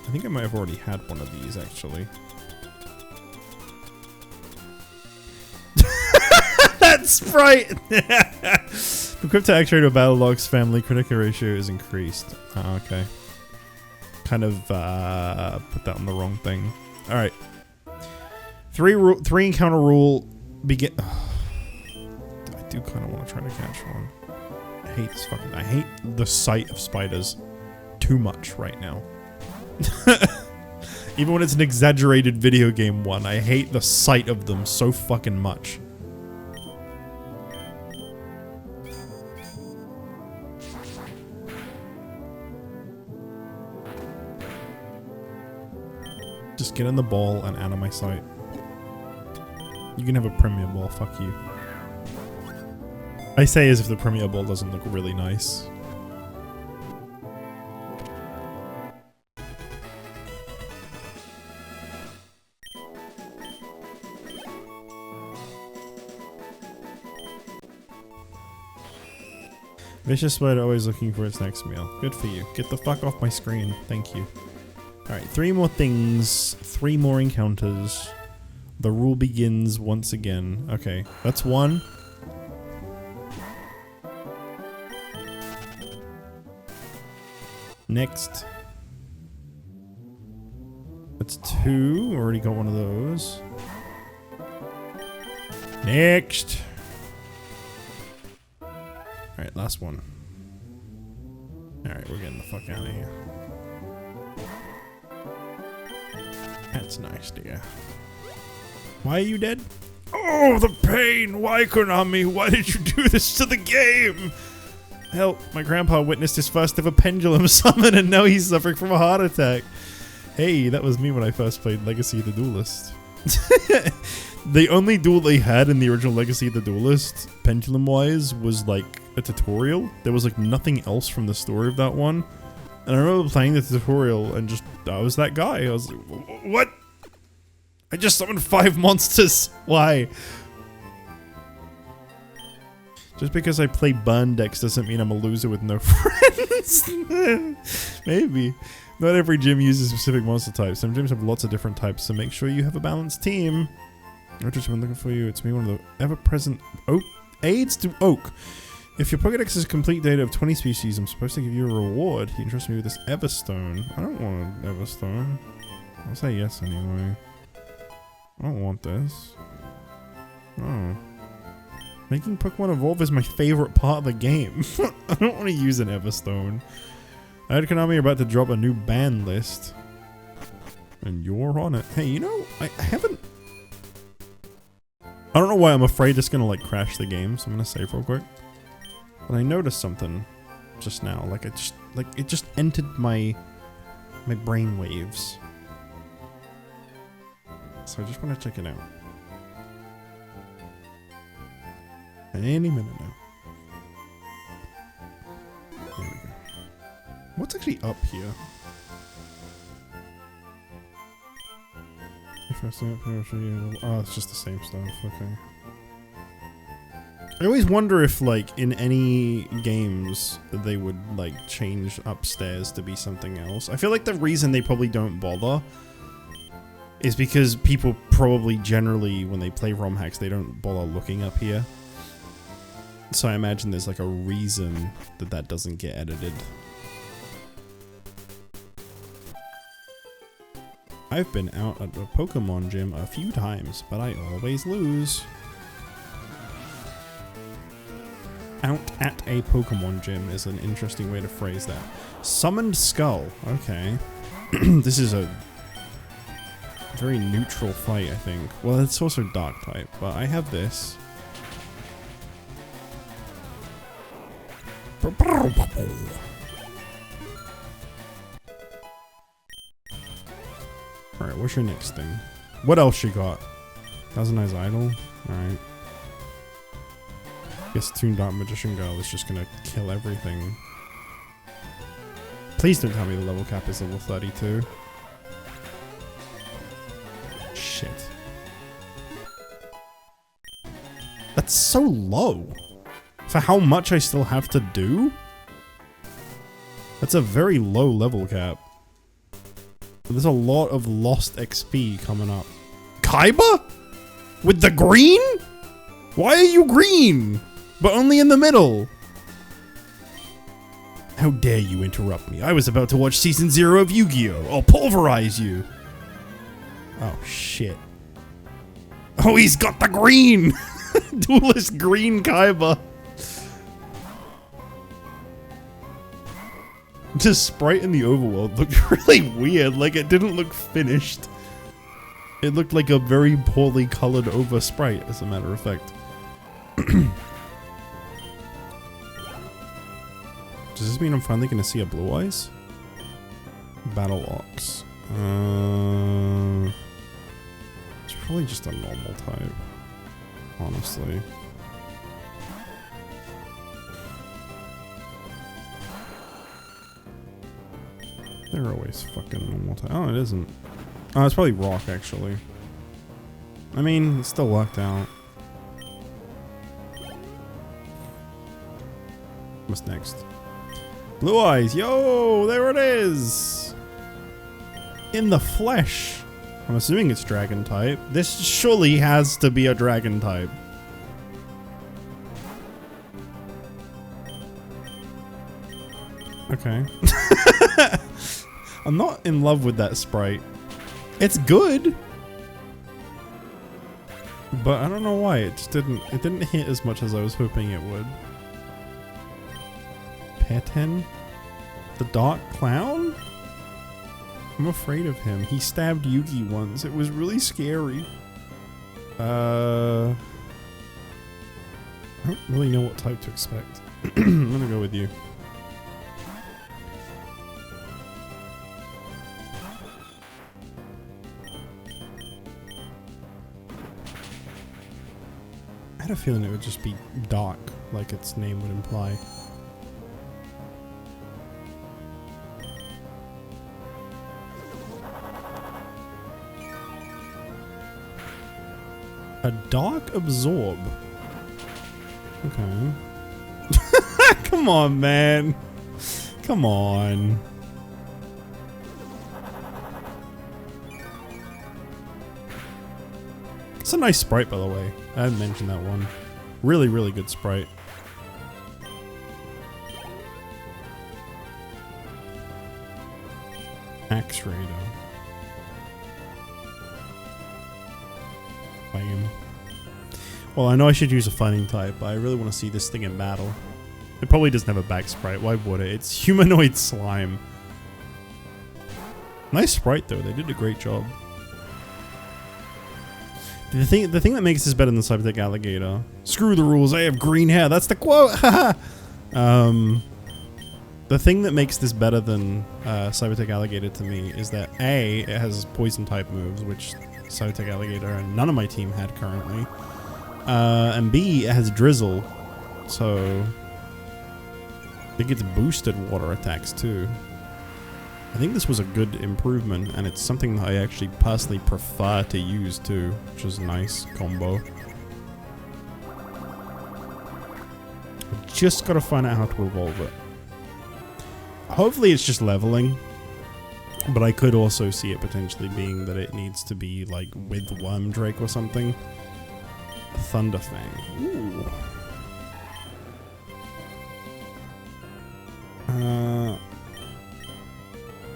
I think I might have already had one of these, actually. That sprite! Equipped to actuate a Battle Ox family, critical ratio is increased. Oh, okay. Kind of put that on the wrong thing. Alright. Three encounter rule begin. I do kind of want to try to catch one. I hate this fucking. I hate the sight of spiders too much right now. Even when it's an exaggerated video game one, I hate the sight of them so fucking much. Just get in the ball and out of my sight. You can have a Premier Ball, fuck you. I say as if the Premier Ball doesn't look really nice. Vicious spider always looking for its next meal. Good for you. Get the fuck off my screen. Thank you. Alright, 3 more things. 3 more encounters. The rule begins once again. Okay, that's 1. Next. That's 2. Already got one of those. Next. Alright, last one. Alright, we're getting the fuck out of here. That's nice, dear. Why are you dead? Oh, the pain! Why, Konami? Why did you do this to the game? Help, my grandpa witnessed his first ever pendulum summon and now he's suffering from a heart attack. Hey, that was me when I first played Legacy of the Duelist. The only duel they had in the original Legacy of the Duelist, pendulum-wise, was like a tutorial. There was like nothing else from the story of that one. And I remember playing the tutorial and just, I was that guy. I was like, what? I just summoned 5 monsters. Why? Just because I play burn decks doesn't mean I'm a loser with no friends. Maybe. Not every gym uses specific monster types. Some gyms have lots of different types, so make sure you have a balanced team. I've just been looking for you. It's me, one of the ever-present aids to Oak. If your Pokédex is a complete data of 20 species, I'm supposed to give you a reward. You can trust me with this Everstone. I don't want an Everstone. I'll say yes anyway. I don't want this. Oh. Making Pokemon evolve is my favorite part of the game. I don't want to use an Everstone. I heard Konami are about to drop a new ban list. And you're on it. Hey, you know, I haven't... I don't know why I'm afraid it's gonna like crash the game, so I'm gonna save real quick. But I noticed something just now. Like it just entered my brain waves. So I just want to check it out. Any minute now. There we go. What's actually up here? Oh, it's just the same stuff. Okay. I always wonder if, like, in any games, they would, like, change upstairs to be something else. I feel like the reason they probably don't bother is because people probably generally, when they play ROM hacks, they don't bother looking up here. So I imagine there's, like, a reason that that doesn't get edited. I've been out at the Pokemon gym a few times, but I always lose. Out at a Pokemon gym is an interesting way to phrase that. Summoned Skull. Okay. This is a very neutral fight, I think. Well, it's also Dark type, but I have this. Alright, what's your next thing? What else you got? Thousand Eyes Idol? Alright. Guess Toon Dark Magician Girl is just gonna kill everything. Please don't tell me the level cap is level 32. Shit. That's so low. For how much I still have to do? That's a very low level cap. There's a lot of lost XP coming up. Kaiba? With the green? Why are you green? But only in the middle. How dare you interrupt me? I was about to watch season 0 of Yu-Gi-Oh! I'll pulverize you. Oh shit. Oh, he's got the green! Duelist green Kaiba. The sprite in the overworld looked really weird, like it didn't look finished. It looked like a very poorly colored over sprite, as a matter of fact. Does this mean I'm finally gonna see a Blue Eyes? Battle Ox. It's probably just a normal type, honestly. They're always fucking normal type. Oh, it isn't. Oh, it's probably Rock, actually. I mean, it's still locked out. What's next? Blue Eyes, yo, there it is. In the flesh. I'm assuming it's dragon type. This surely has to be a dragon type. Okay. I'm not in love with that sprite. It's good. But I don't know why it didn't hit as much as I was hoping it would. Peten? The Dark Clown? I'm afraid of him. He stabbed Yugi once. It was really scary. I don't really know what type to expect. I'm gonna go with you. I had a feeling it would just be dark, like its name would imply. A Dark Absorb. Okay. Come on, man. Come on. It's a nice sprite, by the way. I haven't mentioned that one. Really, really good sprite. Axe Raider. Bam. Well, I know I should use a fighting type, but I really want to see this thing in battle. It probably doesn't have a back sprite. Why would it? It's humanoid slime. Nice sprite, though. They did a great job. The thing that makes this better than Cybertech Alligator. Screw the rules, I have green hair. That's the quote. The thing that makes this better than Cybertech Alligator to me is that A, it has poison type moves, which Cybertech Alligator and none of my team had currently. And B, it has Drizzle, so it gets boosted water attacks too. I think this was a good improvement, and it's something that I actually personally prefer to use too, which is a nice combo. Just gotta find out how to evolve it. Hopefully it's just leveling, but I could also see it potentially being that it needs to be like with Worm Drake or something. Thunderfang. Ooh.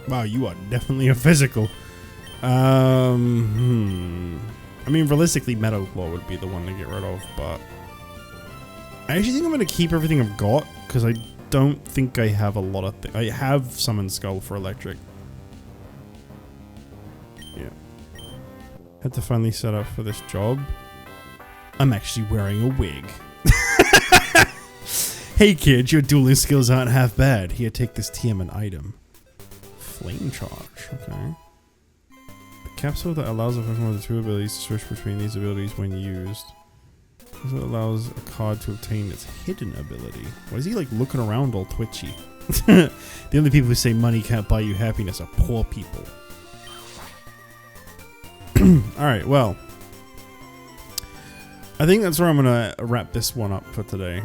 Wow, you are definitely a physical. I mean, realistically, Meadow Claw would be the one to get rid of, but I actually think I'm going to keep everything I've got, because I don't think I have a lot of things. I have Summon Skull for electric. Yeah. Had to finally set up for this job. I'm actually wearing a wig. Hey kid, your dueling skills aren't half bad. Here, take this TM and item. Flame Charge, okay. The capsule that allows a Pokemon with the two abilities to switch between these abilities when used. This allows a card to obtain its hidden ability. Why is he like looking around all twitchy? The only people who say money can't buy you happiness are poor people. Alright, well. I think that's where I'm gonna wrap this one up for today.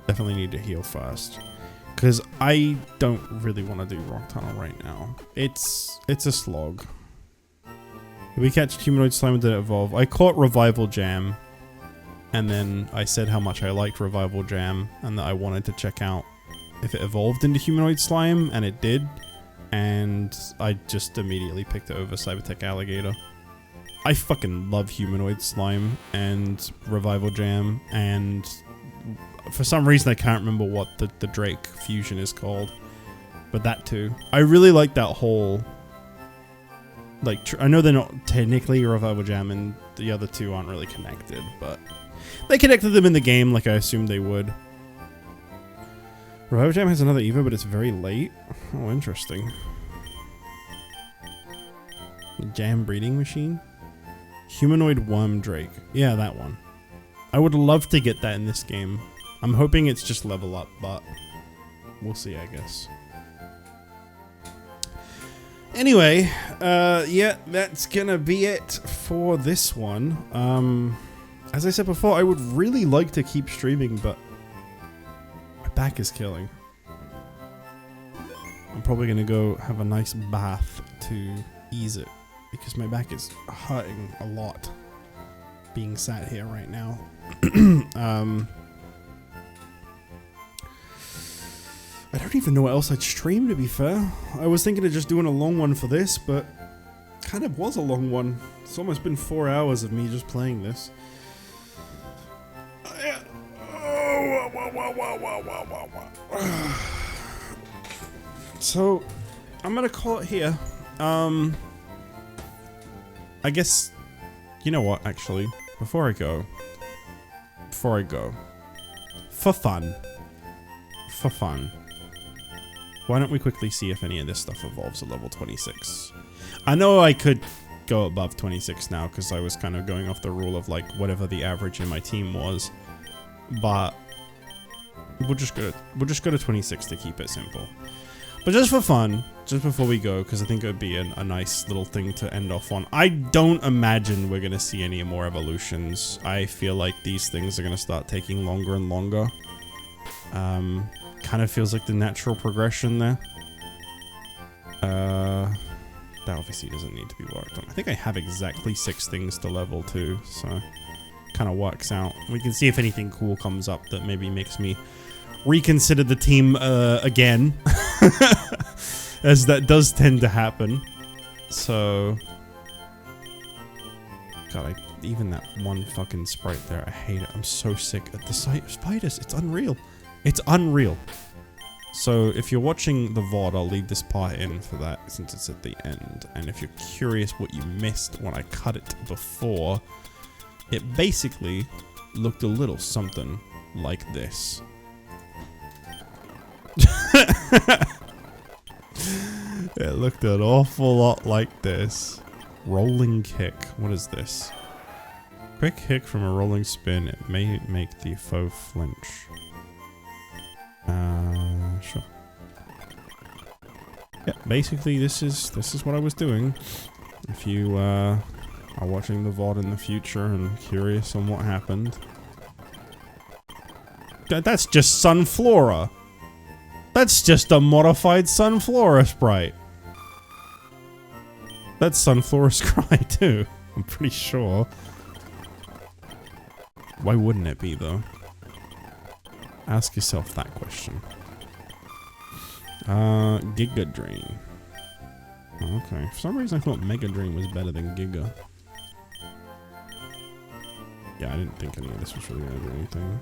Definitely need to heal first. Because I don't really want to do Rock Tunnel right now. It's a slog. If we catch Humanoid Slime and did it evolve. I caught Revival Jam. And then I said how much I liked Revival Jam. And that I wanted to check out if it evolved into Humanoid Slime. And it did. And I just immediately picked it over Cybertech Alligator. I fucking love Humanoid Slime and Revival Jam. And for some reason I can't remember what the Drake fusion is called. But that too. I really like that whole... Like, I know they're not technically Revival Jam and the other two aren't really connected, but they connected them in the game like I assumed they would. Revival Jam has another Evo, but it's very late. Oh, interesting. Jam breeding machine? Humanoid Worm Drake. Yeah, that one. I would love to get that in this game. I'm hoping it's just level up, but we'll see, I guess. Anyway, yeah, that's gonna be it for this one. As I said before, I would really like to keep streaming, but my back is killing. I'm probably gonna go have a nice bath to ease it, because my back is hurting a lot being sat here right now. I don't even know what else I'd stream, to be fair. I was thinking of just doing a long one for this, but kind of was a long one. It's almost been 4 hours of me just playing this. So, I'm gonna call it here. I guess, you know what, actually, before I go, for fun, why don't we quickly see if any of this stuff evolves at level 26? I know I could go above 26 now because I was kind of going off the rule of like whatever the average in my team was, but we'll just go to 26 to keep it simple. But just for fun, just before we go, because I think it would be a nice little thing to end off on. I don't imagine we're gonna see any more evolutions. I feel like these things are gonna start taking longer and longer. Kind of feels like the natural progression there. That obviously doesn't need to be worked on. I think I have exactly 6 things to level too, so kind of works out. We can see if anything cool comes up that maybe makes me reconsider the team again, as that does tend to happen. So, God, even that one fucking sprite there, I hate it. I'm so sick at the sight of spiders. It's unreal. It's unreal. So if you're watching the VOD, I'll leave this part in for that since it's at the end. And if you're curious what you missed when I cut it before, it basically looked a little something like this. It looked an awful lot like this. Rolling kick. What is this? Quick kick from a rolling spin. It may make the foe flinch. Sure. Yeah, basically this is what I was doing. If you are watching the VOD in the future and curious on what happened. That's just Sunflora. That's just a modified Sunflora sprite. That's Sunflora's cry too, I'm pretty sure. Why wouldn't it be though? Ask yourself that question. Giga Drain. Oh, okay. For some reason I thought Mega Drain was better than Giga. Yeah, I didn't think any of this was really gonna do anything.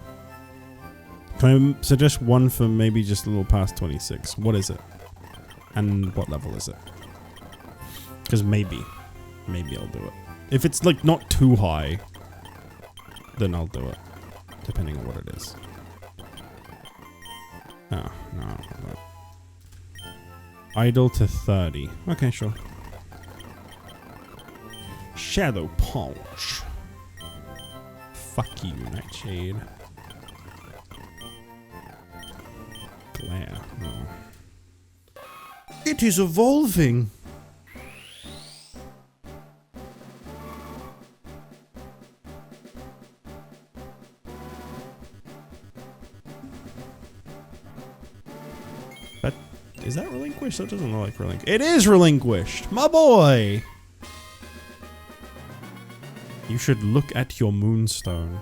Can I suggest one for maybe just a little past 26? What is it? And what level is it? Because maybe I'll do it. If it's like not too high, then I'll do it. Depending on what it is. Oh, no, I don't know that. Idle to 30. Okay, sure. Shadow Punch. Fuck you, Nightshade. Glare. No. It is evolving. Is that relinquished? That doesn't look like relinquished. It is relinquished! My boy! You should look at your moonstone.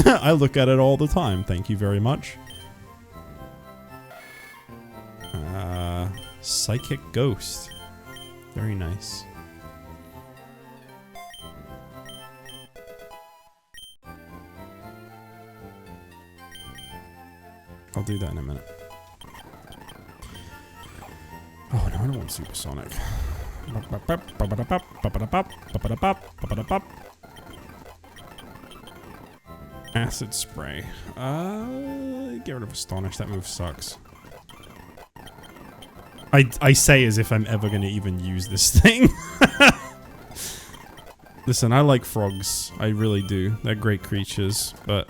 I look at it all the time, thank you very much. Psychic Ghost. Very nice. I'll do that in a minute. Oh no, I don't want supersonic. Acid spray. Get rid of Astonish. That move sucks. I say as if I'm ever gonna even use this thing. Listen, I like frogs. I really do. They're great creatures, but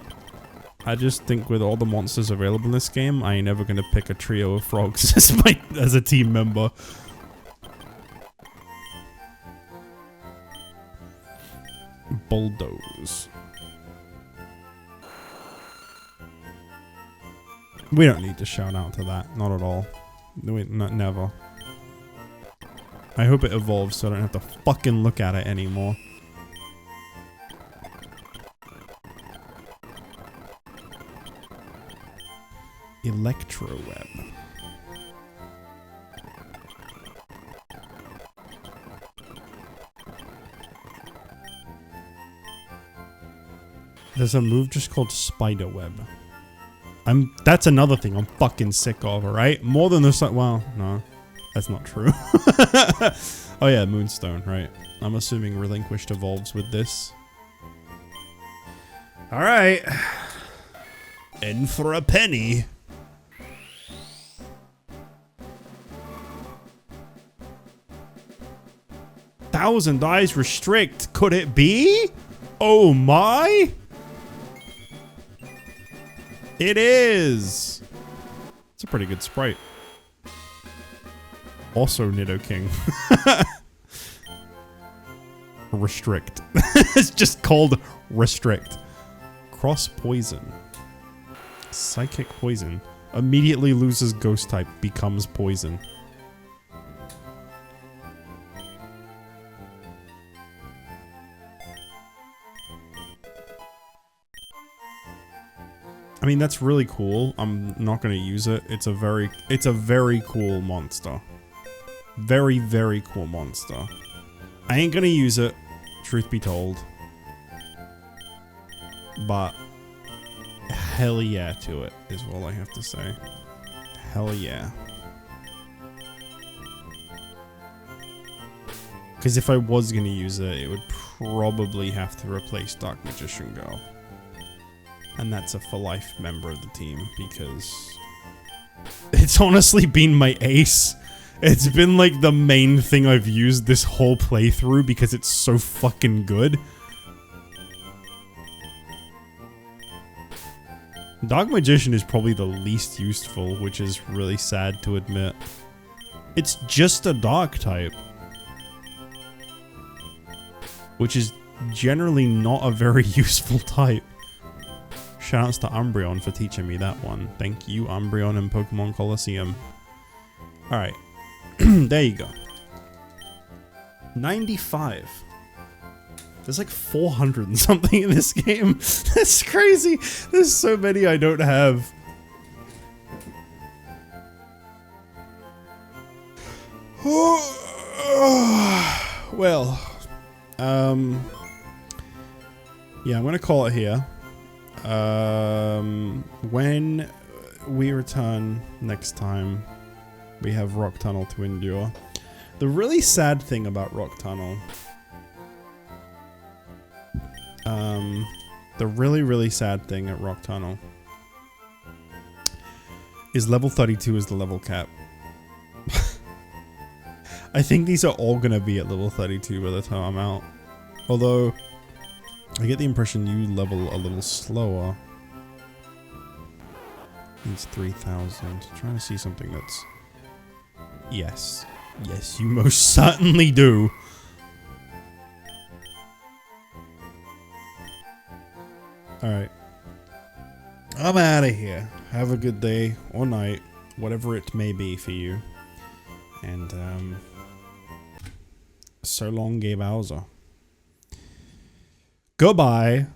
I just think with all the monsters available in this game, I ain't ever gonna pick a trio of frogs as a team member. Bulldoze. We don't need to shout out to that. Not at all. Never. I hope it evolves so I don't have to fucking look at it anymore. Electro web. There's a move just called spider web. That's another thing I'm fucking sick of, alright? More than the well, no. That's not true. Oh yeah, Moonstone, right. I'm assuming Relinquished evolves with this. Alright. In for a penny. Thousand eyes restrict. Could it be? Oh my! It is! It's a pretty good sprite. Also Nidoking. Restrict. It's just called Restrict. Cross Poison. Psychic Poison. Immediately loses Ghost type, becomes Poison. I mean, that's really cool. I'm not gonna use it. It's a very cool monster. Very, very cool monster. I ain't gonna use it, truth be told. But hell yeah to it is all I have to say. Hell yeah. Because if I was gonna use it, it would probably have to replace Dark Magician Girl. And that's a for life member of the team because it's honestly been my ace. It's been like the main thing I've used this whole playthrough because it's so fucking good. Dark Magician is probably the least useful, which is really sad to admit. It's just a dark type. Which is generally not a very useful type. Shoutouts to Umbreon for teaching me that one. Thank you, Umbreon and Pokemon Colosseum. Alright. There you go. 95. There's like 400 and something in this game. That's crazy. There's so many I don't have. Well. Yeah, I'm gonna call it here. When we return next time, we have Rock Tunnel to endure. The really sad thing about Rock Tunnel, the really sad thing at Rock Tunnel is level 32 is the level cap. I think these are all gonna be at level 32 by the time I'm out. Although, I get the impression you level a little slower. Needs 3,000. Trying to see something that's... Yes. Yes, you most certainly do. Alright. I'm out of here. Have a good day or night. Whatever it may be for you. And, so long, Gabe Bowser. Goodbye.